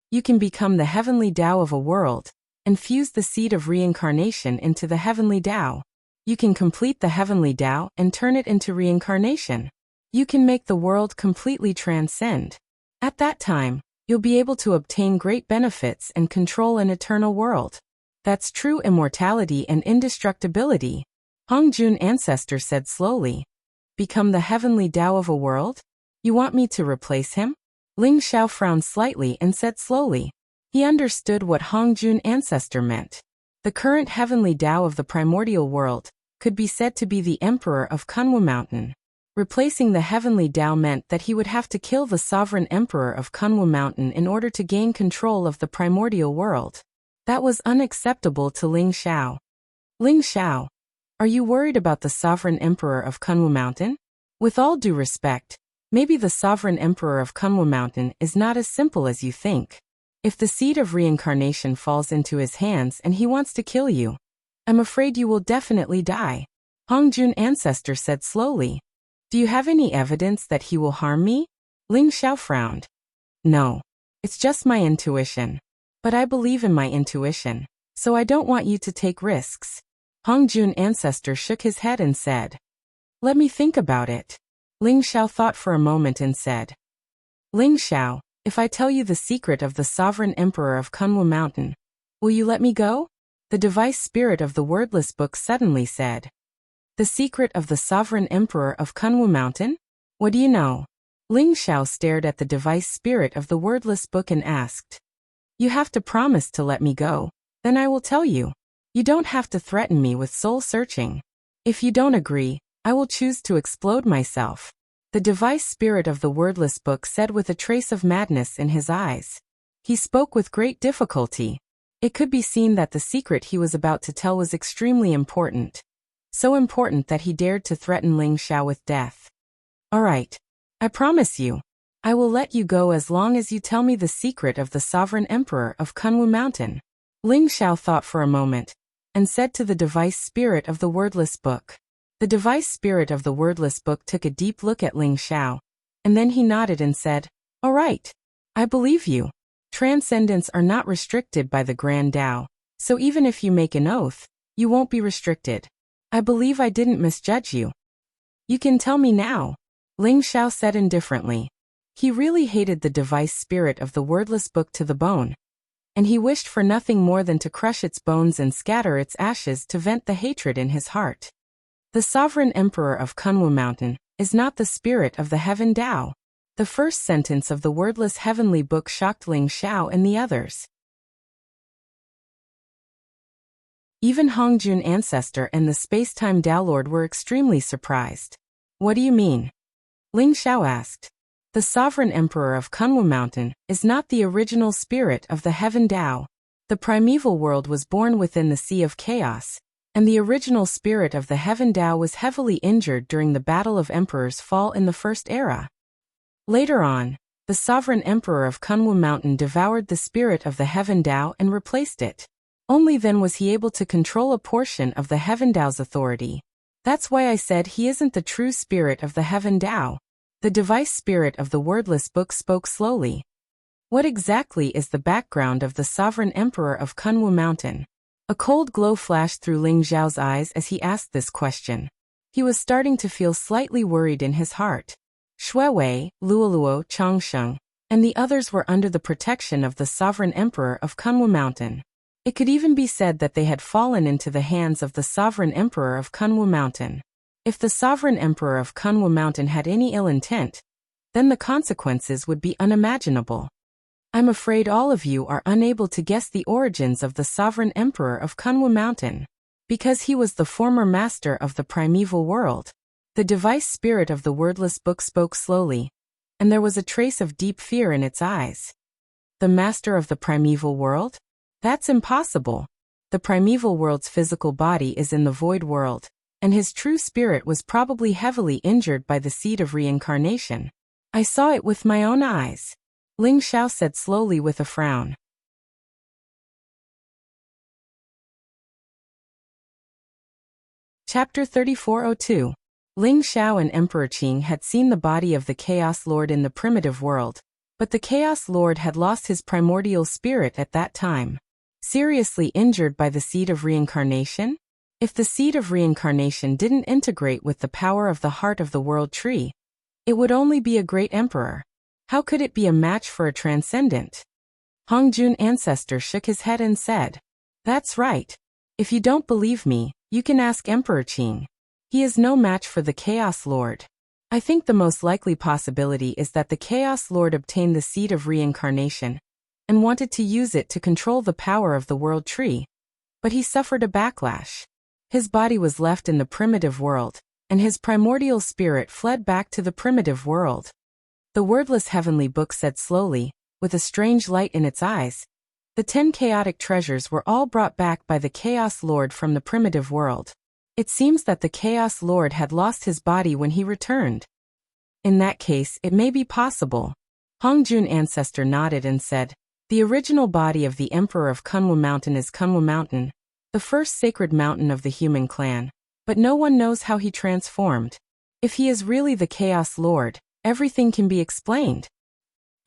You can become the heavenly Tao of a world and fuse the seed of reincarnation into the heavenly Tao. You can complete the heavenly Tao and turn it into reincarnation. You can make the world completely transcend. At that time, you'll be able to obtain great benefits and control an eternal world. That's true immortality and indestructibility. Hongjun ancestor said slowly. Become the heavenly Tao of a world? You want me to replace him? Ling Xiao frowned slightly and said slowly. He understood what Hongjun ancestor meant. The current heavenly Tao of the primordial world could be said to be the emperor of Kunwu Mountain. Replacing the heavenly Tao meant that he would have to kill the sovereign emperor of Kunwu Mountain in order to gain control of the primordial world. That was unacceptable to Ling Xiao. Ling Xiao, are you worried about the sovereign emperor of Kunwu Mountain? With all due respect, maybe the sovereign emperor of Kunwu Mountain is not as simple as you think. If the seed of reincarnation falls into his hands and he wants to kill you, I'm afraid you will definitely die, Hongjun ancestor said slowly. Do you have any evidence that he will harm me? Ling Xiao frowned. No. It's just my intuition. But I believe in my intuition, so I don't want you to take risks. Hongjun ancestor shook his head and said, let me think about it. Ling Xiao thought for a moment and said, Ling Xiao, if I tell you the secret of the sovereign emperor of Kunwu Mountain, will you let me go? The device spirit of the wordless book suddenly said. The secret of the sovereign emperor of Kunwu Mountain? What do you know? Ling Xiao stared at the device spirit of the wordless book and asked. You have to promise to let me go, then I will tell you. You don't have to threaten me with soul searching. If you don't agree, I will choose to explode myself. The device spirit of the wordless book said with a trace of madness in his eyes. He spoke with great difficulty. It could be seen that the secret he was about to tell was extremely important. So important that he dared to threaten Ling Xiao with death. All right. I promise you. I will let you go as long as you tell me the secret of the sovereign emperor of Kunwu Mountain. Ling Xiao thought for a moment, and said to the device spirit of the wordless book. The device spirit of the wordless book took a deep look at Ling Xiao, and then he nodded and said, all right. I believe you. Transcendents are not restricted by the Grand Tao, so even if you make an oath, you won't be restricted. I believe I didn't misjudge you. You can tell me now, Ling Xiao said indifferently. He really hated the device spirit of the wordless book to the bone, and he wished for nothing more than to crush its bones and scatter its ashes to vent the hatred in his heart. The sovereign emperor of Kunwu Mountain is not the spirit of the heaven Tao. The first sentence of the wordless heavenly book shocked Ling Xiao and the others. Even Hongjun ancestor and the space-time Tao Lord were extremely surprised. What do you mean? Ling Xiao asked. The sovereign emperor of Kunwu Mountain is not the original spirit of the heaven Tao. The primeval world was born within the sea of chaos, and the original spirit of the heaven Tao was heavily injured during the Battle of Emperors Fall in the First Era. Later on, the sovereign emperor of Kunwu Mountain devoured the spirit of the heaven Tao and replaced it. Only then was he able to control a portion of the heaven Tao's authority. That's why I said he isn't the true spirit of the heaven Tao. The device spirit of the wordless book spoke slowly. What exactly is the background of the sovereign emperor of Kunwu Mountain? A cold glow flashed through Ling Xiao's eyes as he asked this question. He was starting to feel slightly worried in his heart. Shuewei, Luoluo, Changsheng, and the others were under the protection of the sovereign emperor of Kunwu Mountain. It could even be said that they had fallen into the hands of the sovereign emperor of Kunwu Mountain. If the sovereign emperor of Kunwu Mountain had any ill intent, then the consequences would be unimaginable. I'm afraid all of you are unable to guess the origins of the sovereign emperor of Kunwu Mountain. Because he was the former master of the primeval world. The device spirit of the wordless book spoke slowly, and there was a trace of deep fear in its eyes. The master of the primeval world? That's impossible. The primeval world's physical body is in the void world, and his true spirit was probably heavily injured by the seed of reincarnation. I saw it with my own eyes. Ling Xiao said slowly with a frown. Chapter 3402. Ling Xiao and Emperor Qing had seen the body of the Chaos Lord in the primitive world, but the Chaos Lord had lost his primordial spirit at that time. Seriously injured by the seed of reincarnation? If the seed of reincarnation didn't integrate with the power of the heart of the world tree, it would only be a great emperor. How could it be a match for a transcendent? Hongjun ancestor shook his head and said, that's right. If you don't believe me, you can ask Emperor Qing. He is no match for the Chaos Lord. I think the most likely possibility is that the Chaos Lord obtained the seed of reincarnation, and wanted to use it to control the power of the world tree. But he suffered a backlash. His body was left in the primitive world, and his primordial spirit fled back to the primitive world. The wordless heavenly book said slowly, with a strange light in its eyes, "The 10 chaotic treasures were all brought back by the Chaos Lord from the primitive world. It seems that the Chaos Lord had lost his body when he returned. In that case, it may be possible." Hongjun ancestor nodded and said, "The original body of the Emperor of Kunwu Mountain is Kunwu Mountain, the first sacred mountain of the human clan, but no one knows how he transformed. If he is really the Chaos Lord, everything can be explained.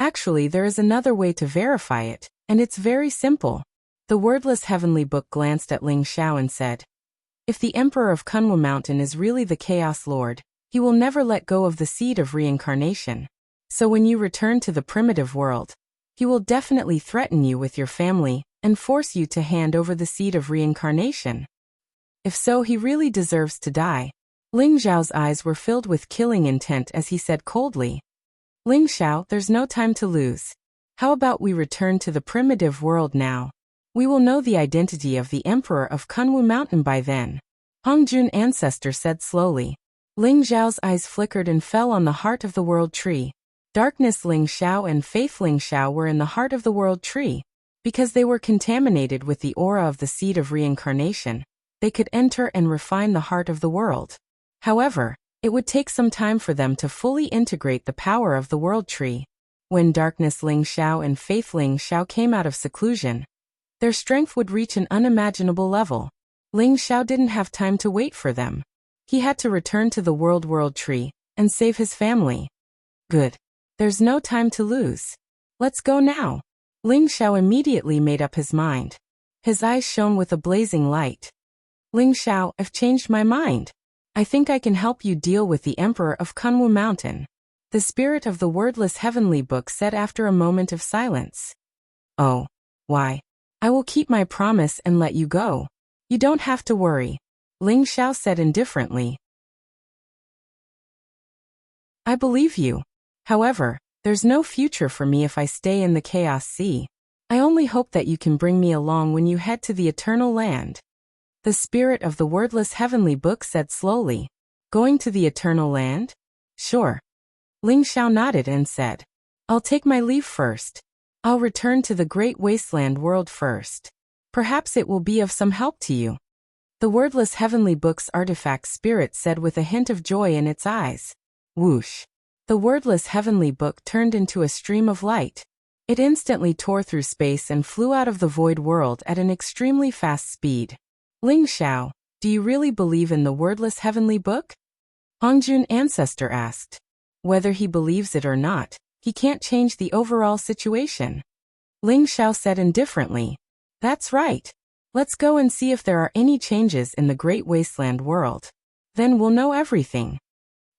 Actually, there is another way to verify it, and it's very simple." The wordless heavenly book glanced at Ling Xiao and said, "If the Emperor of Kunwu Mountain is really the Chaos Lord, he will never let go of the seed of reincarnation. So when you return to the primitive world, he will definitely threaten you with your family and force you to hand over the seed of reincarnation. If so, he really deserves to die." Ling Xiao's eyes were filled with killing intent as he said coldly, "Ling Xiao, there's no time to lose. How about we return to the primitive world now? We will know the identity of the Emperor of Kunwu Mountain by then." Hongjun ancestor said slowly. Ling Xiao's eyes flickered and fell on the heart of the world tree. Darkness Ling Xiao and Faith Ling Xiao were in the heart of the world tree. Because they were contaminated with the aura of the seed of reincarnation, they could enter and refine the heart of the world. However, it would take some time for them to fully integrate the power of the world tree. When Darkness Ling Xiao and Faith Ling Xiao came out of seclusion, their strength would reach an unimaginable level. Ling Xiao didn't have time to wait for them. He had to return to the world tree and save his family. Good. There's no time to lose. Let's go now. Ling Xiao immediately made up his mind. His eyes shone with a blazing light. Ling Xiao, I've changed my mind. I think I can help you deal with the Emperor of Kunwu Mountain. The spirit of the wordless heavenly book said after a moment of silence. Oh. Why? I will keep my promise and let you go. You don't have to worry. Ling Xiao said indifferently. I believe you. However, there's no future for me if I stay in the Chaos Sea. I only hope that you can bring me along when you head to the Eternal Land. The spirit of the wordless heavenly book said slowly. Going to the Eternal Land? Sure. Ling Xiao nodded and said, I'll take my leave first. I'll return to the great wasteland world first. Perhaps it will be of some help to you. The wordless heavenly book's artifact spirit said with a hint of joy in its eyes. Whoosh. The wordless heavenly book turned into a stream of light. It instantly tore through space and flew out of the void world at an extremely fast speed. Ling Xiao, do you really believe in the wordless heavenly book? Hongjun ancestor asked. Whether he believes it or not, he can't change the overall situation. Ling Xiao said indifferently. That's right. Let's go and see if there are any changes in the great wasteland world. Then we'll know everything.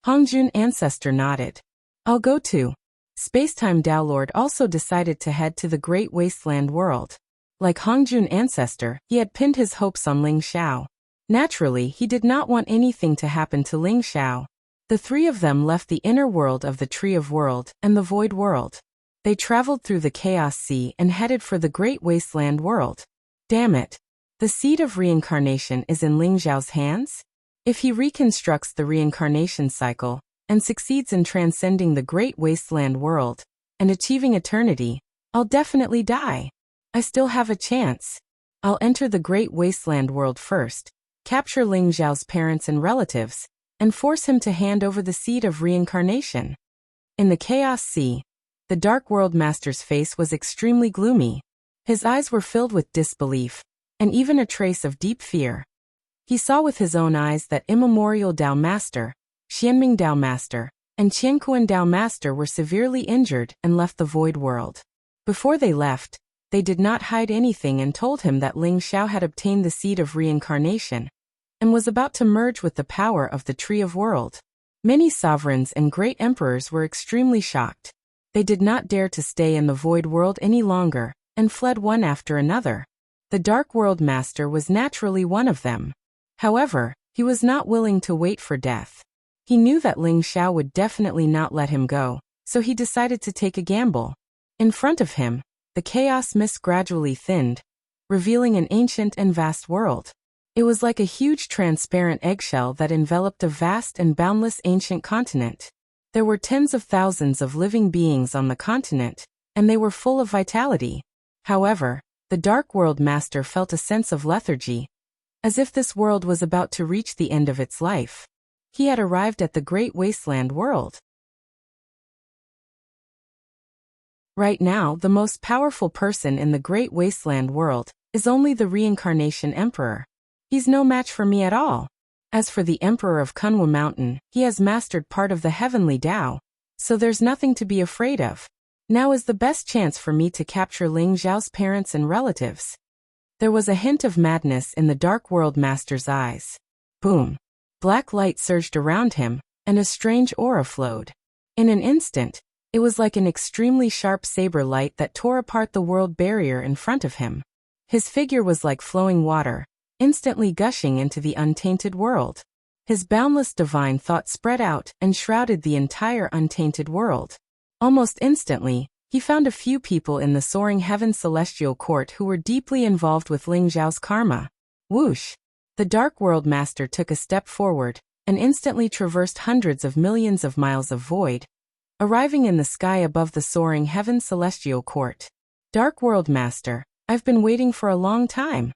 Hongjun ancestor nodded. I'll go too. Spacetime Dao Lord also decided to head to the great wasteland world. Like Hongjun ancestor, he had pinned his hopes on Ling Xiao. Naturally, he did not want anything to happen to Ling Xiao. The three of them left the inner world of the Tree of World and the Void World. They traveled through the Chaos Sea and headed for the Great Wasteland World. Damn it. The seed of reincarnation is in Ling Xiao's hands? If he reconstructs the reincarnation cycle and succeeds in transcending the Great Wasteland World and achieving eternity, I'll definitely die. I still have a chance. I'll enter the Great Wasteland World first, capture Ling Xiao's parents and relatives, and force him to hand over the seed of reincarnation. In the Chaos Sea, the Dark World Master's face was extremely gloomy. His eyes were filled with disbelief, and even a trace of deep fear. He saw with his own eyes that Immemorial Dao Master, Xianming Dao Master, and Qianquan Dao Master were severely injured and left the Void World. Before they left, they did not hide anything and told him that Ling Xiao had obtained the seed of reincarnation and was about to merge with the power of the Tree of World. Many sovereigns and great emperors were extremely shocked. They did not dare to stay in the Void World any longer and fled one after another. The Dark World Master was naturally one of them. However, he was not willing to wait for death. He knew that Ling Xiao would definitely not let him go, so he decided to take a gamble. In front of him, the chaos mist gradually thinned, revealing an ancient and vast world. It was like a huge transparent eggshell that enveloped a vast and boundless ancient continent. There were tens of thousands of living beings on the continent, and they were full of vitality. However, the Dark World Master felt a sense of lethargy, as if this world was about to reach the end of its life. He had arrived at the Great Wasteland World. Right now, the most powerful person in the Great Wasteland World is only the Reincarnation Emperor. He's no match for me at all. As for the Emperor of Kunwu Mountain, he has mastered part of the Heavenly Tao, so there's nothing to be afraid of. Now is the best chance for me to capture Ling Xiao's parents and relatives. There was a hint of madness in the Dark World Master's eyes. Boom! Black light surged around him, and a strange aura flowed. In an instant, it was like an extremely sharp saber light that tore apart the world barrier in front of him. His figure was like flowing water, instantly gushing into the untainted world. His boundless divine thought spread out and shrouded the entire untainted world. Almost instantly, he found a few people in the soaring heaven celestial court who were deeply involved with Ling Xiao's karma. Whoosh! The Dark World Master took a step forward and instantly traversed hundreds of millions of miles of void, arriving in the sky above the soaring heaven celestial court. Dark World Master, I've been waiting for a long time.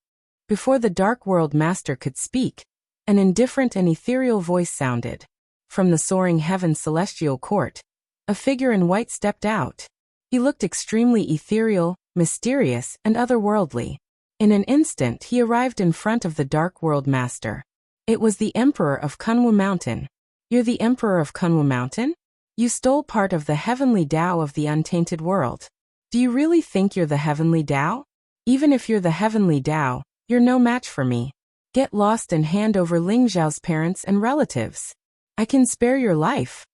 Before the Dark World Master could speak, an indifferent and ethereal voice sounded. From the soaring heaven celestial court, a figure in white stepped out. He looked extremely ethereal, mysterious, and otherworldly. In an instant he arrived in front of the Dark World Master. It was the Emperor of Kunwu Mountain. You're the Emperor of Kunwu Mountain? You stole part of the Heavenly Tao of the untainted world. Do you really think you're the Heavenly Tao? Even if you're the Heavenly Tao, you're no match for me. Get lost and hand over Ling Xiao's parents and relatives. I can spare your life.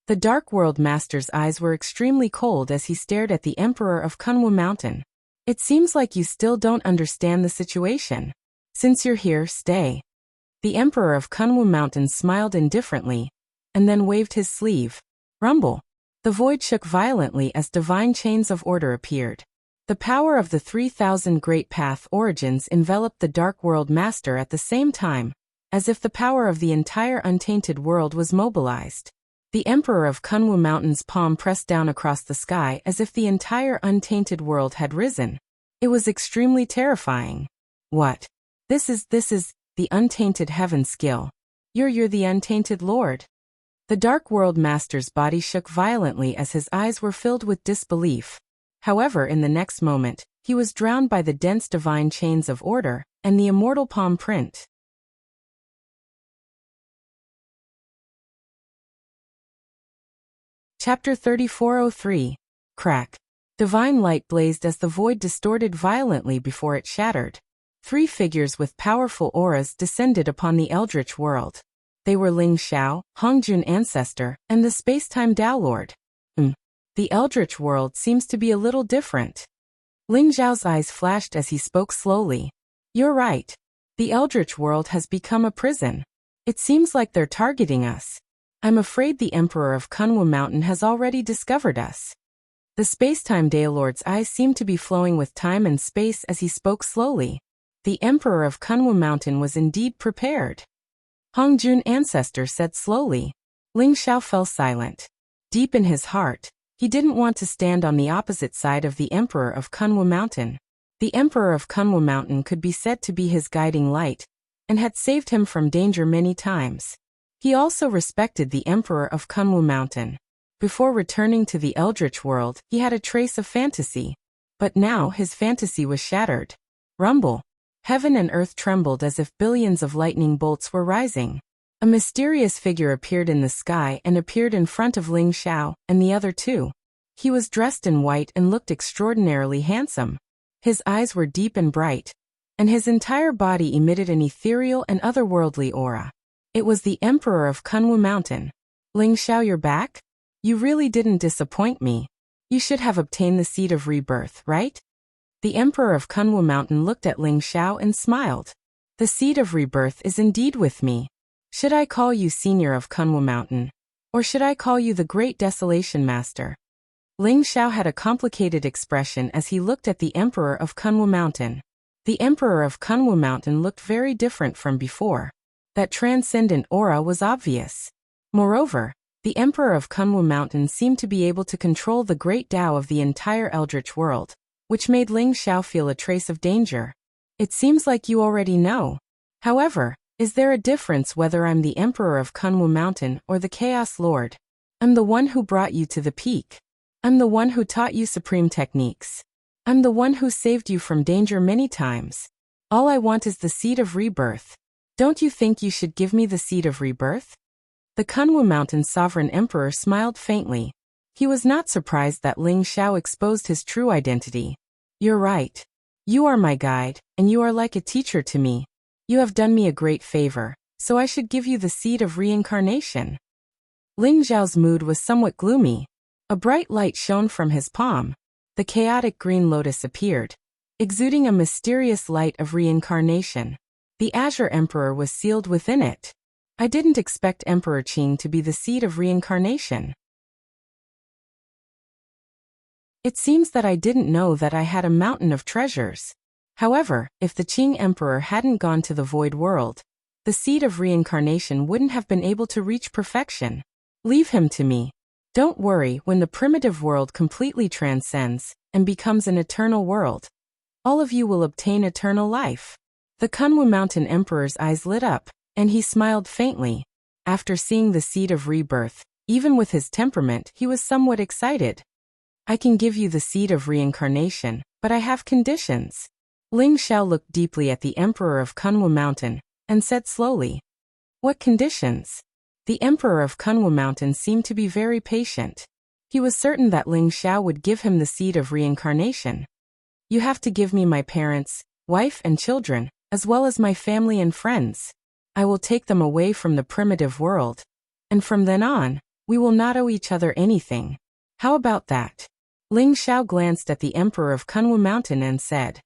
The Dark World Master's eyes were extremely cold as he stared at the Emperor of Kunwu Mountain. It seems like you still don't understand the situation. Since you're here, stay. The Emperor of Kunwu Mountain smiled indifferently, and then waved his sleeve. Rumble. The void shook violently as divine chains of order appeared. The power of the 3,000 Great Path origins enveloped the Dark World Master at the same time, as if the power of the entire untainted world was mobilized. The Emperor of Kunwu Mountain's palm pressed down across the sky as if the entire untainted world had risen. It was extremely terrifying. What? This is the untainted heaven skill. You're the untainted lord. The Dark World Master's body shook violently as his eyes were filled with disbelief. However, in the next moment, he was drowned by the dense divine chains of order and the immortal palm print. Chapter 3403. Crack. Divine light blazed as the void distorted violently before it shattered. 3 figures with powerful auras descended upon the eldritch world. They were Ling Xiao, Hongjun Ancestor, and the Space-Time Tao Lord. The eldritch world seems to be a little different. Ling Xiao's eyes flashed as he spoke slowly. You're right. The eldritch world has become a prison. It seems like they're targeting us. I'm afraid the Emperor of Kunwu Mountain has already discovered us. The Space-Time Daelord's eyes seemed to be flowing with time and space as he spoke slowly. The Emperor of Kunwu Mountain was indeed prepared. Hongjun Ancestor said slowly. Ling Xiao fell silent. Deep in his heart, he didn't want to stand on the opposite side of the Emperor of Kunwu Mountain. The Emperor of Kunwu Mountain could be said to be his guiding light, and had saved him from danger many times. He also respected the Emperor of Kunwu Mountain. Before returning to the Eldritch world, he had a trace of fantasy. But now his fantasy was shattered. Rumble. Heaven and earth trembled as if billions of lightning bolts were rising. A mysterious figure appeared in the sky and appeared in front of Ling Xiao and the other 2. He was dressed in white and looked extraordinarily handsome. His eyes were deep and bright, and his entire body emitted an ethereal and otherworldly aura. It was the Emperor of Kunwu Mountain. Ling Xiao, you're back? You really didn't disappoint me. You should have obtained the seed of rebirth, right? The Emperor of Kunwu Mountain looked at Ling Xiao and smiled. The seed of rebirth is indeed with me. Should I call you Senior of Kunwu Mountain? Or should I call you the Great Desolation Master? Ling Xiao had a complicated expression as he looked at the Emperor of Kunwu Mountain. The Emperor of Kunwu Mountain looked very different from before. That transcendent aura was obvious. Moreover, the Emperor of Kunwu Mountain seemed to be able to control the great Tao of the entire Eldritch world, which made Ling Xiao feel a trace of danger. It seems like you already know. However, is there a difference whether I'm the Emperor of Kunwu Mountain or the Chaos Lord? I'm the one who brought you to the peak. I'm the one who taught you supreme techniques. I'm the one who saved you from danger many times. All I want is the seed of rebirth. Don't you think you should give me the seed of rebirth? The Kunwu Mountain Sovereign Emperor smiled faintly. He was not surprised that Ling Xiao exposed his true identity. You're right. You are my guide, and you are like a teacher to me. You have done me a great favor, so I should give you the seed of reincarnation. Ling Xiao's mood was somewhat gloomy. A bright light shone from his palm. The chaotic green lotus appeared, exuding a mysterious light of reincarnation. The Azure Emperor was sealed within it. I didn't expect Emperor Qing to be the seed of reincarnation. It seems that I didn't know that I had a mountain of treasures. However, if the Qing Emperor hadn't gone to the void world, the seed of reincarnation wouldn't have been able to reach perfection. Leave him to me. Don't worry, when the primitive world completely transcends and becomes an eternal world, all of you will obtain eternal life. The Kunwu Mountain Emperor's eyes lit up, and he smiled faintly. After seeing the seed of rebirth, even with his temperament, he was somewhat excited. I can give you the seed of reincarnation, but I have conditions. Ling Xiao looked deeply at the Emperor of Kunwu Mountain and said slowly, What conditions? The Emperor of Kunwu Mountain seemed to be very patient. He was certain that Ling Xiao would give him the seed of reincarnation. You have to give me my parents, wife and children, as well as my family and friends. I will take them away from the primitive world. And from then on, we will not owe each other anything. How about that? Ling Xiao glanced at the Emperor of Kunwu Mountain and said,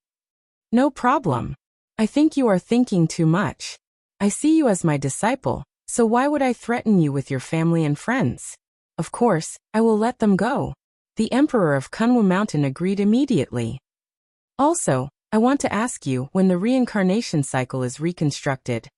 No problem. I think you are thinking too much. I see you as my disciple. So why would I threaten you with your family and friends? Of course, I will let them go. The Emperor of Kunwu Mountain agreed immediately. Also, I want to ask you, when the reincarnation cycle is reconstructed,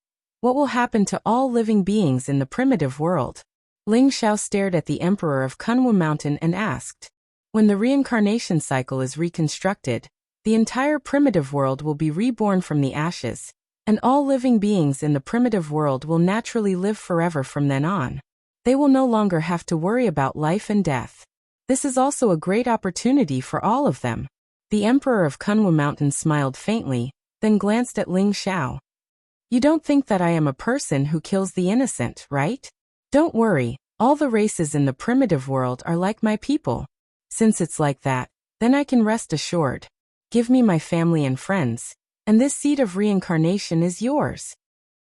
what will happen to all living beings in the primitive world? Ling Xiao stared at the Emperor of Kunwu Mountain and asked, When the reincarnation cycle is reconstructed, the entire primitive world will be reborn from the ashes, and all living beings in the primitive world will naturally live forever from then on. They will no longer have to worry about life and death. This is also a great opportunity for all of them. The Emperor of Kunwu Mountain smiled faintly, then glanced at Ling Xiao. You don't think that I am a person who kills the innocent, right? Don't worry, all the races in the primitive world are like my people. Since it's like that, then I can rest assured. Give me my family and friends, and this seed of reincarnation is yours.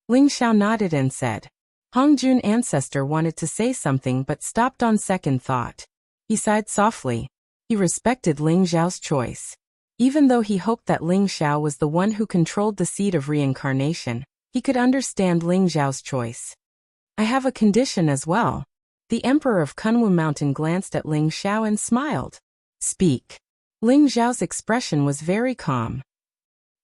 Ling Xiao nodded and said, Hongjun ancestor wanted to say something but stopped on second thought. He sighed softly. He respected Ling Xiao's choice. Even though he hoped that Ling Xiao was the one who controlled the seed of reincarnation, he could understand Ling Xiao's choice. I have a condition as well. The Emperor of Kunwu Mountain glanced at Ling Xiao and smiled. Speak. Ling Xiao's expression was very calm.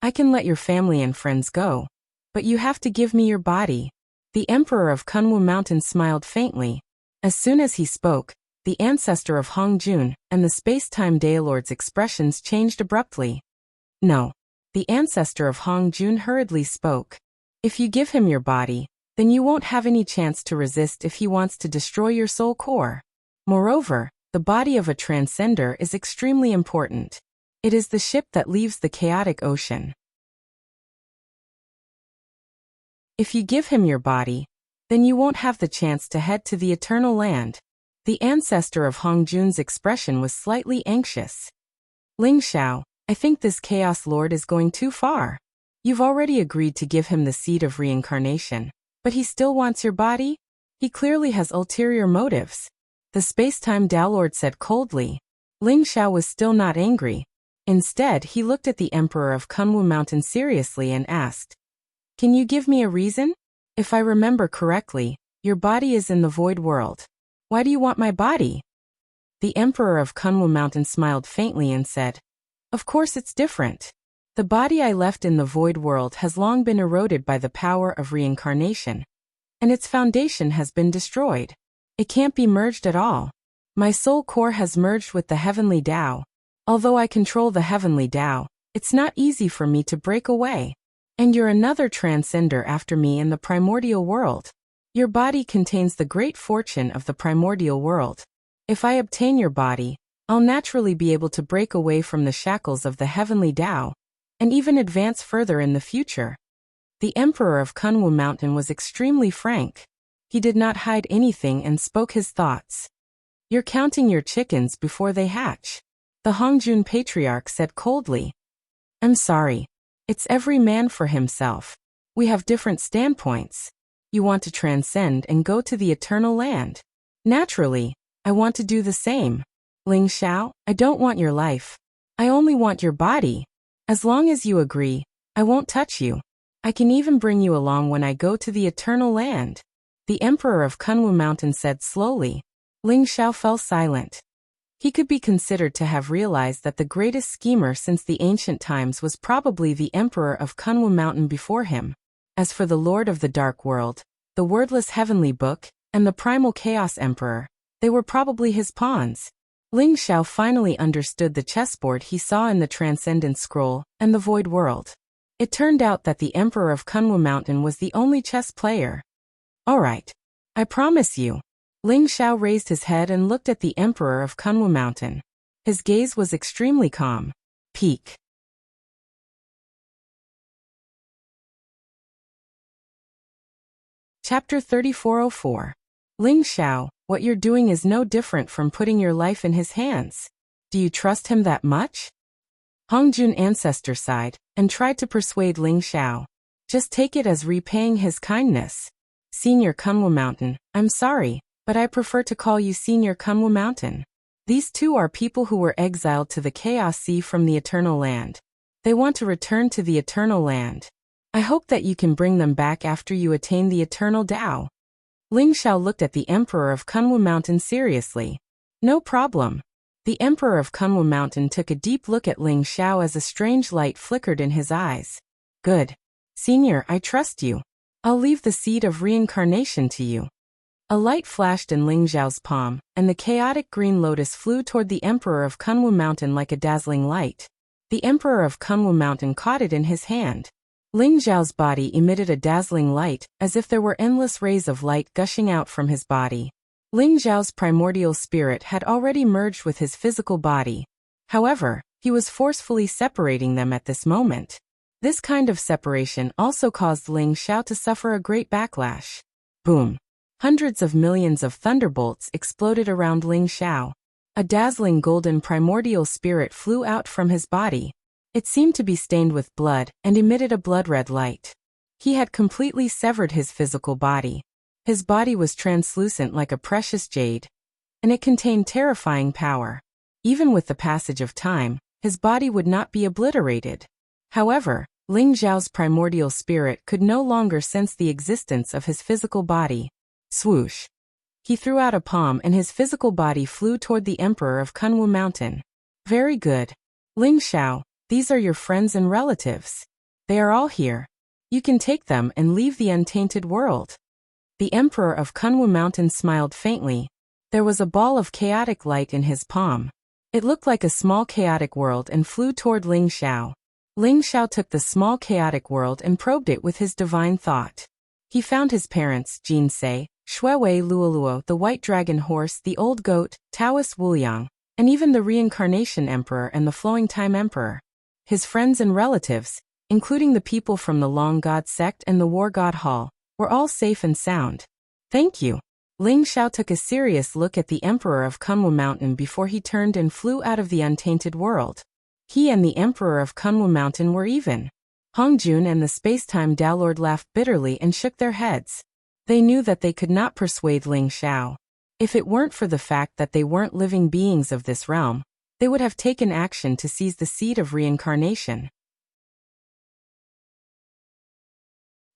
I can let your family and friends go, but you have to give me your body. The Emperor of Kunwu Mountain smiled faintly. As soon as he spoke, the ancestor of Hongjun and the space-time Daelord's expressions changed abruptly. No. The ancestor of Hongjun hurriedly spoke. If you give him your body, then you won't have any chance to resist if he wants to destroy your soul core. Moreover, the body of a transcender is extremely important. It is the ship that leaves the chaotic ocean. If you give him your body, then you won't have the chance to head to the eternal land. The ancestor of Hongjun's expression was slightly anxious. Ling Xiao, I think this Chaos Lord is going too far. You've already agreed to give him the seed of reincarnation, but he still wants your body? He clearly has ulterior motives. The space-time Daelord said coldly. Ling Xiao was still not angry. Instead, he looked at the Emperor of Kunwu Mountain seriously and asked, Can you give me a reason? If I remember correctly, your body is in the void world. Why do you want my body? The Emperor of Kunwu Mountain smiled faintly and said, "Of course it's different. The body I left in the void world has long been eroded by the power of reincarnation, and its foundation has been destroyed. It can't be merged at all. My soul core has merged with the heavenly Tao. Although I control the heavenly Tao, it's not easy for me to break away. And you're another transcender after me in the primordial world. Your body contains the great fortune of the primordial world. If I obtain your body, I'll naturally be able to break away from the shackles of the heavenly Tao, and even advance further in the future." The Emperor of Kunwu Mountain was extremely frank. He did not hide anything and spoke his thoughts. "You're counting your chickens before they hatch," the Hongjun Patriarch said coldly. "I'm sorry. It's every man for himself. We have different standpoints. You want to transcend and go to the eternal land. Naturally, I want to do the same. Ling Xiao, I don't want your life. I only want your body. As long as you agree, I won't touch you. I can even bring you along when I go to the eternal land," the Emperor of Kunwu Mountain said slowly. Ling Xiao fell silent. He could be considered to have realized that the greatest schemer since the ancient times was probably the Emperor of Kunwu Mountain before him. As for the Lord of the Dark World, the wordless Heavenly Book, and the Primal Chaos Emperor, they were probably his pawns. Ling Xiao finally understood the chessboard he saw in the Transcendence Scroll and the Void World. It turned out that the Emperor of Kunwu Mountain was the only chess player. "All right. I promise you." Ling Xiao raised his head and looked at the Emperor of Kunwu Mountain. His gaze was extremely calm. Peak. Chapter 3404. Ling Xiao, what you're doing is no different from putting your life in his hands. Do you trust him that much? Hongjun Ancestor sighed and tried to persuade Ling Xiao. Just take it as repaying his kindness. Senior Kunwu Mountain, I'm sorry, but I prefer to call you Senior Kunwu Mountain. These two are people who were exiled to the Chaos Sea from the Eternal Land. They want to return to the Eternal Land. I hope that you can bring them back after you attain the Eternal Tao. Ling Xiao looked at the Emperor of Kunwu Mountain seriously. No problem. The Emperor of Kunwu Mountain took a deep look at Ling Xiao as a strange light flickered in his eyes. Good. Senior, I trust you. I'll leave the seed of reincarnation to you. A light flashed in Ling Xiao's palm, and the chaotic green lotus flew toward the Emperor of Kunwu Mountain like a dazzling light. The Emperor of Kunwu Mountain caught it in his hand. Ling Xiao's body emitted a dazzling light, as if there were endless rays of light gushing out from his body. Ling Xiao's primordial spirit had already merged with his physical body. However, he was forcefully separating them at this moment. This kind of separation also caused Ling Xiao to suffer a great backlash. Boom! Hundreds of millions of thunderbolts exploded around Ling Xiao. A dazzling golden primordial spirit flew out from his body. It seemed to be stained with blood and emitted a blood-red light. He had completely severed his physical body. His body was translucent like a precious jade, and it contained terrifying power. Even with the passage of time, his body would not be obliterated. However, Ling Xiao's primordial spirit could no longer sense the existence of his physical body. Swoosh! He threw out a palm and his physical body flew toward the Emperor of Kunwu Mountain. Very good. Ling Xiao, these are your friends and relatives. They are all here. You can take them and leave the untainted world. The Emperor of Kunwu Mountain smiled faintly. There was a ball of chaotic light in his palm. It looked like a small chaotic world and flew toward Ling Xiao. Ling Xiao took the small chaotic world and probed it with his divine thought. He found his parents, Jinsei, Shuewei Luoluo, the White Dragon Horse, the Old Goat, Taoist Wuliang, and even the Reincarnation Emperor and the Flowing Time Emperor. His friends and relatives, including the people from the Long God Sect and the War God Hall, were all safe and sound. Thank you. Ling Xiao took a serious look at the Emperor of Kunwu Mountain before he turned and flew out of the untainted world. He and the Emperor of Kunwu Mountain were even. Hongjun and the Spacetime Dalord laughed bitterly and shook their heads. They knew that they could not persuade Ling Xiao. If it weren't for the fact that they weren't living beings of this realm, they would have taken action to seize the seed of reincarnation.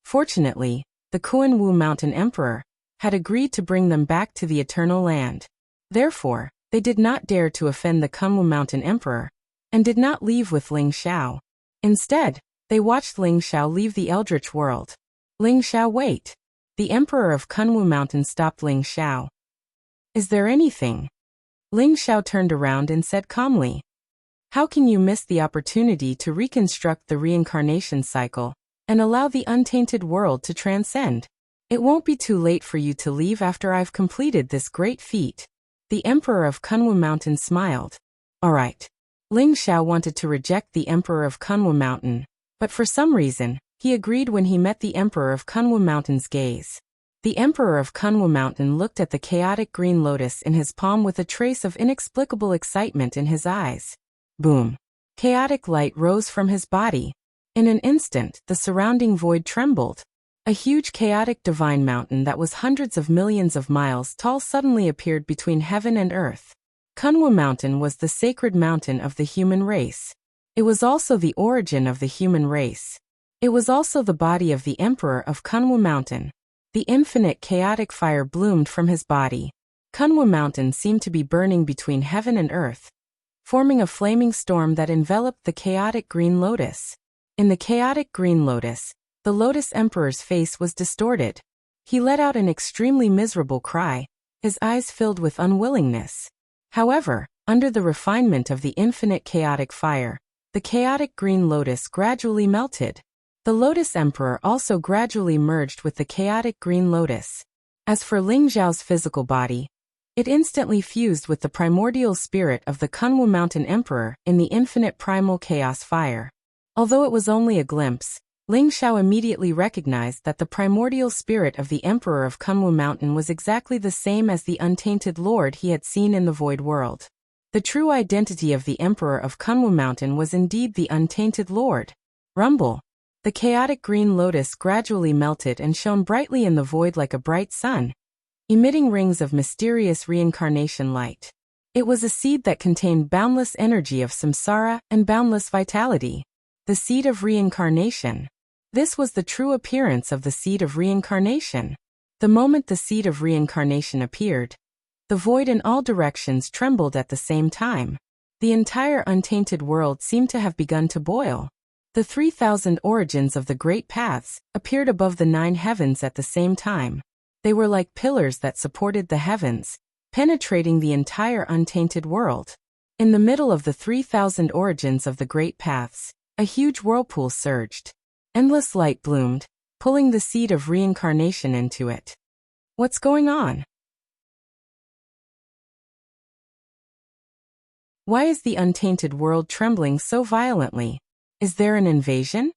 Fortunately, the Kunwu Mountain Emperor had agreed to bring them back to the Eternal Land. Therefore, They did not dare to offend the Kunwu Mountain Emperor, and did not leave with Ling Xiao. Instead, they watched Ling Xiao leave the Eldritch world. Ling Xiao, wait. The Emperor of Kunwu Mountain stopped Ling Xiao. Is there anything? Ling Xiao turned around and said calmly. How can you miss the opportunity to reconstruct the reincarnation cycle and allow the untainted world to transcend? It won't be too late for you to leave after I've completed this great feat. The Emperor of Kunwu Mountain smiled. All right. Ling Xiao wanted to reject the Emperor of Kunwu Mountain, but for some reason, he agreed when he met the Emperor of Kunwu Mountain's gaze. The Emperor of Kunwu Mountain looked at the chaotic green lotus in his palm with a trace of inexplicable excitement in his eyes. Boom. Chaotic light rose from his body. In an instant, the surrounding void trembled. A huge chaotic divine mountain that was hundreds of millions of miles tall suddenly appeared between heaven and earth. Kunwu Mountain was the sacred mountain of the human race. It was also the origin of the human race. It was also the body of the Emperor of Kunwu Mountain. The infinite chaotic fire bloomed from his body. Kunwu Mountain seemed to be burning between heaven and earth, forming a flaming storm that enveloped the chaotic green lotus. In the chaotic green lotus, the Lotus Emperor's face was distorted. He let out an extremely miserable cry, his eyes filled with unwillingness. However, under the refinement of the infinite chaotic fire, the chaotic green lotus gradually melted. The Lotus Emperor also gradually merged with the chaotic green lotus. As for Ling Xiao's physical body, it instantly fused with the primordial spirit of the Kunwu Mountain Emperor in the infinite primal chaos fire. Although it was only a glimpse, Ling Xiao immediately recognized that the primordial spirit of the Emperor of Kunwu Mountain was exactly the same as the untainted Lord he had seen in the Void World. The true identity of the Emperor of Kunwu Mountain was indeed the untainted Lord. Rumble. The chaotic green lotus gradually melted and shone brightly in the void like a bright sun, emitting rings of mysterious reincarnation light. It was a seed that contained boundless energy of samsara and boundless vitality. The seed of reincarnation. This was the true appearance of the seed of reincarnation. The moment the seed of reincarnation appeared, the void in all directions trembled at the same time. The entire untainted world seemed to have begun to boil. The 3,000 origins of the great paths appeared above the 9 heavens at the same time. They were like pillars that supported the heavens, penetrating the entire untainted world. In the middle of the 3,000 origins of the great paths, a huge whirlpool surged. Endless light bloomed, pulling the seed of reincarnation into it. What's going on? Why is the untainted world trembling so violently? Is there an invasion?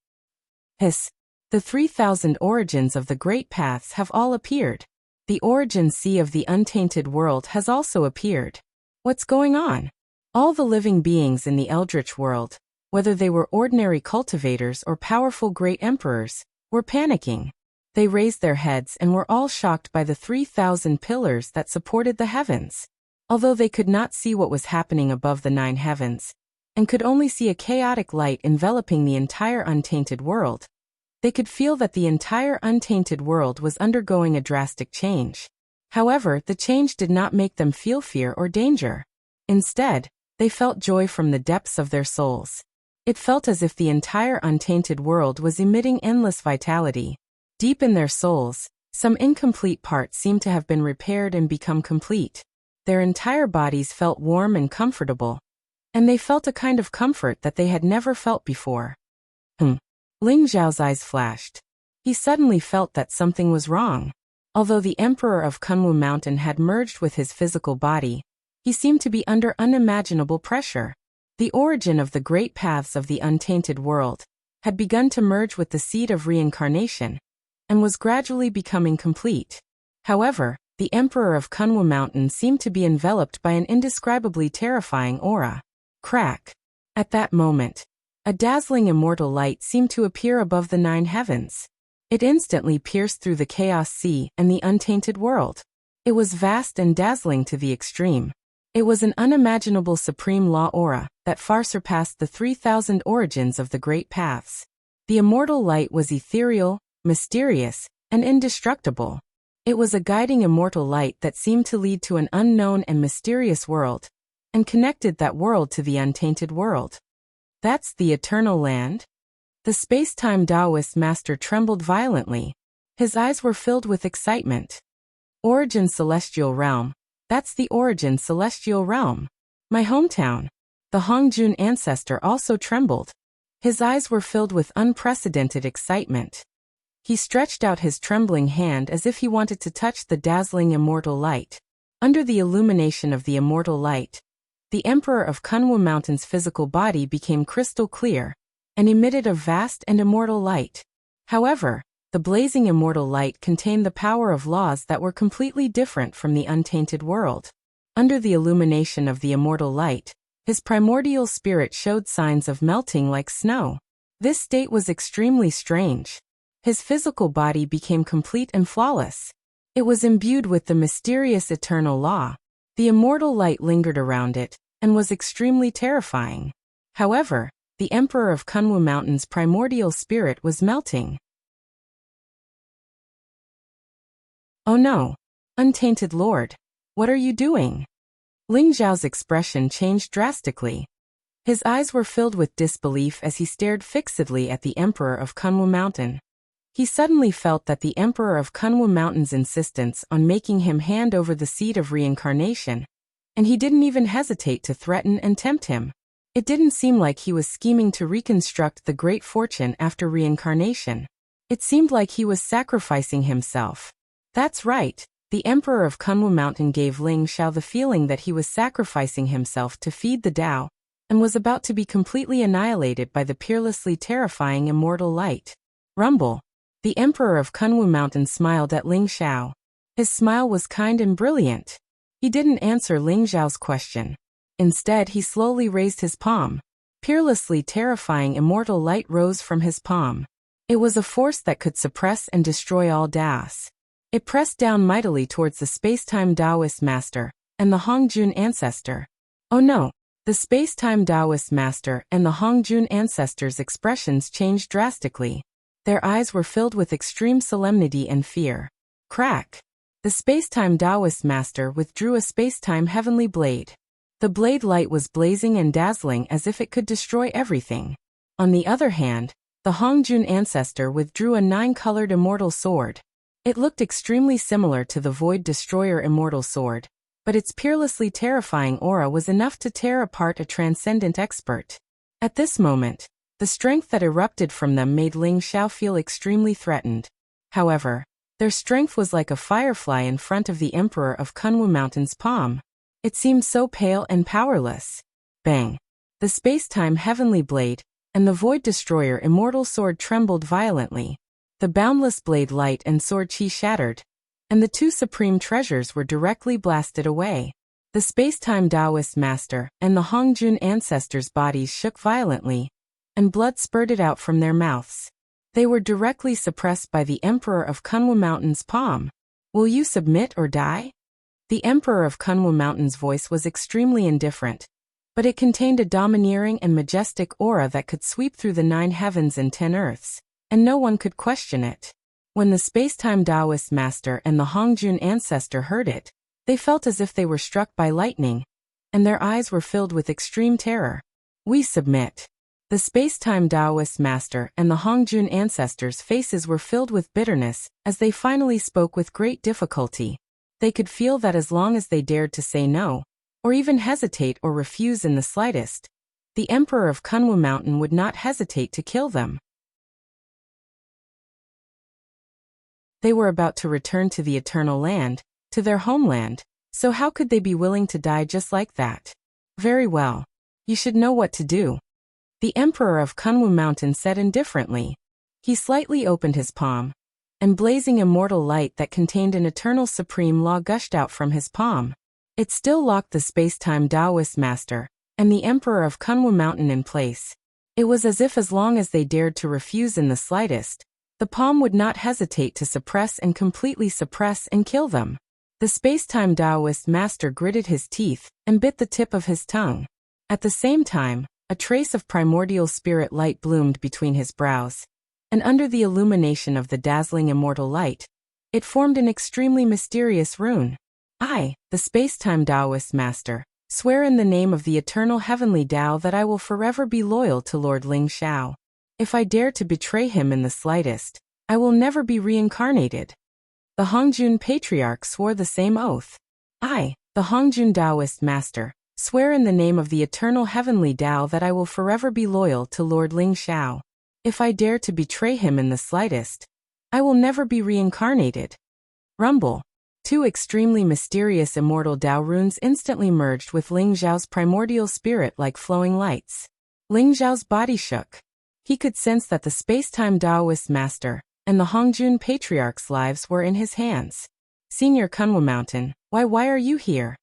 Hiss. The 3,000 origins of the great paths have all appeared. The origin sea of the untainted world has also appeared. What's going on? All the living beings in the Eldritch world, whether they were ordinary cultivators or powerful great emperors, were panicking. They raised their heads and were all shocked by the 3,000 pillars that supported the heavens. Although they could not see what was happening above the 9 heavens, and could only see a chaotic light enveloping the entire untainted world, they could feel that the entire untainted world was undergoing a drastic change. However, the change did not make them feel fear or danger. Instead, they felt joy from the depths of their souls. It felt as if the entire untainted world was emitting endless vitality. Deep in their souls, some incomplete parts seemed to have been repaired and become complete. Their entire bodies felt warm and comfortable, and they felt a kind of comfort that they had never felt before. Ling Xiao's eyes flashed. He suddenly felt that something was wrong. Although the Emperor of Kunwu Mountain had merged with his physical body, he seemed to be under unimaginable pressure. The origin of the great paths of the untainted world had begun to merge with the seed of reincarnation, and was gradually becoming complete. However, the Emperor of Kunwu Mountain seemed to be enveloped by an indescribably terrifying aura. Crack. At that moment, a dazzling immortal light seemed to appear above the 9 heavens. It instantly pierced through the chaos sea and the untainted world. It was vast and dazzling to the extreme. It was an unimaginable supreme law aura that far surpassed the 3,000 origins of the great paths. The immortal light was ethereal, mysterious, and indestructible. It was a guiding immortal light that seemed to lead to an unknown and mysterious world, and connected that world to the untainted world. That's the eternal land? The space-time Taoist master trembled violently. His eyes were filled with excitement. Origin Celestial Realm. That's the Origin Celestial Realm. My hometown. The Hongjun ancestor also trembled. His eyes were filled with unprecedented excitement. He stretched out his trembling hand as if he wanted to touch the dazzling immortal light. Under the illumination of the immortal light, the Emperor of Kunwu Mountain's physical body became crystal clear and emitted a vast and immortal light. However, the blazing immortal light contained the power of laws that were completely different from the untainted world. Under the illumination of the immortal light, his primordial spirit showed signs of melting like snow. This state was extremely strange. His physical body became complete and flawless. It was imbued with the mysterious eternal law. The immortal light lingered around it, and was extremely terrifying. However, the Emperor of Kunwu Mountain's primordial spirit was melting. Oh no! Untainted Lord! What are you doing? Ling Zhao's expression changed drastically. His eyes were filled with disbelief as he stared fixedly at the Emperor of Kunwu Mountain. He suddenly felt that the Emperor of Kunwu Mountain's insistence on making him hand over the seed of reincarnation, and he didn't even hesitate to threaten and tempt him. It didn't seem like he was scheming to reconstruct the great fortune after reincarnation. It seemed like he was sacrificing himself. That's right. The Emperor of Kunwu Mountain gave Ling Zhao the feeling that he was sacrificing himself to feed the Tao, and was about to be completely annihilated by the peerlessly terrifying immortal light. Rumble. The Emperor of Kunwu Mountain smiled at Ling Zhao. His smile was kind and brilliant. He didn't answer Ling Zhao's question. Instead, he slowly raised his palm. Peerlessly terrifying immortal light rose from his palm. It was a force that could suppress and destroy all Taoists. It pressed down mightily towards the space-time Taoist master and the Hongjun ancestor. Oh no! The space-time Taoist master and the Hongjun ancestor's expressions changed drastically. Their eyes were filled with extreme solemnity and fear. Crack! The space-time Taoist master withdrew a space-time heavenly blade. The blade light was blazing and dazzling as if it could destroy everything. On the other hand, the Hongjun ancestor withdrew a 9-colored immortal sword. It looked extremely similar to the Void Destroyer immortal sword, but its peerlessly terrifying aura was enough to tear apart a transcendent expert. At this moment, the strength that erupted from them made Ling Zhao feel extremely threatened. However, their strength was like a firefly in front of the Emperor of Kunwu Mountain's palm. It seemed so pale and powerless. Bang! The space-time heavenly blade and the Void Destroyer immortal sword trembled violently. The boundless blade light and sword chi shattered, and the two supreme treasures were directly blasted away. The space-time Taoist master and the Hongjun ancestors' bodies shook violently, and blood spurted out from their mouths. They were directly suppressed by the Emperor of Kunwu Mountain's palm. Will you submit or die? The Emperor of Kunwu Mountain's voice was extremely indifferent, but it contained a domineering and majestic aura that could sweep through the 9 heavens and 10 earths, and no one could question it. When the space-time Taoist master and the Hongjun ancestor heard it, they felt as if they were struck by lightning, and their eyes were filled with extreme terror. We submit. The space-time Taoist master and the Hongjun ancestors' faces were filled with bitterness as they finally spoke with great difficulty. They could feel that as long as they dared to say no, or even hesitate or refuse in the slightest, the Emperor of Kunwu Mountain would not hesitate to kill them. They were about to return to the eternal land, to their homeland, so how could they be willing to die just like that? Very well. You should know what to do. The Emperor of Kunwu Mountain said indifferently. He slightly opened his palm, and blazing immortal light that contained an eternal supreme law gushed out from his palm. It still locked the space-time Taoist master and the Emperor of Kunwu Mountain in place. It was as if as long as they dared to refuse in the slightest, the palm would not hesitate to suppress and completely suppress and kill them. The space-time Taoist master gritted his teeth and bit the tip of his tongue. At the same time, a trace of primordial spirit light bloomed between his brows, and under the illumination of the dazzling immortal light, It formed an extremely mysterious rune. I, the space-time Taoist master, swear in the name of the eternal heavenly Tao that I will forever be loyal to Lord Ling Xiao. If I dare to betray him in the slightest, I will never be reincarnated. The Hongjun Patriarch swore the same oath. I, the Hongjun Taoist master, swear in the name of the eternal heavenly Tao that I will forever be loyal to Lord Ling Xiao. If I dare to betray him in the slightest, I will never be reincarnated. Rumble. Two extremely mysterious immortal Tao runes instantly merged with Ling Xiao's primordial spirit like flowing lights. Ling Xiao's body shook. He could sense that the space-time Taoist master and the Hongjun Patriarch's lives were in his hands. Senior Kunwu Mountain, why are you here?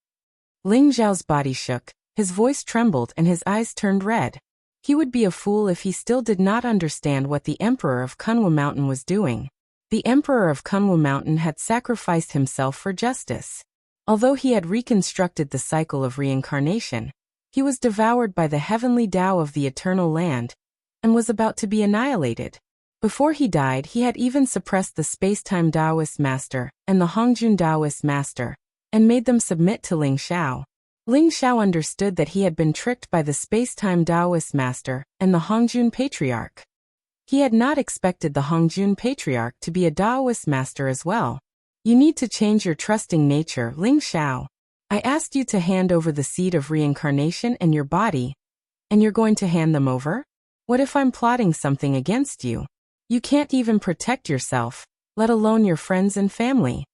Ling Xiao's body shook, his voice trembled and his eyes turned red. He would be a fool if he still did not understand what the Emperor of Kunwu Mountain was doing. The Emperor of Kunwu Mountain had sacrificed himself for justice. Although he had reconstructed the cycle of reincarnation, he was devoured by the heavenly Tao of the eternal land and was about to be annihilated. Before he died, he had even suppressed the space-time Taoist master and the Hongjun Taoist master and made them submit to Ling Xiao. Ling Xiao understood that he had been tricked by the space-time Taoist master and the Hongjun Patriarch. He had not expected the Hongjun Patriarch to be a Taoist master as well. You need to change your trusting nature, Ling Xiao. I asked you to hand over the seed of reincarnation and your body, and you're going to hand them over? What if I'm plotting something against you? You can't even protect yourself, let alone your friends and family.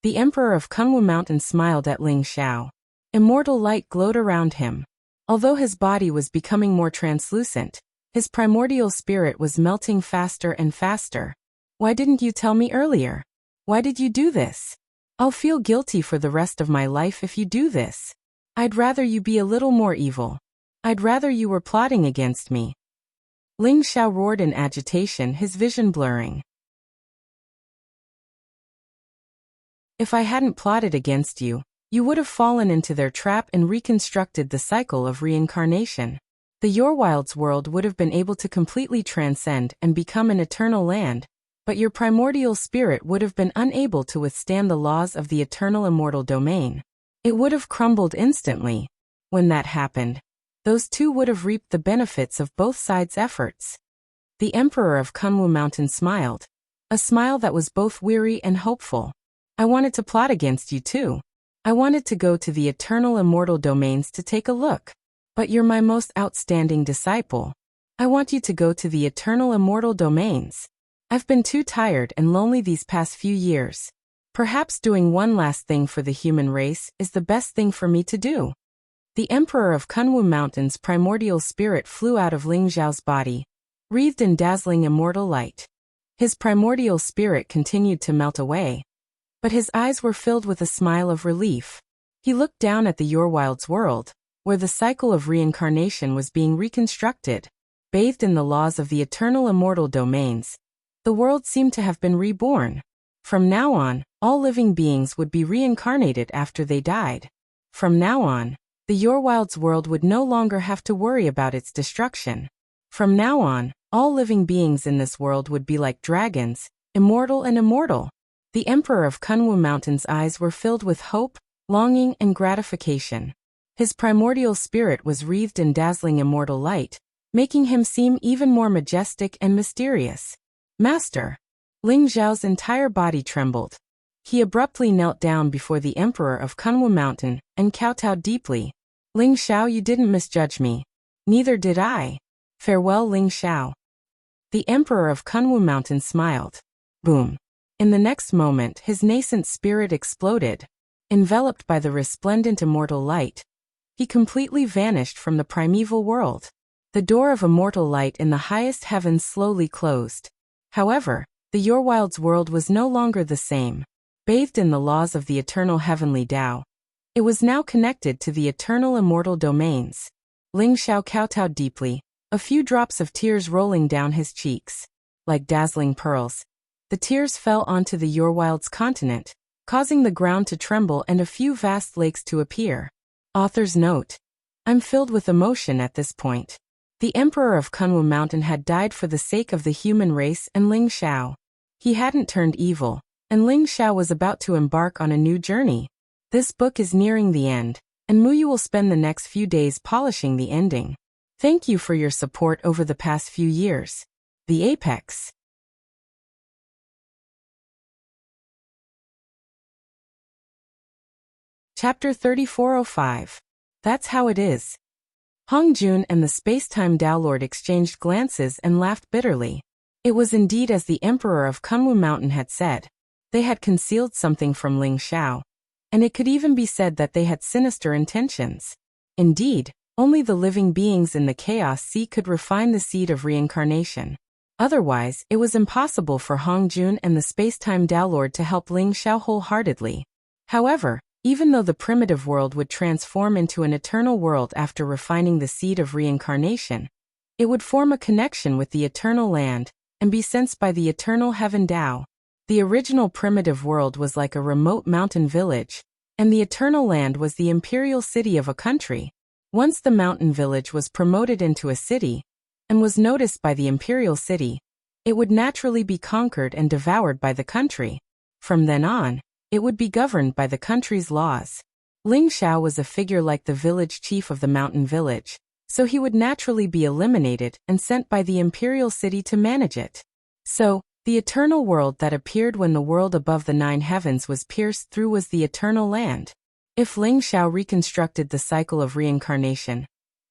The Emperor of Kunwu Mountain smiled at Ling Xiao. Immortal light glowed around him. Although his body was becoming more translucent, his primordial spirit was melting faster and faster. Why didn't you tell me earlier? Why did you do this? I'll feel guilty for the rest of my life if you do this. I'd rather you be a little more evil. I'd rather you were plotting against me. Ling Xiao roared in agitation, his vision blurring. If I hadn't plotted against you, you would have fallen into their trap and reconstructed the cycle of reincarnation. The Yorwild's world would have been able to completely transcend and become an eternal land, but your primordial spirit would have been unable to withstand the laws of the eternal immortal domain. It would have crumbled instantly. When that happened, those two would have reaped the benefits of both sides' efforts. The Emperor of Kunwu Mountain smiled, a smile that was both weary and hopeful. I wanted to plot against you too. I wanted to go to the eternal immortal domains to take a look. But you're my most outstanding disciple. I want you to go to the eternal immortal domains. I've been too tired and lonely these past few years. Perhaps doing one last thing for the human race is the best thing for me to do. The Emperor of Kunwu Mountain's primordial spirit flew out of Ling Xiao's body, wreathed in dazzling immortal light. His primordial spirit continued to melt away, but his eyes were filled with a smile of relief. He looked down at the Yorwild's world, where the cycle of reincarnation was being reconstructed. Bathed in the laws of the eternal immortal domains, the world seemed to have been reborn. From now on, all living beings would be reincarnated after they died. From now on, the Yorwild's world would no longer have to worry about its destruction. From now on, all living beings in this world would be like dragons, immortal and immortal. The Emperor of Kunwu Mountain's eyes were filled with hope, longing, and gratification. His primordial spirit was wreathed in dazzling immortal light, making him seem even more majestic and mysterious. Master! Ling Xiao's entire body trembled. He abruptly knelt down before the Emperor of Kunwu Mountain and kowtowed deeply. Ling Xiao, you didn't misjudge me. Neither did I. Farewell, Ling Xiao. The Emperor of Kunwu Mountain smiled. Boom. In the next moment, his nascent spirit exploded. Enveloped by the resplendent immortal light, he completely vanished from the primeval world. The door of immortal light in the highest heavens slowly closed. However, the Yorwild's world was no longer the same. Bathed in the laws of the eternal heavenly Tao, it was now connected to the eternal immortal domains. Ling Xiao kowtowed deeply, a few drops of tears rolling down his cheeks. Like dazzling pearls, the tears fell onto the Yorwild's continent, causing the ground to tremble and a few vast lakes to appear. Author's note. I'm filled with emotion at this point. The Emperor of Kunwu Mountain had died for the sake of the human race and Ling Xiao. He hadn't turned evil, and Ling Xiao was about to embark on a new journey. This book is nearing the end, and Muyu will spend the next few days polishing the ending. Thank you for your support over the past few years. The Apex. Chapter 3405. That's how it is. Hong Jun and the space-time Tao Lord exchanged glances and laughed bitterly. It was indeed as the Emperor of Kunwu Mountain had said. They had concealed something from Ling Xiao, and it could even be said that they had sinister intentions. Indeed, only the living beings in the Chaos Sea could refine the seed of reincarnation. Otherwise, it was impossible for Hong Jun and the space-time Tao Lord to help Ling Xiao wholeheartedly. However, even though the primitive world would transform into an eternal world after refining the seed of reincarnation, it would form a connection with the eternal land and be sensed by the eternal heaven Tao. The original primitive world was like a remote mountain village, and the eternal land was the imperial city of a country. Once the mountain village was promoted into a city and was noticed by the imperial city, it would naturally be conquered and devoured by the country. From then on, it would be governed by the country's laws. Ling Xiao was a figure like the village chief of the mountain village, so he would naturally be eliminated and sent by the imperial city to manage it. So, the eternal world that appeared when the world above the 9 heavens was pierced through was the eternal land. If Ling Xiao reconstructed the cycle of reincarnation,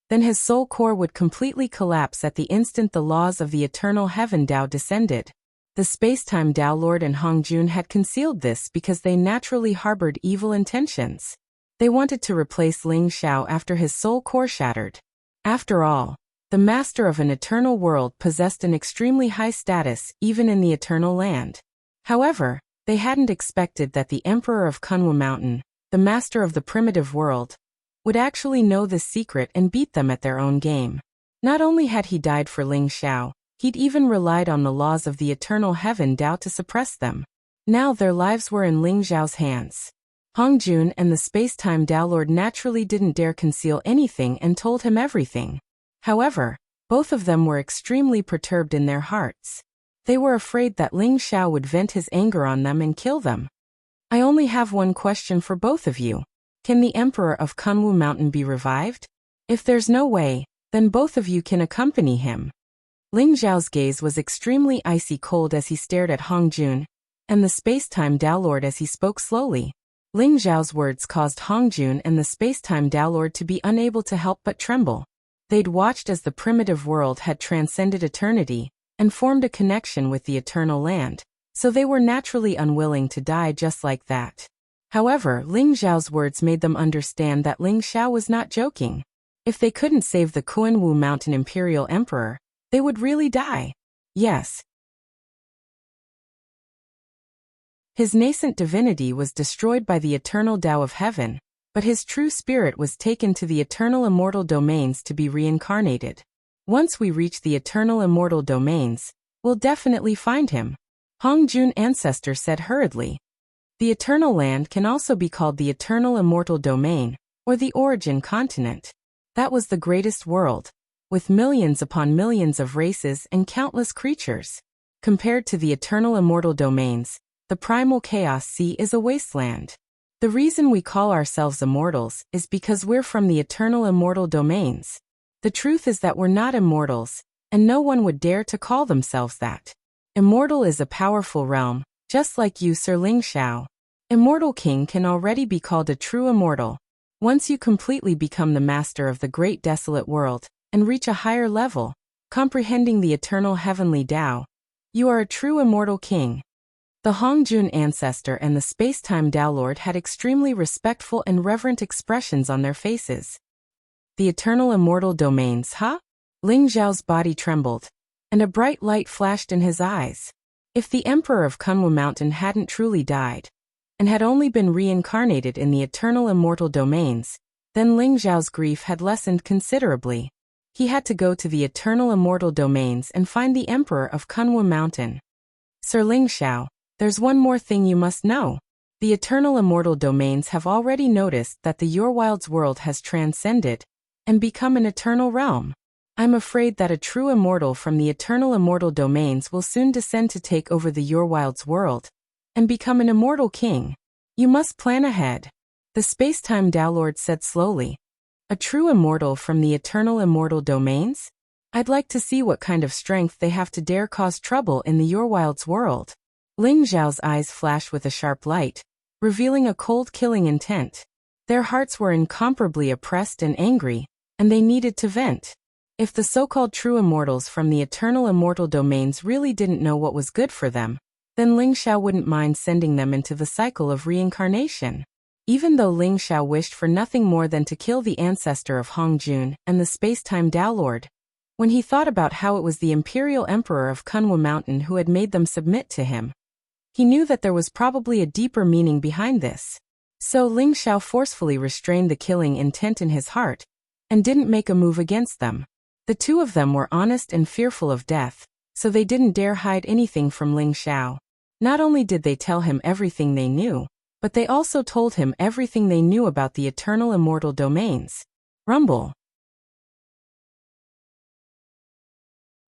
then his soul core would completely collapse at the instant the laws of the eternal heaven Tao descended. The space-time Tao Lord and Hong Jun had concealed this because they naturally harbored evil intentions. They wanted to replace Ling Xiao after his soul core shattered. After all, the master of an eternal world possessed an extremely high status even in the eternal land. However, they hadn't expected that the Emperor of Kunwu Mountain, the master of the primitive world, would actually know this secret and beat them at their own game. Not only had he died for Ling Xiao, he'd even relied on the laws of the eternal heaven Tao to suppress them. Now their lives were in Ling Xiao's hands. Hong Jun and the space-time Tao Lord naturally didn't dare conceal anything and told him everything. However, both of them were extremely perturbed in their hearts. They were afraid that Ling Xiao would vent his anger on them and kill them. I only have one question for both of you. Can the Emperor of Kunwu Mountain be revived? If there's no way, then both of you can accompany him. Ling Xiao's gaze was extremely icy cold as he stared at Hong Jun and the space-time Tao Lord as he spoke slowly. Ling Xiao's words caused Hong Jun and the space-time Tao Lord to be unable to help but tremble. They'd watched as the primitive world had transcended eternity and formed a connection with the eternal land, so they were naturally unwilling to die just like that. However, Ling Xiao's words made them understand that Ling Xiao was not joking. If they couldn't save the Kunwu Mountain Imperial Emperor, they would really die. Yes. His nascent divinity was destroyed by the eternal Tao of heaven, but his true spirit was taken to the eternal immortal domains to be reincarnated. Once we reach the eternal immortal domains, we'll definitely find him. Hong Jun ancestor said hurriedly. The eternal land can also be called the eternal immortal domain, or the origin continent. That was the greatest world, with millions upon millions of races and countless creatures. Compared to the eternal immortal domains, the primal chaos sea is a wasteland. The reason we call ourselves immortals is because we're from the eternal immortal domains. The truth is that we're not immortals, and no one would dare to call themselves that. Immortal is a powerful realm, just like you, Sir Ling Xiao. Immortal King can already be called a true immortal. Once you completely become the master of the great desolate world, and reach a higher level, comprehending the eternal heavenly Tao, you are a true immortal king. The Hong Jun ancestor and the space-time Tao Lord had extremely respectful and reverent expressions on their faces. The eternal immortal domains, huh? Ling Xiao's body trembled, and a bright light flashed in his eyes. If the Emperor of Kunwu Mountain hadn't truly died, and had only been reincarnated in the eternal immortal domains, then Ling Xiao's grief had lessened considerably. He had to go to the eternal immortal domains and find the Emperor of Kunwu Mountain. Sir Ling Xiao, there's one more thing you must know. The eternal immortal domains have already noticed that the Yorwild's world has transcended and become an eternal realm. I'm afraid that a true immortal from the eternal immortal domains will soon descend to take over the Yorwild's world, and become an immortal king. You must plan ahead. The space-time Tao Lord said slowly. A true immortal from the eternal immortal domains? I'd like to see what kind of strength they have to dare cause trouble in the Your Wilds world. Ling Xiao's eyes flashed with a sharp light, revealing a cold killing intent. Their hearts were incomparably oppressed and angry, and they needed to vent. If the so-called true immortals from the eternal immortal domains really didn't know what was good for them, then Ling Xiao wouldn't mind sending them into the cycle of reincarnation. Even though Ling Xiao wished for nothing more than to kill the ancestor of Hongjun and the space-time Tao Lord, when he thought about how it was the imperial emperor of Kunwu Mountain who had made them submit to him, he knew that there was probably a deeper meaning behind this. So Ling Xiao forcefully restrained the killing intent in his heart, and didn't make a move against them. The two of them were honest and fearful of death, so they didn't dare hide anything from Ling Xiao. Not only did they tell him everything they knew, but they also told him everything they knew about the eternal immortal domains. Rumble.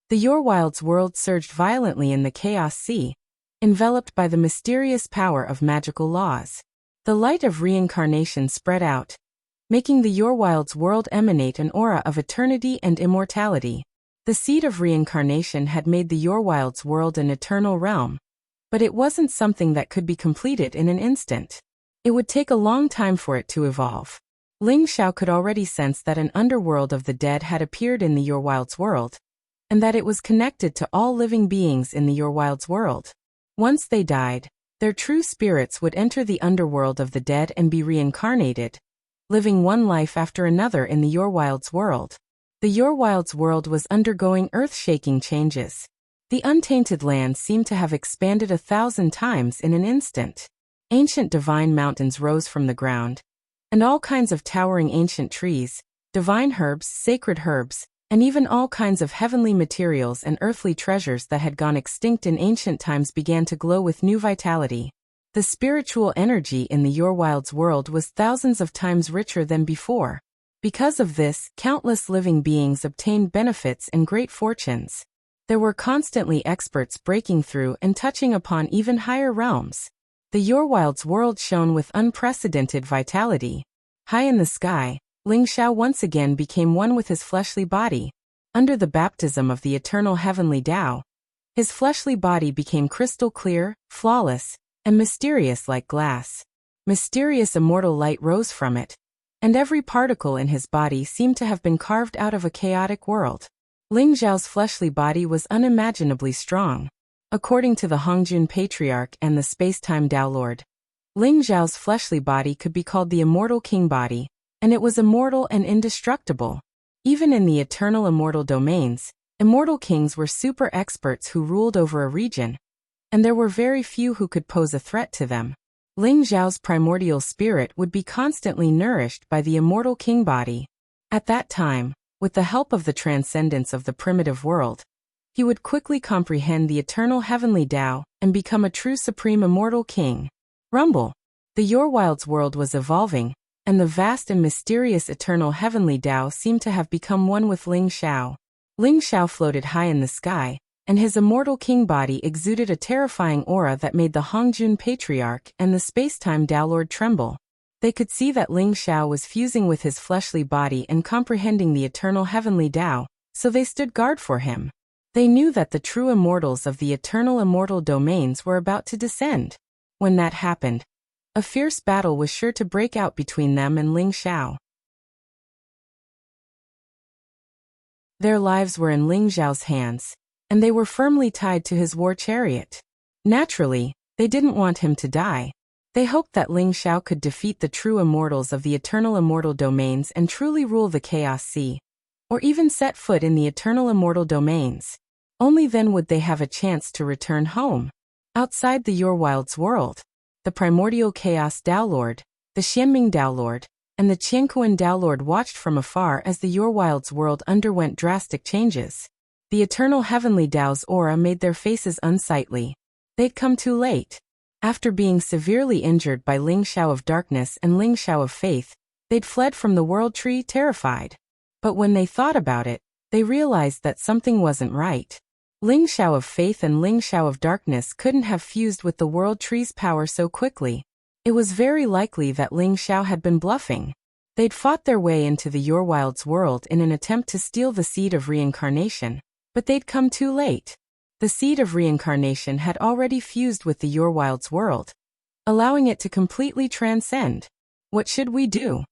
The Your Wilds world surged violently in the Chaos Sea, enveloped by the mysterious power of magical laws. The light of reincarnation spread out, making the Your Wilds world emanate an aura of eternity and immortality. The seed of reincarnation had made the Your Wilds world an eternal realm, but it wasn't something that could be completed in an instant. It would take a long time for it to evolve. Ling Xiao could already sense that an underworld of the dead had appeared in the Your Wilds world, and that it was connected to all living beings in the Your Wilds world. Once they died, their true spirits would enter the underworld of the dead and be reincarnated, living one life after another in the Your Wilds world. The Your Wilds world was undergoing earth-shaking changes. The untainted land seemed to have expanded 1,000 times in an instant. Ancient divine mountains rose from the ground, and all kinds of towering ancient trees, divine herbs, sacred herbs, and even all kinds of heavenly materials and earthly treasures that had gone extinct in ancient times began to glow with new vitality. The spiritual energy in the Your Wilds world was thousands of times richer than before. Because of this, countless living beings obtained benefits and great fortunes. There were constantly experts breaking through and touching upon even higher realms. The Your Wilds world shone with unprecedented vitality. High in the sky, Ling Xiao once again became one with his fleshly body. Under the baptism of the eternal heavenly Tao, his fleshly body became crystal clear, flawless, and mysterious like glass. Mysterious immortal light rose from it, and every particle in his body seemed to have been carved out of a chaotic world. Ling Xiao's fleshly body was unimaginably strong. According to the Hongjun Patriarch and the space-time Tao Lord, Ling Xiao's fleshly body could be called the immortal king body, and it was immortal and indestructible. Even in the eternal immortal domains, immortal kings were super experts who ruled over a region, and there were very few who could pose a threat to them. Ling Xiao's primordial spirit would be constantly nourished by the immortal king body. At that time, with the help of the transcendence of the primitive world, he would quickly comprehend the eternal heavenly Tao and become a true supreme immortal king. Rumble. The Your Wilds world was evolving, and the vast and mysterious eternal heavenly Tao seemed to have become one with Ling Xiao. Ling Xiao floated high in the sky, and his immortal king body exuded a terrifying aura that made the Hongjun Patriarch and the space-time Tao Lord tremble. They could see that Ling Xiao was fusing with his fleshly body and comprehending the eternal heavenly Tao, so they stood guard for him. They knew that the true immortals of the eternal immortal domains were about to descend. When that happened, a fierce battle was sure to break out between them and Ling Xiao. Their lives were in Ling Xiao's hands, and they were firmly tied to his war chariot. Naturally, they didn't want him to die. They hoped that Ling Xiao could defeat the true immortals of the eternal immortal domains and truly rule the Chaos Sea, or even set foot in the eternal immortal domains. Only then would they have a chance to return home. Outside the Your Wilds world, the primordial Chaos Tao Lord, the Xianming Tao Lord, and the Qianquan Tao Lord watched from afar as the Your Wilds world underwent drastic changes. The eternal heavenly Tao's aura made their faces unsightly. They'd come too late. After being severely injured by Ling Xiao of Darkness and Ling Xiao of Faith, they'd fled from the World Tree terrified. But when they thought about it, they realized that something wasn't right. Ling Xiao of faith and Ling Xiao of darkness couldn't have fused with the world tree's power so quickly. It was very likely that Ling Xiao had been bluffing. They'd fought their way into the Your-Wild's world in an attempt to steal the seed of reincarnation, but they'd come too late. The seed of reincarnation had already fused with the Your-Wild's world, allowing it to completely transcend. What should we do?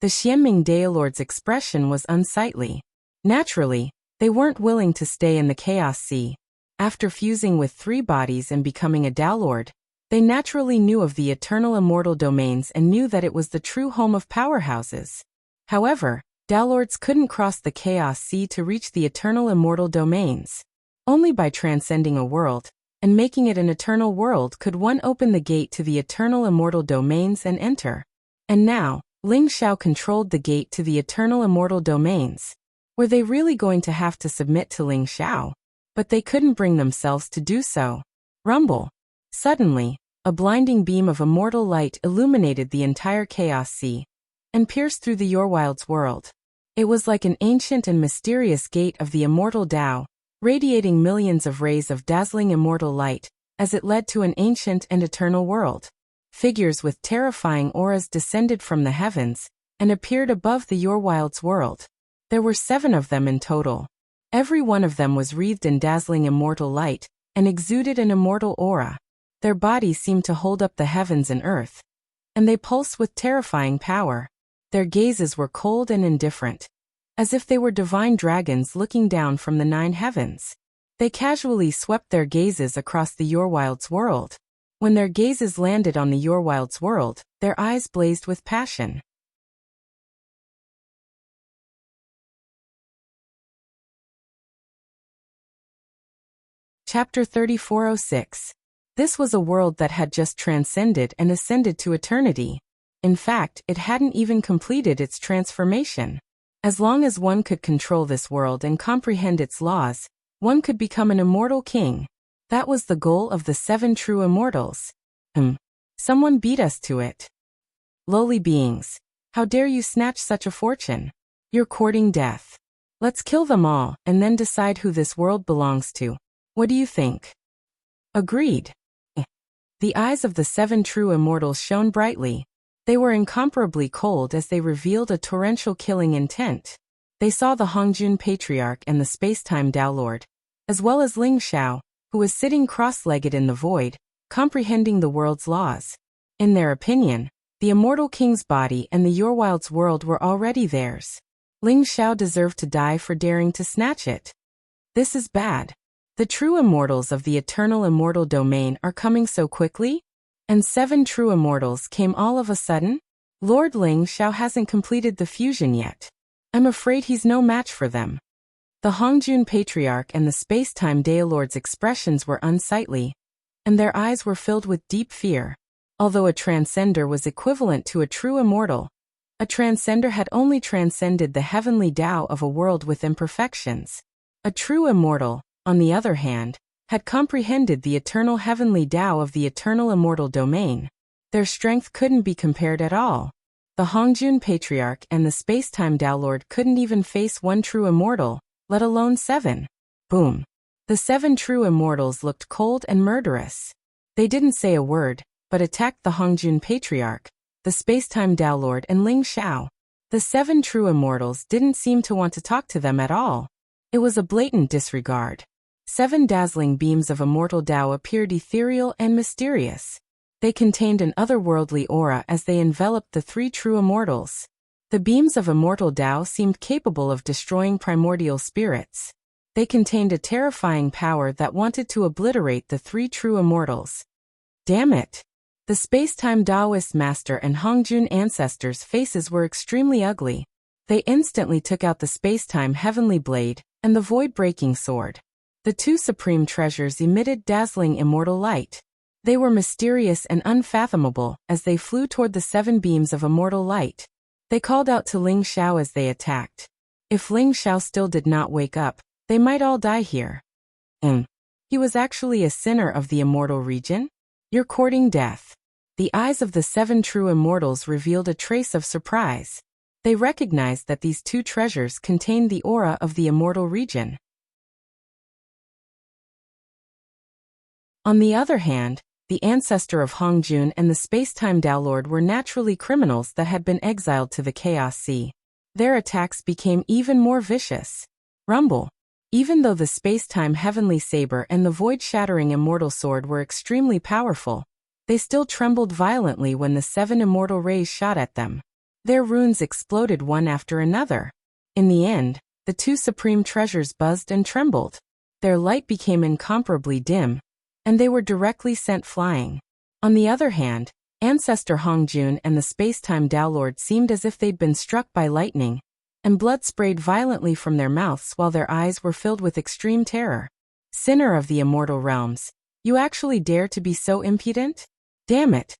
The Xianming Daolord's expression was unsightly. Naturally, they weren't willing to stay in the Chaos Sea. After fusing with 3 bodies and becoming a Daolord, they naturally knew of the eternal immortal domains and knew that it was the true home of powerhouses. However, Daolords couldn't cross the Chaos Sea to reach the eternal immortal domains. Only by transcending a world and making it an eternal world could one open the gate to the eternal immortal domains and enter. And now, Ling Xiao controlled the gate to the eternal immortal domains. Were they really going to have to submit to Ling Xiao? But they couldn't bring themselves to do so. Rumble. Suddenly, a blinding beam of immortal light illuminated the entire Chaos Sea and pierced through the Your-Wild's world. It was like an ancient and mysterious gate of the immortal Tao, radiating millions of rays of dazzling immortal light as it led to an ancient and eternal world. Figures with terrifying auras descended from the heavens and appeared above the Your-Wild's world. There were 7 of them in total. Every one of them was wreathed in dazzling immortal light and exuded an immortal aura. Their bodies seemed to hold up the heavens and earth, and they pulsed with terrifying power. Their gazes were cold and indifferent, as if they were divine dragons looking down from the 9 heavens. They casually swept their gazes across the Your-Wild's world. When their gazes landed on the Your-Wild's world, their eyes blazed with passion. Chapter 3406. This was a world that had just transcended and ascended to eternity. In fact, it hadn't even completed its transformation. As long as one could control this world and comprehend its laws, one could become an immortal king. That was the goal of the 7 true immortals. Someone beat us to it. Lowly beings, how dare you snatch such a fortune? You're courting death. Let's kill them all and then decide who this world belongs to. What do you think? Agreed. The eyes of the 7 true immortals shone brightly. They were incomparably cold as they revealed a torrential killing intent. They saw the Hongjun Patriarch and the Spacetime Daolord, as well as Ling Xiao, who was sitting cross-legged in the void, comprehending the world's laws. In their opinion, the immortal king's body and the Your-Wild's world were already theirs. Ling Xiao deserved to die for daring to snatch it. This is bad. The true immortals of the eternal immortal domain are coming so quickly? And 7 true immortals came all of a sudden? Lord Ling Xiao hasn't completed the fusion yet. I'm afraid he's no match for them. The Hongjun Patriarch and the Spacetime Daolord's expressions were unsightly, and their eyes were filled with deep fear. Although a transcender was equivalent to a true immortal, a transcender had only transcended the heavenly Tao of a world with imperfections. A true immortal, on the other hand, had comprehended the eternal heavenly Tao of the eternal immortal domain. Their strength couldn't be compared at all. The Hongjun Patriarch and the Spacetime Daolord couldn't even face 1 true immortal, let alone 7. Boom. The 7 true immortals looked cold and murderous. They didn't say a word, but attacked the Hongjun Patriarch, the Spacetime Daolord and Ling Xiao. The 7 true immortals didn't seem to want to talk to them at all. It was a blatant disregard. 7 dazzling beams of immortal Tao appeared ethereal and mysterious. They contained an otherworldly aura as they enveloped the 3 true immortals. The beams of immortal Tao seemed capable of destroying primordial spirits. They contained a terrifying power that wanted to obliterate the 3 true immortals. Damn it! The Spacetime Taoist Master and Hongjun ancestors' faces were extremely ugly. They instantly took out the Spacetime Heavenly Blade and the Void-Breaking Sword. The 2 supreme treasures emitted dazzling immortal light. They were mysterious and unfathomable as they flew toward the 7 beams of immortal light. They called out to Ling Xiao as they attacked. If Ling Xiao still did not wake up, they might all die here. He was actually a sinner of the immortal region? You're courting death. The eyes of the 7 true immortals revealed a trace of surprise. They recognized that these 2 treasures contained the aura of the immortal region. On the other hand, the ancestor of Hongjun and the space-time Tao Lord were naturally criminals that had been exiled to the Chaos Sea. Their attacks became even more vicious. Rumble. Even though the space-time Heavenly Saber and the void-shattering Immortal Sword were extremely powerful, they still trembled violently when the 7 immortal rays shot at them. Their runes exploded one after another. In the end, the 2 supreme treasures buzzed and trembled. Their light became incomparably dim, and they were directly sent flying. On the other hand, Ancestor Hongjun and the space-time Tao Lord seemed as if they'd been struck by lightning, and blood sprayed violently from their mouths while their eyes were filled with extreme terror. Sinner of the immortal realms, you actually dare to be so impudent? Damn it!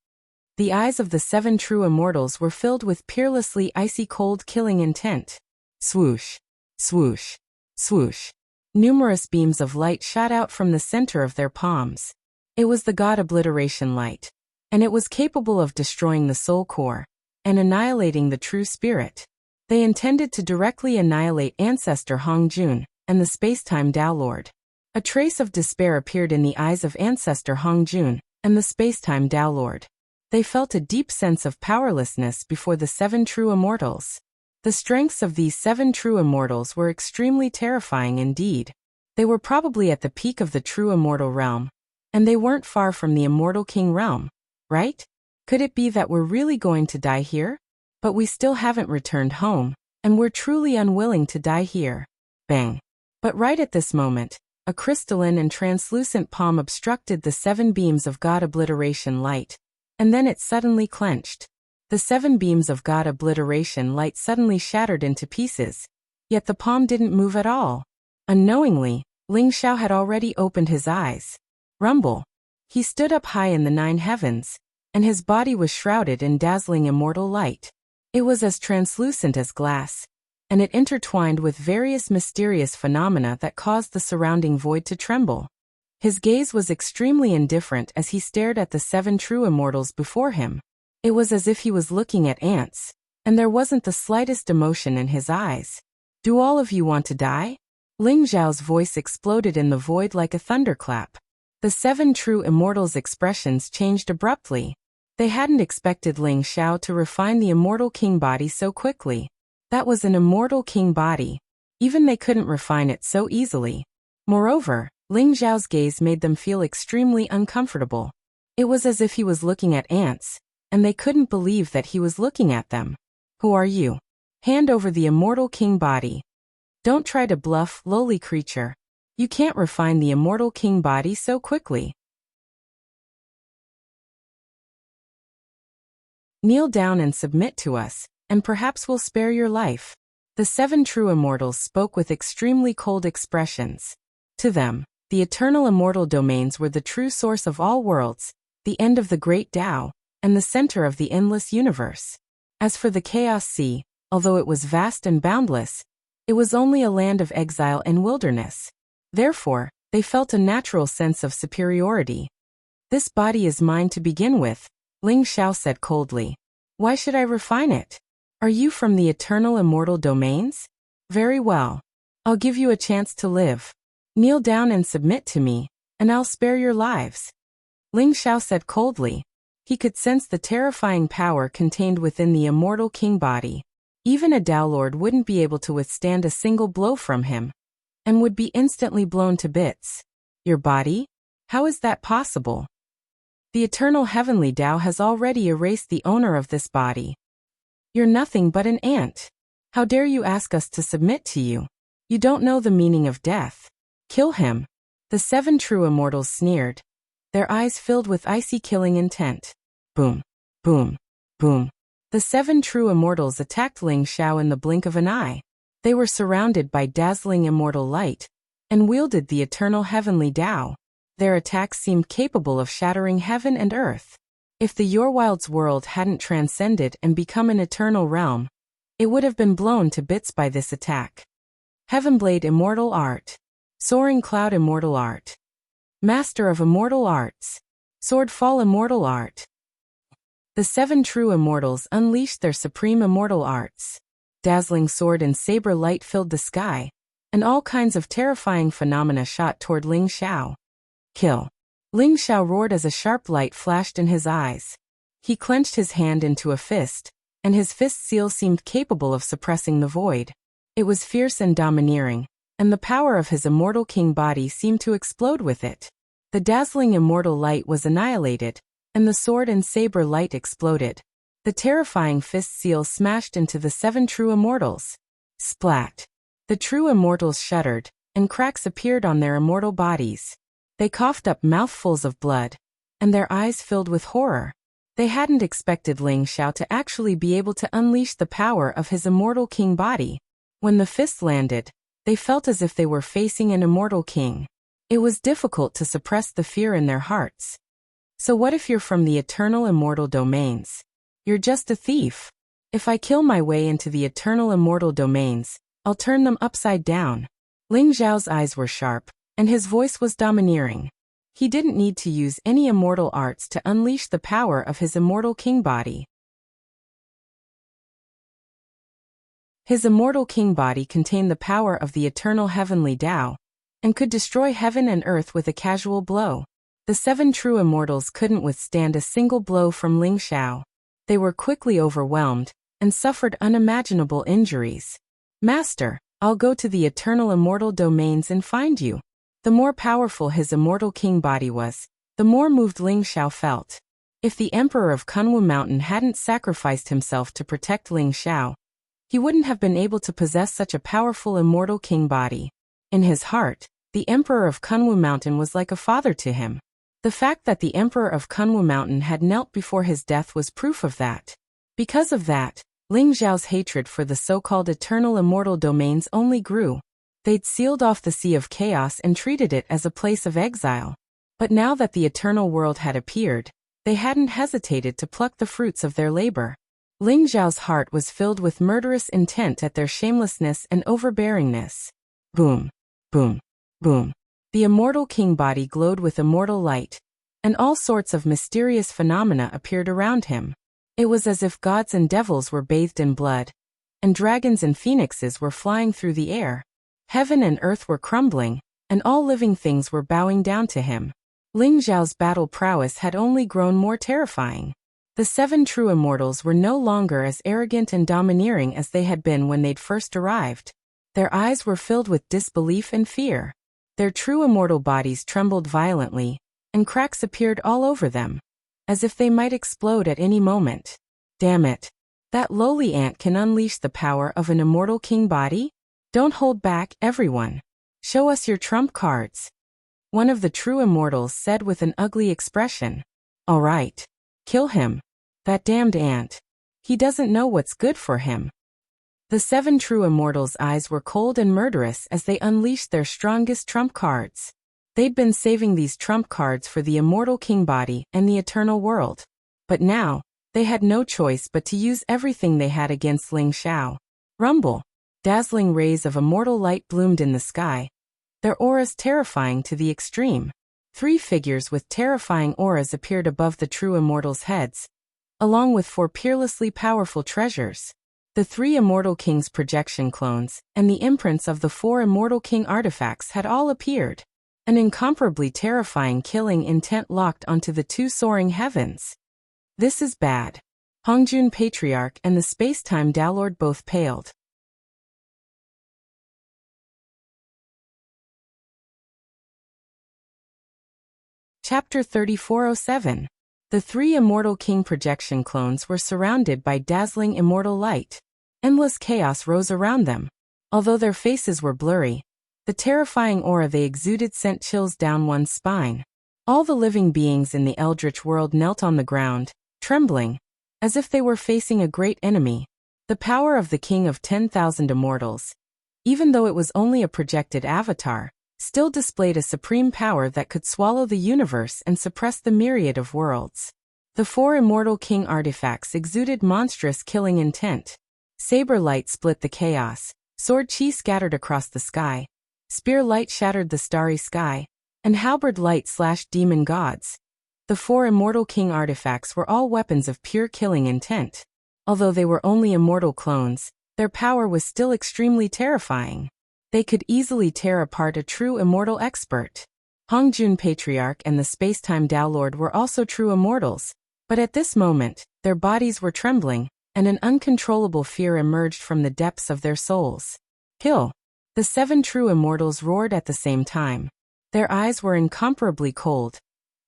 The eyes of the 7 true immortals were filled with peerlessly icy cold killing intent. Swoosh, swoosh, swoosh. Numerous beams of light shot out from the center of their palms. It was the God Obliteration Light, and it was capable of destroying the soul core and annihilating the true spirit. They intended to directly annihilate Ancestor Hongjun and the space-time Tao Lord. A trace of despair appeared in the eyes of Ancestor Hongjun and the space-time Tao Lord. They felt a deep sense of powerlessness before the 7 true immortals. The strengths of these 7 true immortals were extremely terrifying indeed. They were probably at the peak of the true immortal realm, and they weren't far from the immortal king realm, right? Could it be that we're really going to die here? But we still haven't returned home, and we're truly unwilling to die here. Bang. But right at this moment, a crystalline and translucent palm obstructed the 7 beams of God Obliteration Light, and then it suddenly clenched. The 7 beams of God Obliteration Light suddenly shattered into pieces, yet the palm didn't move at all. Unknowingly, Ling Xiao had already opened his eyes. Rumble. He stood up high in the 9 heavens, and his body was shrouded in dazzling immortal light. It was as translucent as glass, and it intertwined with various mysterious phenomena that caused the surrounding void to tremble. His gaze was extremely indifferent as he stared at the 7 true immortals before him. It was as if he was looking at ants, and there wasn't the slightest emotion in his eyes. Do all of you want to die? Ling Xiao's voice exploded in the void like a thunderclap. The 7 true immortals' expressions changed abruptly. They hadn't expected Ling Xiao to refine the immortal king body so quickly. That was an immortal king body. Even they couldn't refine it so easily. Moreover, Ling Xiao's gaze made them feel extremely uncomfortable. It was as if he was looking at ants, and they couldn't believe that he was looking at them. Who are you? Hand over the immortal king body. Don't try to bluff, lowly creature. You can't refine the immortal king body so quickly. Kneel down and submit to us, and perhaps we'll spare your life. The 7 true immortals spoke with extremely cold expressions. To them, the eternal immortal domains were the true source of all worlds, the end of the great Tao, and the center of the endless universe. As for the Chaos Sea, although it was vast and boundless, it was only a land of exile and wilderness. Therefore, they felt a natural sense of superiority. This body is mine to begin with, Ling Xiao said coldly. Why should I refine it? Are you from the eternal immortal domains? Very well. I'll give you a chance to live. Kneel down and submit to me, and I'll spare your lives. Ling Xiao said coldly. He could sense the terrifying power contained within the immortal king body. Even a Tao Lord wouldn't be able to withstand a single blow from him, and would be instantly blown to bits. Your body? How is that possible? The eternal heavenly Tao has already erased the owner of this body. You're nothing but an ant. How dare you ask us to submit to you? You don't know the meaning of death. Kill him. The 7 true immortals sneered, their eyes filled with icy killing intent. Boom, boom, boom. The 7 true immortals attacked Ling Xiao in the blink of an eye. They were surrounded by dazzling immortal light, and wielded the eternal heavenly Tao. Their attacks seemed capable of shattering heaven and earth. If the Yorwild's world hadn't transcended and become an eternal realm, it would have been blown to bits by this attack. Heavenblade Immortal Art. Soaring Cloud Immortal Art. Master of Immortal Arts. Swordfall Immortal Art. The 7 true immortals unleashed their supreme immortal arts. Dazzling sword and saber light filled the sky, and all kinds of terrifying phenomena shot toward Ling Xiao. Kill. Ling Xiao roared as a sharp light flashed in his eyes. He clenched his hand into a fist, and his fist seal seemed capable of suppressing the void. It was fierce and domineering, and the power of his immortal king body seemed to explode with it. The dazzling immortal light was annihilated, and the sword and saber light exploded. The terrifying fist seal smashed into the 7 true immortals. Splat! The true immortals shuddered, and cracks appeared on their immortal bodies. They coughed up mouthfuls of blood, and their eyes filled with horror. They hadn't expected Ling Xiao to actually be able to unleash the power of his immortal king body. When the fist landed, they felt as if they were facing an immortal king. It was difficult to suppress the fear in their hearts. So what if you're from the eternal immortal domains? You're just a thief. If I kill my way into the eternal immortal domains, I'll turn them upside down. Ling Xiao's eyes were sharp, and his voice was domineering. He didn't need to use any immortal arts to unleash the power of his immortal king body. His immortal king body contained the power of the eternal heavenly Tao, and could destroy heaven and earth with a casual blow. The 7 true immortals couldn't withstand a single blow from Ling Xiao. They were quickly overwhelmed, and suffered unimaginable injuries. Master, I'll go to the eternal immortal domains and find you. The more powerful his immortal king body was, the more moved Ling Xiao felt. If the Emperor of Kunwu Mountain hadn't sacrificed himself to protect Ling Xiao, he wouldn't have been able to possess such a powerful immortal king body. In his heart, the Emperor of Kunwu Mountain was like a father to him. The fact that the Emperor of Kunwu Mountain had knelt before his death was proof of that. Because of that, Ling Xiao's hatred for the so-called eternal immortal domains only grew. They'd sealed off the Sea of Chaos and treated it as a place of exile. But now that the eternal world had appeared, they hadn't hesitated to pluck the fruits of their labor. Ling Xiao's heart was filled with murderous intent at their shamelessness and overbearingness. Boom, boom, boom. The immortal king body glowed with immortal light, and all sorts of mysterious phenomena appeared around him. It was as if gods and devils were bathed in blood, and dragons and phoenixes were flying through the air. Heaven and earth were crumbling, and all living things were bowing down to him. Ling Xiao's battle prowess had only grown more terrifying. The 7 true immortals were no longer as arrogant and domineering as they had been when they'd first arrived. Their eyes were filled with disbelief and fear. Their true immortal bodies trembled violently, and cracks appeared all over them, as if they might explode at any moment. Damn it! That lowly ant can unleash the power of an immortal king body? Don't hold back, everyone. Show us your trump cards. One of the true immortals said with an ugly expression. All right. Kill him. That damned ant. He doesn't know what's good for him. The 7 true immortals' eyes were cold and murderous as they unleashed their strongest trump cards. They'd been saving these trump cards for the immortal king body and the eternal world. But now, they had no choice but to use everything they had against Ling Xiao. Rumble. Dazzling rays of immortal light bloomed in the sky, their auras terrifying to the extreme. 3 figures with terrifying auras appeared above the true immortals' heads, along with 4 peerlessly powerful treasures. The 3 immortal kings' projection clones and the imprints of the 4 immortal king artifacts had all appeared. An incomparably terrifying killing intent locked onto the 2 soaring heavens. This is bad. Hongjun Patriarch and the space-time Downlord both paled. Chapter 3407. The 3 immortal king projection clones were surrounded by dazzling immortal light. Endless chaos rose around them. Although their faces were blurry, the terrifying aura they exuded sent chills down one's spine. All the living beings in the eldritch world knelt on the ground, trembling, as if they were facing a great enemy. The power of the king of 10,000 immortals, even though it was only a projected avatar, still displayed a supreme power that could swallow the universe and suppress the myriad of worlds. The 4 immortal king artifacts exuded monstrous killing intent. Saber light split the chaos, sword chi scattered across the sky, spear light shattered the starry sky, and halberd light slashed demon gods. The 4 immortal king artifacts were all weapons of pure killing intent. Although they were only immortal clones, their power was still extremely terrifying. They could easily tear apart a true immortal expert. Hongjun Patriarch and the Spacetime Tao Lord were also true immortals, but at this moment, their bodies were trembling, and an uncontrollable fear emerged from the depths of their souls. Kill! The 7 true immortals roared at the same time. Their eyes were incomparably cold,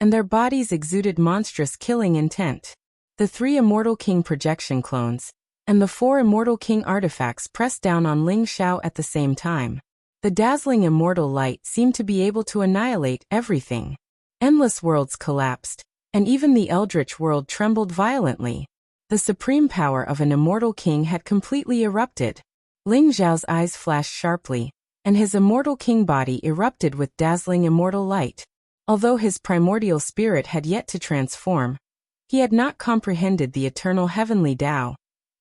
and their bodies exuded monstrous killing intent. The 3 Immortal King projection clones, and the 4 Immortal King artifacts pressed down on Ling Xiao at the same time. The dazzling immortal light seemed to be able to annihilate everything. Endless worlds collapsed, and even the Eldritch world trembled violently. The supreme power of an immortal king had completely erupted. Ling Xiao's eyes flashed sharply, and his immortal king body erupted with dazzling immortal light. Although his primordial spirit had yet to transform, he had not comprehended the eternal heavenly Tao,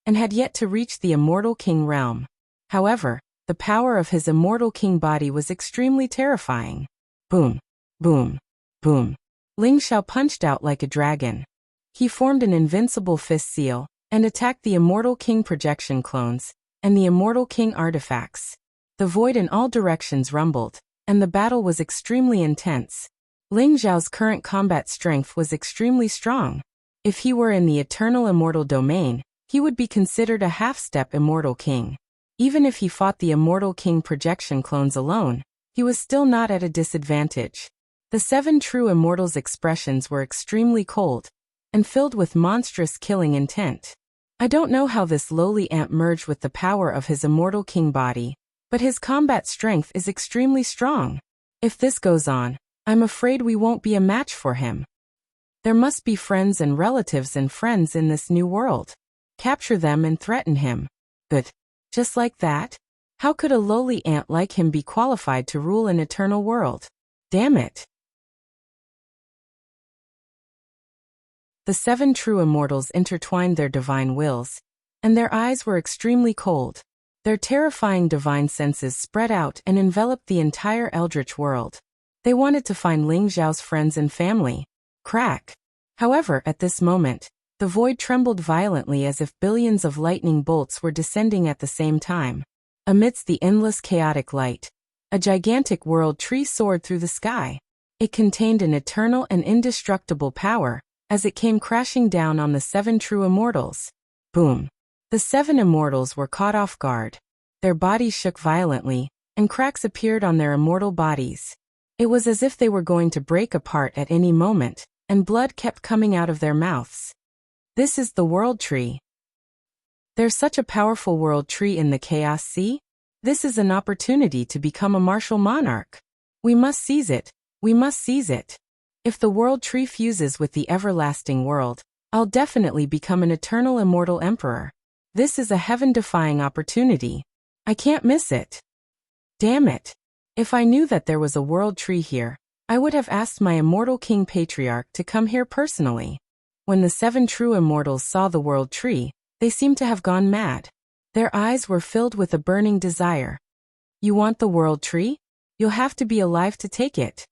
and had yet to reach the immortal king realm. However, the power of his immortal king body was extremely terrifying. Boom, boom, boom. Ling Xiao punched out like a dragon. He formed an invincible fist seal, and attacked the immortal king projection clones, and the immortal king artifacts. The void in all directions rumbled, and the battle was extremely intense. Ling Xiao's current combat strength was extremely strong. If he were in the eternal immortal domain, he would be considered a half-step immortal king. Even if he fought the immortal king projection clones alone, he was still not at a disadvantage. The 7 true immortals' expressions were extremely cold, and filled with monstrous killing intent. I don't know how this lowly ant merged with the power of his immortal king body, but his combat strength is extremely strong. If this goes on, I'm afraid we won't be a match for him. There must be friends and relatives and friends in this new world. Capture them and threaten him. But, just like that? How could a lowly ant like him be qualified to rule an eternal world? Damn it. The 7 true immortals intertwined their divine wills, and their eyes were extremely cold. Their terrifying divine senses spread out and enveloped the entire Eldritch world. They wanted to find Ling Xiao's friends and family. Crack. However, at this moment, the void trembled violently as if billions of lightning bolts were descending at the same time. Amidst the endless chaotic light, a gigantic world tree soared through the sky. It contained an eternal and indestructible power, as it came crashing down on the 7 true immortals. Boom. The 7 immortals were caught off guard. Their bodies shook violently, and cracks appeared on their immortal bodies. It was as if they were going to break apart at any moment, and blood kept coming out of their mouths. This is the World Tree. There's such a powerful World Tree in the Chaos Sea? This is an opportunity to become a martial monarch. We must seize it. We must seize it. If the World Tree fuses with the everlasting world, I'll definitely become an eternal immortal emperor. This is a heaven-defying opportunity. I can't miss it. Damn it. If I knew that there was a World Tree here, I would have asked my immortal King Patriarch to come here personally. When the 7 true immortals saw the World Tree, they seemed to have gone mad. Their eyes were filled with a burning desire. You want the World Tree? You'll have to be alive to take it.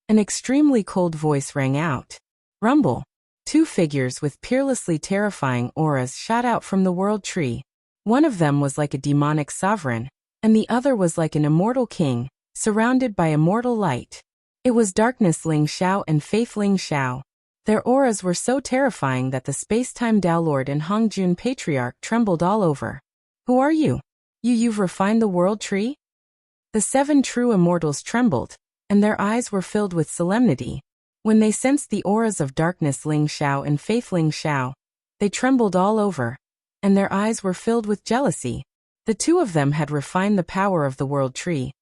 An extremely cold voice rang out. Rumble. 2 figures with peerlessly terrifying auras shot out from the World Tree. One of them was like a demonic sovereign, and the other was like an immortal king, surrounded by immortal light. It was Darkness Ling Xiao and Faith Ling Xiao. Their auras were so terrifying that the Spacetime Tao Lord and Hongjun Patriarch trembled all over. Who are you? You've refined the World Tree? The 7 true immortals trembled, and their eyes were filled with solemnity. When they sensed the auras of Darkness Ling Xiao and Faith Ling Xiao, they trembled all over, and their eyes were filled with jealousy. The 2 of them had refined the power of the World Tree,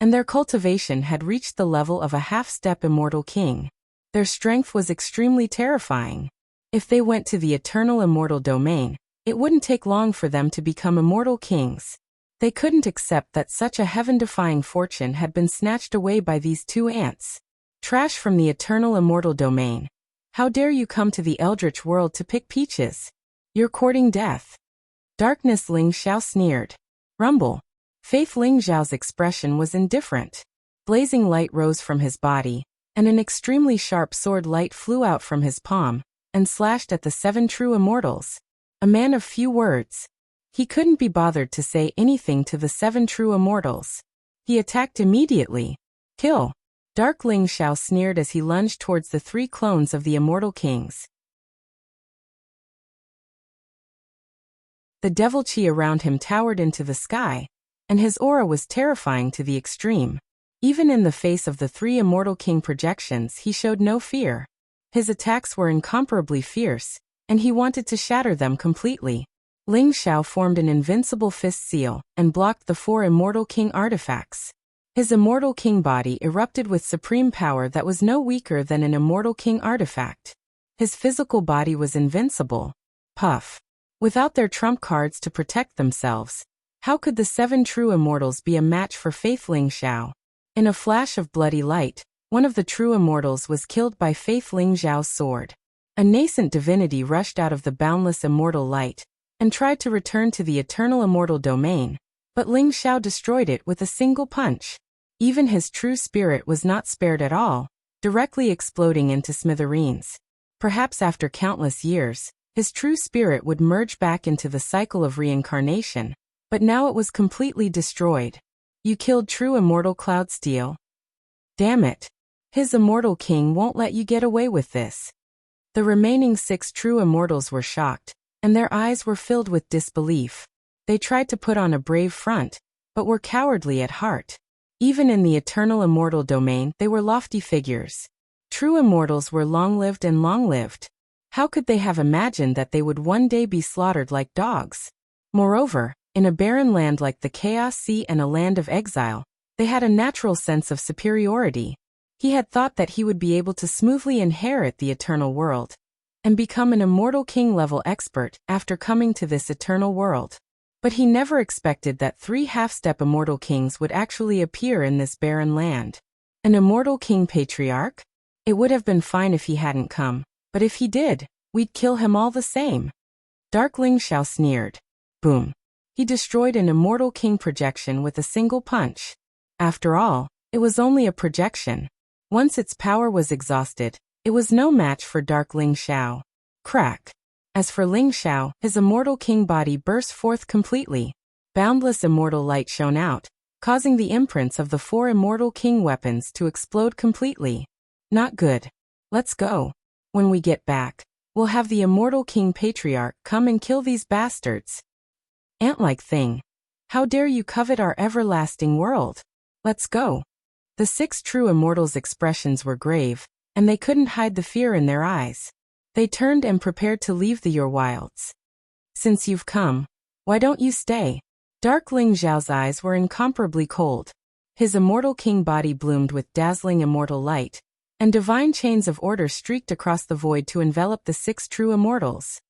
and their cultivation had reached the level of a half-step immortal king. Their strength was extremely terrifying. If they went to the eternal immortal domain, it wouldn't take long for them to become immortal kings. They couldn't accept that such a heaven-defying fortune had been snatched away by these 2 ants. Trash from the eternal immortal domain. How dare you come to the Eldritch world to pick peaches? You're courting death. Darkness Ling Xiao sneered. Rumble. Faith Ling Xiao's expression was indifferent. Blazing light rose from his body, and an extremely sharp sword light flew out from his palm, and slashed at the 7 true immortals. A man of few words. He couldn't be bothered to say anything to the 7 true immortals. He attacked immediately. Kill. Dark Ling Xiao sneered as he lunged towards the 3 clones of the immortal kings. The devil chi around him towered into the sky, and his aura was terrifying to the extreme. Even in the face of the 3 immortal king projections, he showed no fear. His attacks were incomparably fierce, and he wanted to shatter them completely. Ling Xiao formed an invincible fist seal and blocked the 4 immortal king artifacts. His immortal king body erupted with supreme power that was no weaker than an immortal king artifact. His physical body was invincible. Puff. Without their trump cards to protect themselves, how could the 7 true immortals be a match for Faith Ling Xiao? In a flash of bloody light, one of the true immortals was killed by Faith Ling Xiao's sword. A nascent divinity rushed out of the boundless immortal light and tried to return to the eternal immortal domain, but Ling Xiao destroyed it with a single punch. Even his true spirit was not spared at all, directly exploding into smithereens. Perhaps after countless years, his true spirit would merge back into the cycle of reincarnation, but now it was completely destroyed. You killed true immortal Cloud Steel. Damn it. His immortal king won't let you get away with this. The remaining 6 true immortals were shocked, and their eyes were filled with disbelief. They tried to put on a brave front, but were cowardly at heart. Even in the eternal immortal domain, they were lofty figures. True immortals were long-lived and long-lived. How could they have imagined that they would one day be slaughtered like dogs? Moreover, in a barren land like the Chaos Sea and a land of exile, they had a natural sense of superiority. He had thought that he would be able to smoothly inherit the eternal world and become an immortal king-level expert after coming to this eternal world. But he never expected that 3 half-step immortal kings would actually appear in this barren land. An immortal king patriarch? It would have been fine if he hadn't come, but if he did, we'd kill him all the same. Dark Ling Xiao sneered. Boom. He destroyed an immortal king projection with a single punch. After all, it was only a projection. Once its power was exhausted, it was no match for Dark Ling Xiao. Crack. As for Ling Xiao, his immortal king body burst forth completely. Boundless immortal light shone out, causing the imprints of the 4 immortal king weapons to explode completely. Not good. Let's go. When we get back, we'll have the immortal king patriarch come and kill these bastards. Ant-like thing. How dare you covet our everlasting world? Let's go. The 6 true immortals' expressions were grave, and they couldn't hide the fear in their eyes. They turned and prepared to leave the Your Wilds. Since you've come, why don't you stay? Dark Ling Xiao's eyes were incomparably cold. His immortal king body bloomed with dazzling immortal light, and divine chains of order streaked across the void to envelop the 6 true immortals.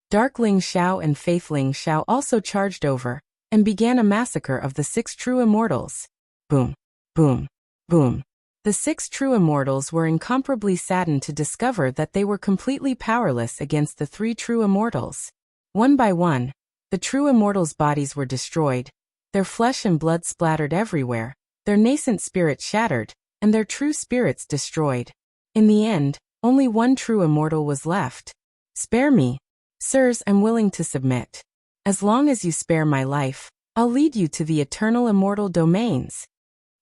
Dark Ling Xiao and Faith Ling Xiao also charged over, and began a massacre of the 6 true immortals. Boom, boom, boom. The 6 true immortals were incomparably saddened to discover that they were completely powerless against the 3 true immortals. One by one, the true immortals' bodies were destroyed, their flesh and blood splattered everywhere, their nascent spirits shattered, and their true spirits destroyed. In the end, only 1 true immortal was left. Spare me. Sirs, I'm willing to submit. As long as you spare my life, I'll lead you to the eternal immortal domains.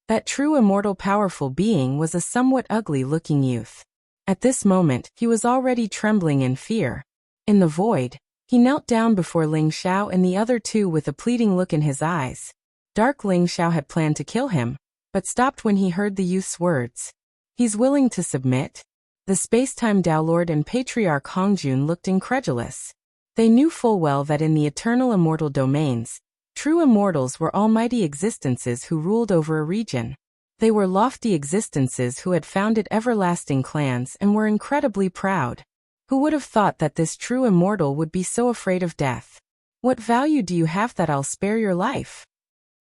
That true immortal powerful being was a somewhat ugly-looking youth. At this moment, he was already trembling in fear. In the void, he knelt down before Ling Xiao and the other 2 with a pleading look in his eyes. Dark Ling Xiao had planned to kill him, but stopped when he heard the youth's words. He's willing to submit? The space-time Tao Lord and Patriarch Hongjun looked incredulous. They knew full well that in the eternal immortal domains, true immortals were almighty existences who ruled over a region. They were lofty existences who had founded everlasting clans and were incredibly proud. Who would have thought that this true immortal would be so afraid of death? What value do you have that I'll spare your life?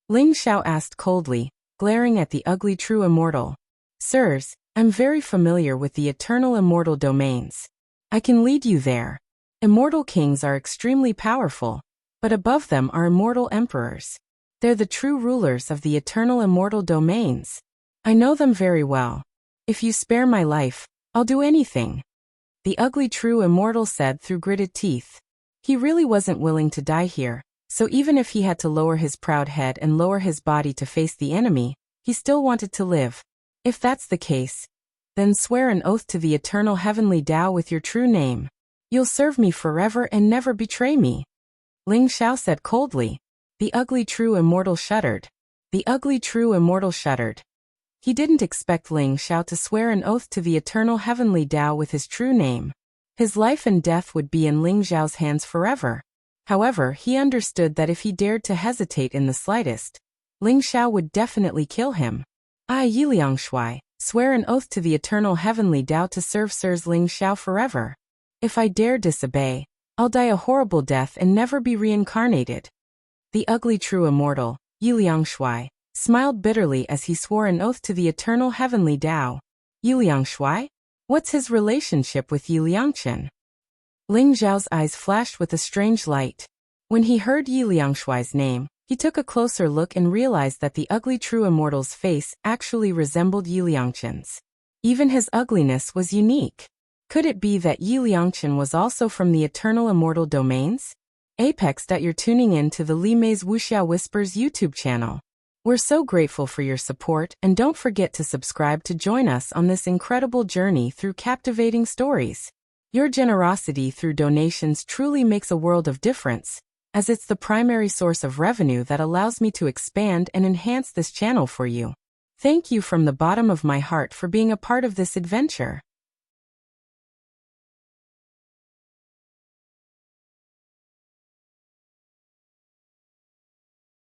Ling Xiao asked coldly, glaring at the ugly true immortal. Sirs, I'm very familiar with the eternal immortal domains. I can lead you there. Immortal kings are extremely powerful, but above them are immortal emperors. They're the true rulers of the eternal immortal domains. I know them very well. If you spare my life, I'll do anything. The ugly true immortal said through gritted teeth. He really wasn't willing to die here, So even if he had to lower his proud head and lower his body to face the enemy, he still wanted to live. If that's the case, then swear an oath to the eternal heavenly Tao with your true name. You'll serve me forever and never betray me. Ling Xiao said coldly. The ugly true immortal shuddered. The ugly true immortal shuddered. He didn't expect Ling Xiao to swear an oath to the eternal heavenly Tao with his true name. His life and death would be in Ling Xiao's hands forever. However, he understood that if he dared to hesitate in the slightest, Ling Xiao would definitely kill him. I, Yiliang Shui, swear an oath to the eternal heavenly Tao to serve Sirs Ling Xiao forever. If I dare disobey, I'll die a horrible death and never be reincarnated. The ugly true immortal, Yiliang Shui, smiled bitterly as he swore an oath to the eternal heavenly Tao. Yiliang Shui? What's his relationship with Yiliangchen? Ling Xiao's eyes flashed with a strange light. When he heard Yiliang Shui's name, he took a closer look and realized that the ugly true immortal's face actually resembled Yiliangchen's. Even his ugliness was unique. Could it be that Yiliangchen was also from the eternal immortal domains? Apex. You're tuning in to the Li Mei's Wuxia Whispers YouTube channel. We're so grateful for your support, and don't forget to subscribe to join us on this incredible journey through captivating stories. Your generosity through donations truly makes a world of difference, as it's the primary source of revenue that allows me to expand and enhance this channel for you. Thank you from the bottom of my heart for being a part of this adventure.